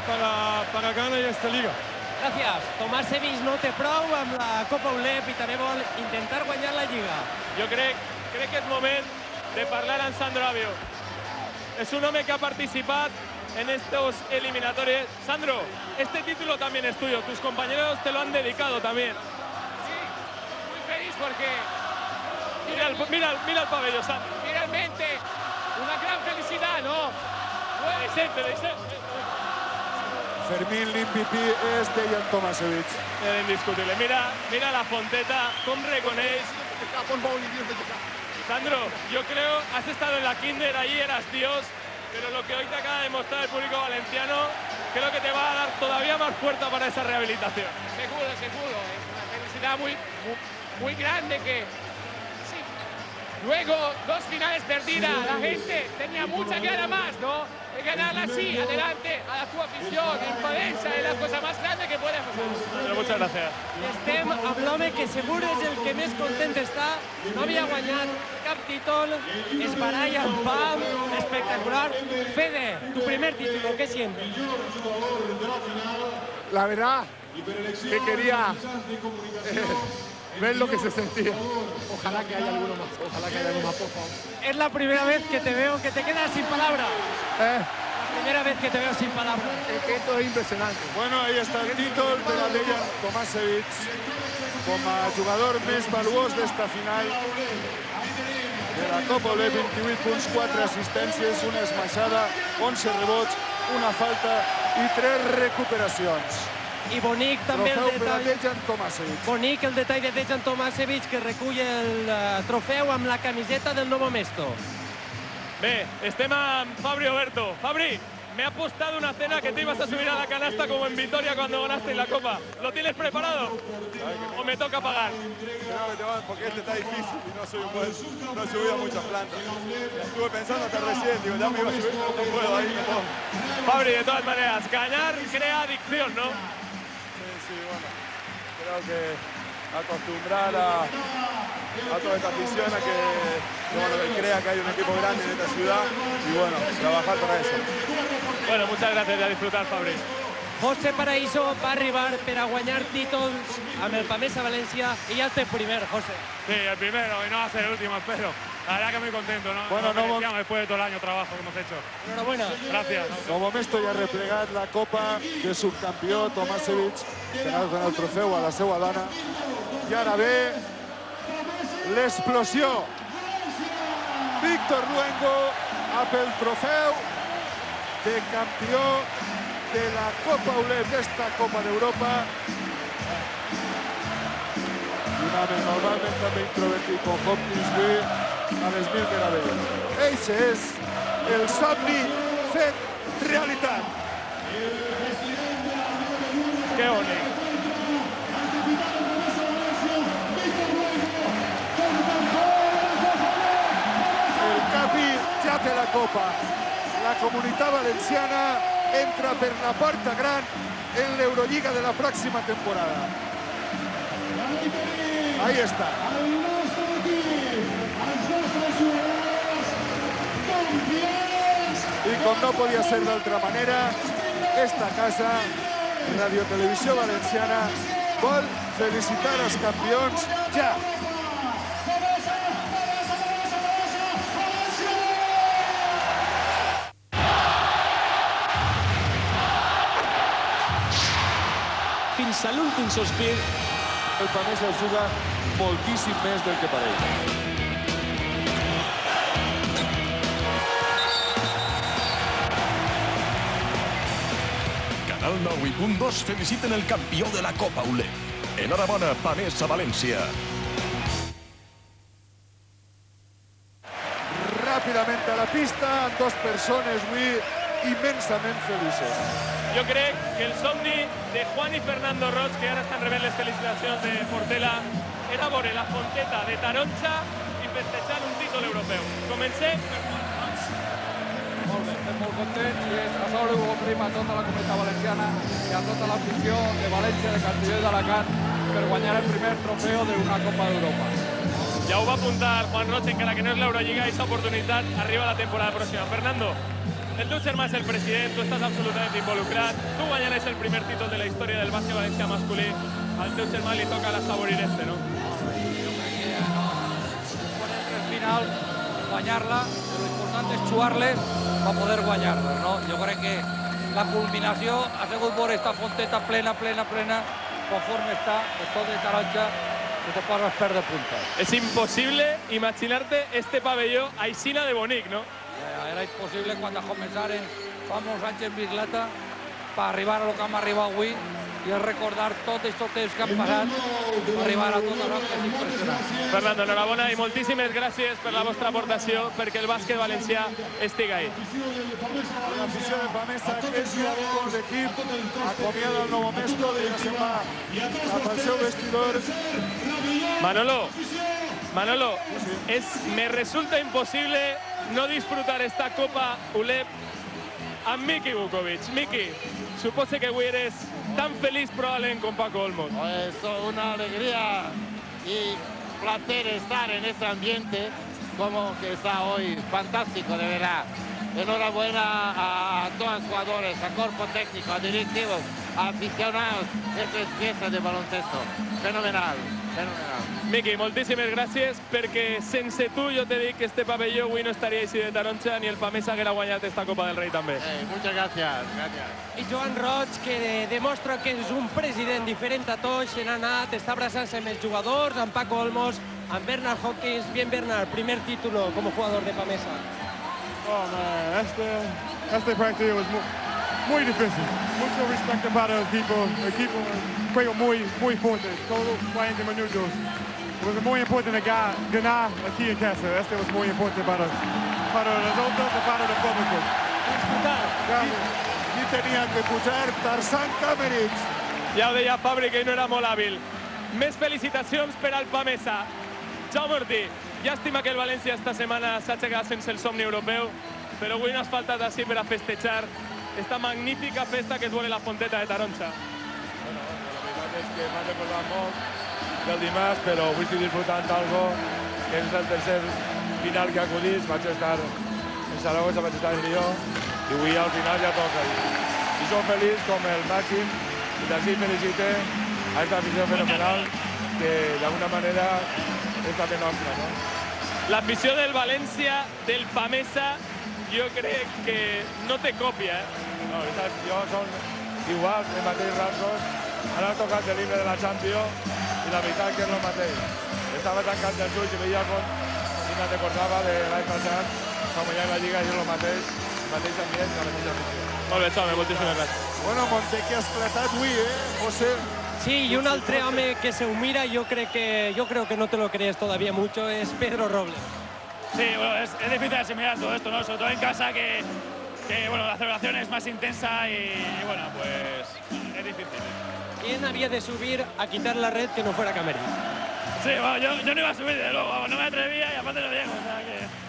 S11: para ganar esta liga.
S3: Gràcies. Tomasevic no té prou amb la Copa ULEB i també vol intentar guanyar la Lliga.
S2: Jo crec que és moment de parlar amb Sandro Avio. Es un hombre que ha participado en estos eliminatorios. Sandro, este título también es tuyo. Tus compañeros te lo han dedicado también.
S19: Sí, muy feliz porque...
S2: Mira el pabellón, Sandro.
S19: Realmente, una gran felicidad, ¿no?
S1: Fermín, l'MVP és Dejan Tomasevic.
S2: Era indiscutible. Mira la Fonteta, com reconeix. Sandro, yo creo, has estado en la Kinder, allí eras Dios, pero lo que hoy te acaba de mostrar el público valenciano, creo que te va a dar todavía más fuerza para esa rehabilitación.
S19: Seguro. Es una felicidad muy grande que... Sí. Luego, 2 finales perdidas, la gente tenía mucha gana más, ¿no? De ganarla así, adelante, a la tu afición, en Valencia, es la cosa más grande que puede pasar.
S2: Muchas gracias.
S3: Estem amb l'home que segur és el que més content està. No havia guanyat cap títol, es baralla amb pam, espectacular. Fede, tu primer título, ¿qué sientes?
S20: La verdad que quería ver lo que se sentía. Ojalá que haya alguno más, por favor.
S3: Es la primera vez que te veo que te quedas sin palabras. La primera vez que te veo sin palabras.
S20: Es que esto es impresionante.
S1: Bueno, ahí está el títol per a Dejan Tomasevic com a jugador més valuós d'esta final de la Copa ULEB. 28 punts, 4 assistències, una esmaixada, 11 rebots, una falta i 3 recuperacions.
S3: I bonic també el detall.
S1: Dejan Tomasevic.
S3: Bonic el detall de Dejan Tomasevic, que recull el trofeu amb la camiseta del Novo Mesto.
S2: Bé, estem amb Fabri Oberto. Fabri, me ha apostado una cena que te ibas a subir a la canasta como en Vitoria cuando ganaste la Copa. ¿Lo tienes preparado? ¿O me toca pagar?
S21: Creo que te van, porque este está difícil y no he subido a muchas plantas. Estuve pensando hasta recién, digo, ya me iba a subir, pero no puedo, ahí no puedo.
S2: Fabri, de todas maneras, ganar crea adicción, ¿no?
S21: Sí, bueno, creo que acostumbrar a toda esta afición a que crea que hay un equipo grande en esta ciudad y bueno, trabajar para eso.
S2: Bueno, muchas gracias y a disfrutar, Fabri.
S3: José Paraíso va arribar per a guanyar títols amb el Pamesa València y ya el té primer, José.
S11: Sí, el primero y no va a ser el último, espero. La verdad que muy contento, ¿no?
S1: Bueno,
S11: después de todo el año de trabajo que hemos hecho.
S3: Enhorabuena.
S11: Gracias.
S1: Com esto ja ha replegat la Copa de subcampió Tomasevich, que ha donat el trofeu a la seva dona. I ara ve l'explosió. Víctor Luengo amb el trofeu de campió de la Copa ULEP d'esta Copa d'Europa. Un home normalment també introvertit com Hopkins avui a les 1000 meravelles. Eixe és el somni fet realitat.
S2: Que bonic.
S1: El Capi ja té la Copa. La Comunitat Valenciana entra per la porta gran en l'Eurolliga de la pròxima temporada. Ahí está. Y com no podia ser d'altra manera, esta casa, Radio Televisió Valenciana, vol felicitar els campions ja.
S2: Fins a l'últim sospir.
S1: El Pamesa juga moltíssim més del que pareix.
S4: Canal 9 y Punt 2 feliciten el campió de la Copa ULEP. Enhorabona, Pamesa València.
S1: Ràpidament a la pista, amb dos persones avui immensament felices.
S2: Yo creo que el somni de Juan y Fernando Roig, que ahora están rebeldes felicitaciones de Portela, era veure la Fonteta de Taronja i festejar un títol europeu. Comencem per Juan Roig.
S15: Molt bé, estem molt contents i és a sobre ho obrim a tota la comunitat valenciana i a tota l'afició de València, de Castelló i d'Alacant per guanyar el primer trofeu d'una Copa d'Europa.
S2: Ja ho va apuntar Juan Roig, encara que no és l'Eurolliga, aquesta oportunitat arriba la temporada pròxima. Fernando, el teu germà és el president, tu estàs absolutament involucrat, tu guanyaràs el primer títol de la història del bàsquet valencià masculí, al teu germà li toca l'assaborir este, no?
S15: Jo crec que quan entra al final, guanyar-la, l'important és jugar-les per poder guanyar-les, no? Jo crec que la culminació ha sigut veure esta Fonteta plena, conforme està, de tot de Taronja, que te poses per de punta.
S2: És impossible imaginar-te este pabelló aixina de bonic, no?
S15: Era impossible quan començaren fa molts anys en bicicleta per arribar a lo que hem arribat avui i recordar tot aquest temps que han passat per arribar a tot això que és impressionant.
S2: Fernando, enhorabona i moltíssimes gràcies per la vostra aportació perquè el bàsquet valencià estigui ahí.
S1: L'afició de Pamesa, que és ja un d'equip, acomiada el nou mestre i ja se'n va cap al seu vestidor.
S2: Manolo, me resulta imposible no disfrutar esta Copa ULEP a Miki Vukovic. Miki, supuse que hoy eres tan feliz probablemente con Paco Olmos.
S12: Es una alegría y placer estar en este ambiente como que está hoy, fantástico, de verdad. Enhorabuena a todos los jugadores, a cuerpo técnico, a directivos, a aficionados. Esto es fiesta de baloncesto. Fenomenal, fenomenal.
S2: Miki, moltíssimes gràcies perquè sense tu jo te dic que este pabelló avui no estaria així de taronja ni el Pamesa haguera guanyat esta Copa del Rei també.
S12: Muchas gracias, gracias.
S3: I Joan Roig, que demostra que és un president diferent a tots, se n'ha anat, està abraçant-se amb els jugadors, amb Paco Olmos, amb Bernard Hopkins. Bien, Bernard, primer título como jugador de Pamesa.
S11: Oh, man, este partido was muy difícil. Mucho respeto para el equipo juego muy fuerte, todos 40 minutos. Es muy importante ganar aquí en casa, este was muy importante para
S1: para nosotros o para el público. Disfrutar. Aquí tenía que pujar Tarzan Kamerich.
S2: Ja ho deia Fabri, que ell no era molt hàbil. Més felicitacions per al Pamesa. Jaume Ortí, llàstima que el València esta setmana s'ha quedat sense el somni europeu, però avui no has faltat així per a festejar esta magnífica festa que es vol la Fonteta de Taronja.
S21: Bueno, la veritat és que m'ha recordat molt del dimarts, però avui estic disfrutant d'algo que és el tercer final que acudís. Vaig estar en Saragossa, vaig estar en Lió, i avui al final ja toca. I som feliç com el màxim, i d'ací felicite a esta afició fenomenal que d'alguna manera és també nostra, no?
S2: L'afició del València, del Pamesa, jo crec que no té còpia,
S21: No, jo són iguals, els mateixos rasgos. Ara ha tocat l'himne de la Champions i la veritat que és el mateix. Estava tancant els ulls i veia com i me'n recordava de l'any passat, quan guanyava la Lliga i és el mateix ambient, la mateixa afició.
S2: Molt bé, Jaume, moltíssimes gràcies.
S1: Bueno, Monte, que ha esclatat avui, José?
S3: Sí, y un altre home que se mira, yo creo que no te lo crees todavía mucho, es Pedro Robles.
S17: Sí, bueno, es difícil asimilar todo esto, ¿no? Sobre todo en casa, que bueno, la celebración es más intensa y bueno, pues es difícil.
S3: ¿Quién había de subir a quitar la red que no fuera Camerich?
S17: Sí, bueno, yo no iba a subir, de luego, vamos, no me atrevía y aparte lo digo, o sea que...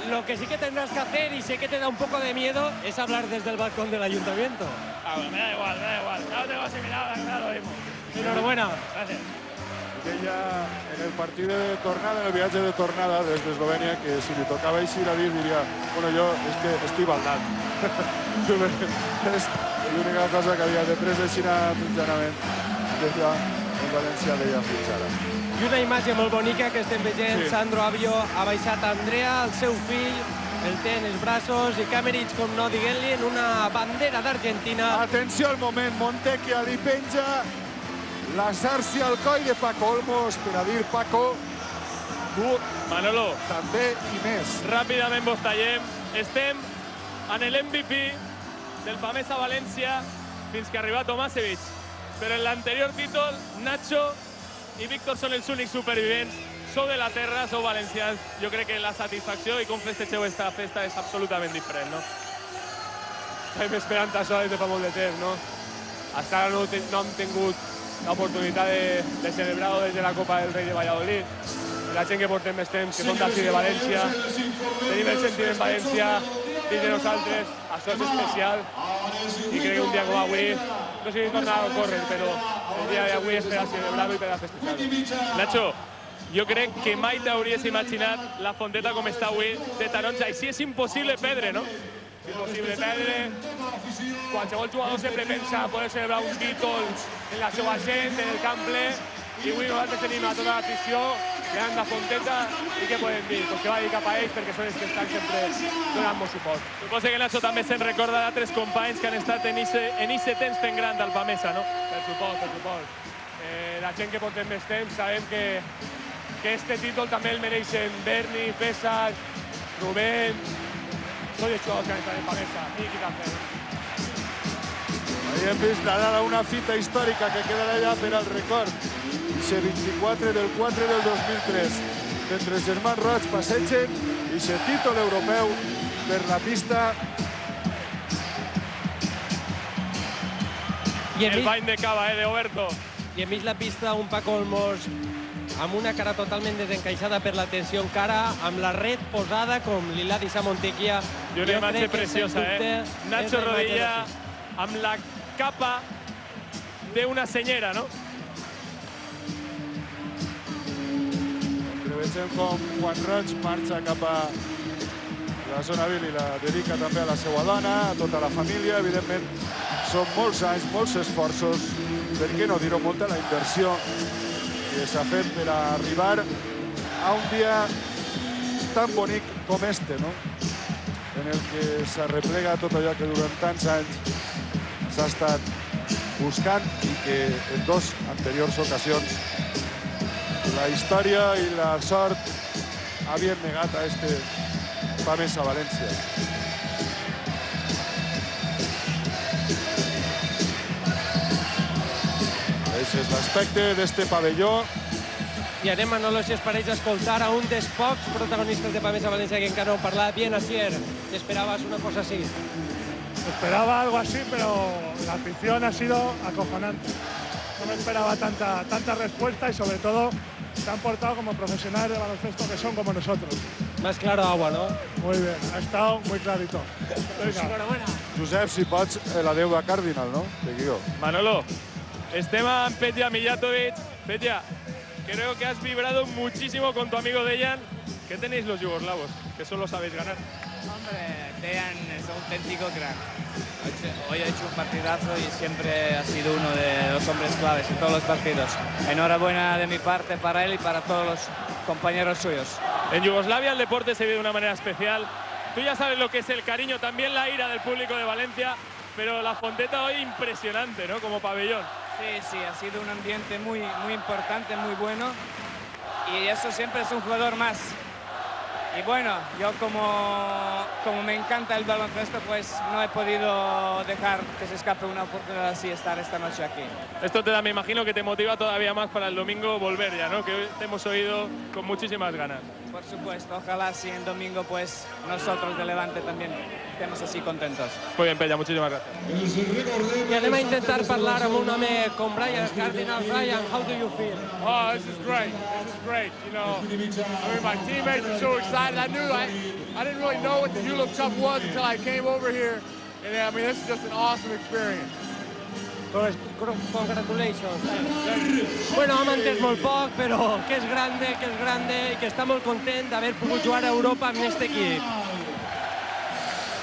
S3: Lo que sí que tendrás que hacer, y sé que te da un poco de miedo, es hablar desde el balcón del ayuntamiento.
S17: Ah, bueno, me da igual, ya lo tengo asimilado, claro, lo mismo.
S3: Enhorabuena.
S17: Gracias.
S1: Ella en el partido de tornada, en el viaje de tornada desde Eslovenia, que si me tocaba ir a dir diría, bueno, yo es que estoy baldant. És l'única cosa que havia de pres així mitjanament des del València deia fins ara.
S3: I una imatge molt bonica que estem veient,
S1: Sí.
S3: Sandro Avio ha baixat Andrea, el seu fill, el té en els braços, i Camerich, com no diguent-li, en una bandera d'Argentina.
S1: Atenció al moment, Montecchia li penja la sàrcia al coll de Paco Olmos per a dir, Paco, tu
S2: Manolo,
S1: també i més.
S2: ràpidament vos tallem. Estem en l'MVP del Pamesa València fins que arriba Tomasevich. Però en l'anterior títol, Nacho i Víctor són els únics supervivents. Sou de la terra, sou valencians. Jo crec que la satisfacció i com festejeu esta festa és absolutament diferent, no?
S21: Estem esperant això des de fa molt de temps, no? Fins ara no hem tingut l'oportunitat de celebrar-ho des de la Copa del Rei de Valladolid. La gent que portem més temps, que són d'ací de València, tenim el sentiment valencià dins de nosaltres, això és especial i crec que un dia com avui, no sé si tornar a córrer, però el dia d'avui és per a celebrar-ho i per a festejar-ho.
S2: Nacho, jo crec que mai t'hauries imaginat la Fonteta com està avui de Taronja. I si és impossible perdre, no?
S21: És impossible perdre. Qualsevol jugador sempre pensa poder celebrar un títol en la seva gent, en el camp ple, i avui nosaltres tenim a tota l'afició gran la Fonteta, i què podem dir? Pues que va dir cap a ells perquè són els que estan sempre donant-nos suport.
S2: Suposo que Nacho també se'n recorda d'altres companys que han estat en ese temps fent gran del Pamesa, no?
S21: Per supost, per supost. La gent que portem més temps sabem que este títol també el mereixen Berni, César, Rubén, tots els jugadors que han estat en Pamesa, Niqui també.
S1: Ahí hem vist la una fita històrica que quedarà allà per al record. Ixe 24 del 4 del 2003. Mentre els germans Roig passegen ixe títol europeu per la pista.
S2: El bany de cava, de Oberto.
S3: I enmig la pista un Paco Olmos amb una cara totalment desencaixada per la tensió encara, amb la red posada com li l'ha dit a Montecchia.
S2: I una imatge preciosa, Nacho Rodilla amb la capa d'una senyera, no?
S1: Veiem com Juan Roig marxa cap a la zona vil i la dedica també a la seva dona, a tota la família. Evidentment, són molts anys, molts esforços, per què no dir-ho, molta la inversió que s'ha fet per arribar a un dia tan bonic com este, no? En el que s'arreplega tot allò que durant tants anys s'ha estat buscant i que en dos anteriors ocasions la història i la sort havien negat a este Pamesa València. Aquest és l'aspecte d'este pavelló
S3: I anem, Manolo, si es pareix, a escoltar a un dels pocs protagonistes de Pamesa Valencia que encara no parla. Bien, Asier, ¿esperabas una cosa así?
S6: Esperaba algo así, pero la afición ha sido acojonante. No me esperaba tanta respuesta y sobre todo se han portado como profesionales de baloncesto que son como nosotros.
S3: Más claro agua, ¿no?
S6: Muy bien, ha estado muy clarito.
S3: Enhorabuena.
S1: Josep, si pots, l'adeu a Cardinal, no? De Guió.
S2: Manolo, Esteban Petja Mijatovic. Petja, creo que has vibrado muchísimo con tu amigo Dejan. ¿Qué tenéis los yugoslavos? Que solo sabéis ganar.
S22: Hombre, Dejan es un auténtico crack. Hoy ha hecho un partidazo y siempre ha sido uno de los hombres claves en todos los partidos. Enhorabuena de mi parte para él y para todos los compañeros suyos.
S2: En Yugoslavia el deporte se vive de una manera especial. Tú ya sabes lo que es el cariño, también la ira del público de Valencia, pero la Fonteta hoy impresionante, ¿no? Como pabellón.
S22: Sí, ha sido un ambiente muy importante, muy bueno. Y eso siempre es un jugador más. Y bueno, yo como me encanta el baloncesto, pues no he podido dejar que se escape una oportunidad así estar esta noche aquí.
S2: Esto te da, me imagino, que te motiva todavía más para el domingo volver ya, ¿no? Que hoy te hemos oído con muchísimas ganas.
S22: Por supuesto, ojalá si en domingo pues nosotros de Levante también estemos así contentos.
S2: Muy bien, Pella, muchísimas gracias.
S3: I anem a intentar parlar amb un home com Brian Cardinal. Brian, how do you feel?
S23: Oh, this is great. This is great. You know, I mean, my teammates are so excited. I didn't really know what the Julep Cup was until I came over here. And I mean, this is just an awesome experience.
S3: Congratulations. Bueno, hem entès molt poc, però que és grande i que està molt content d'haver pogut jugar a Europa amb aquest equip.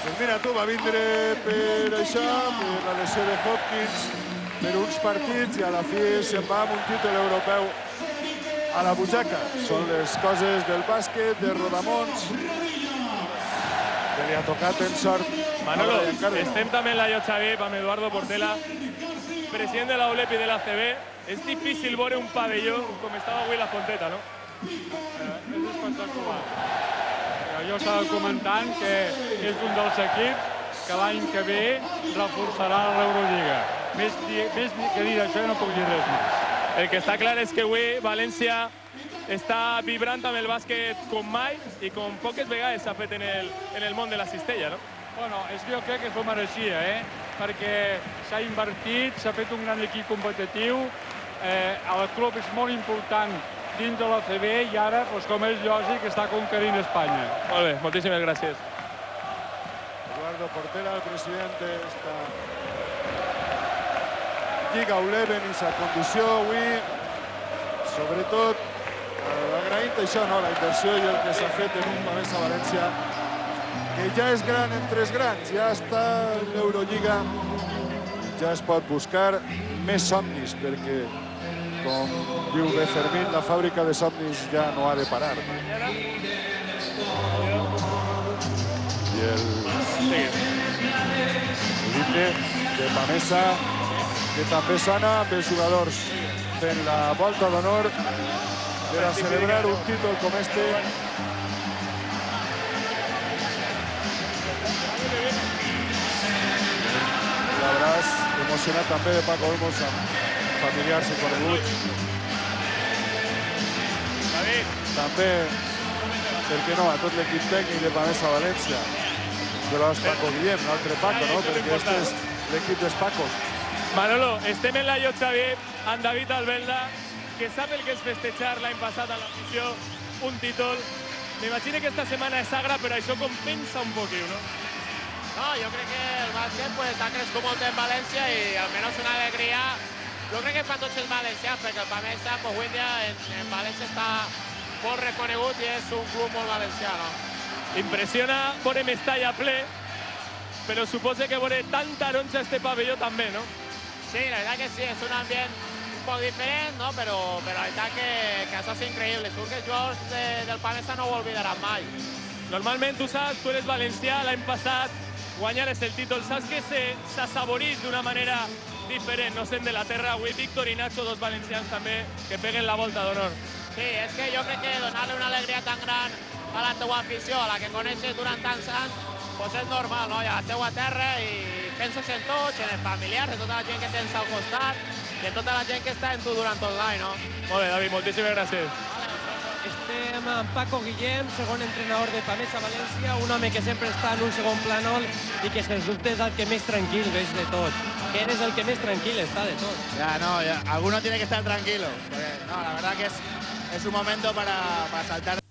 S1: Pues mira tu, va vindre per això, per la lesió de Hopkins, per uns partits i a la fi se'n va amb un títol europeu a la butxaca. Són les coses del bàsquet, de Rodamons, que li ha tocat en sort.
S2: Manolo, estem també en la Llotja VIP amb Eduardo Portela, president de la OLEP i de la CB. És difícil veure un pavelló com estava avui la Fonteta, no?
S24: És espectacular. Jo estava comentant que és un dels equips que l'any que ve reforçarà l'Eurolliga. Més que dir això no puc dir res més.
S2: El que està clar és que avui València està vibrant amb el bàsquet com mai i com poques vegades s'ha fet en el món de la cistella, no?
S24: Bueno, és que jo crec que s'ho mereixia, perquè s'ha invertit, s'ha fet un gran equip competitiu, el club és molt important dins de la CB i ara, com és lògic, està conquerint Espanya.
S2: Molt bé, moltíssimes gràcies.
S1: Eduardo Portela, el president d'esta Lliga ULEB en aquesta condició avui, sobretot agraint això, la inversió i el que s'ha fet en un Pamesa València, que ja és gran entre els grans, ja està en l'Eurolliga, ja es pot buscar més somnis, perquè, com diu bé Fermín, la fàbrica de somnis ja no ha de parar. I el himne de Pamesa, que també sona amb els jugadors fent la volta d'honor per a celebrar un títol com este. L'abraç emocionat també de Paco Olmos amb familiars i coneguts. També, per què no, a tot l'equip tècnic de Pamesa València. Gros Paco Guillem, l'altre Paco, no? Perquè este és l'equip dels Pacos.
S2: Manolo, estem en la Llotja VIP amb David Albelda, que sap el que és festejar l'any passat a l'afició un títol. M'imagino que esta setmana és sagra, però això compensa un poquillo, no?
S12: No, yo creo que el básquet pues, ha crecido molt en València i almenys una alegria. Jo crec que per tots els valencians, perquè el Pamesa pues, avui dia en València està molt reconegut i és un club molt valencià, no?
S2: Impressiona veure Mestalla ple, però suposa que veure tan taronja este pavelló també, no?
S12: Sí, la veritat que sí, és un ambient un poc diferent, no? Però la veritat que això és increïble. Segur que els jugadors del Pamesa no ho oblidaran mai.
S2: Normalment, tu saps, tu eres valencià, l'any passat guanyares el títol. Saps que s'assaborís d'una manera diferent, no sent de la terra. Avui Víctor i Nacho, dos valencians també, que peguen la volta d'honor.
S12: Sí, és que jo crec que donar-li una alegria tan gran a la teua afició, a la que coneixes durant tants anys, doncs és normal, no? I a la teua terra i penses en tots, en els familiars, en tota la gent que tens al costat, i de tota la gent que està en tu durant online, no?
S2: Molt bé, David, moltíssimes gràcies.
S3: Estem amb Paco Guillem, segon entrenador de Pamesa València, un home que sempre està en un segon plànol i que sens dubte és el que més tranquil veig de tot. Que eres el que més tranquil está de todo.
S12: Ya, no, alguno tiene que estar tranquilo. Porque, no, la verdad que es un momento para saltar.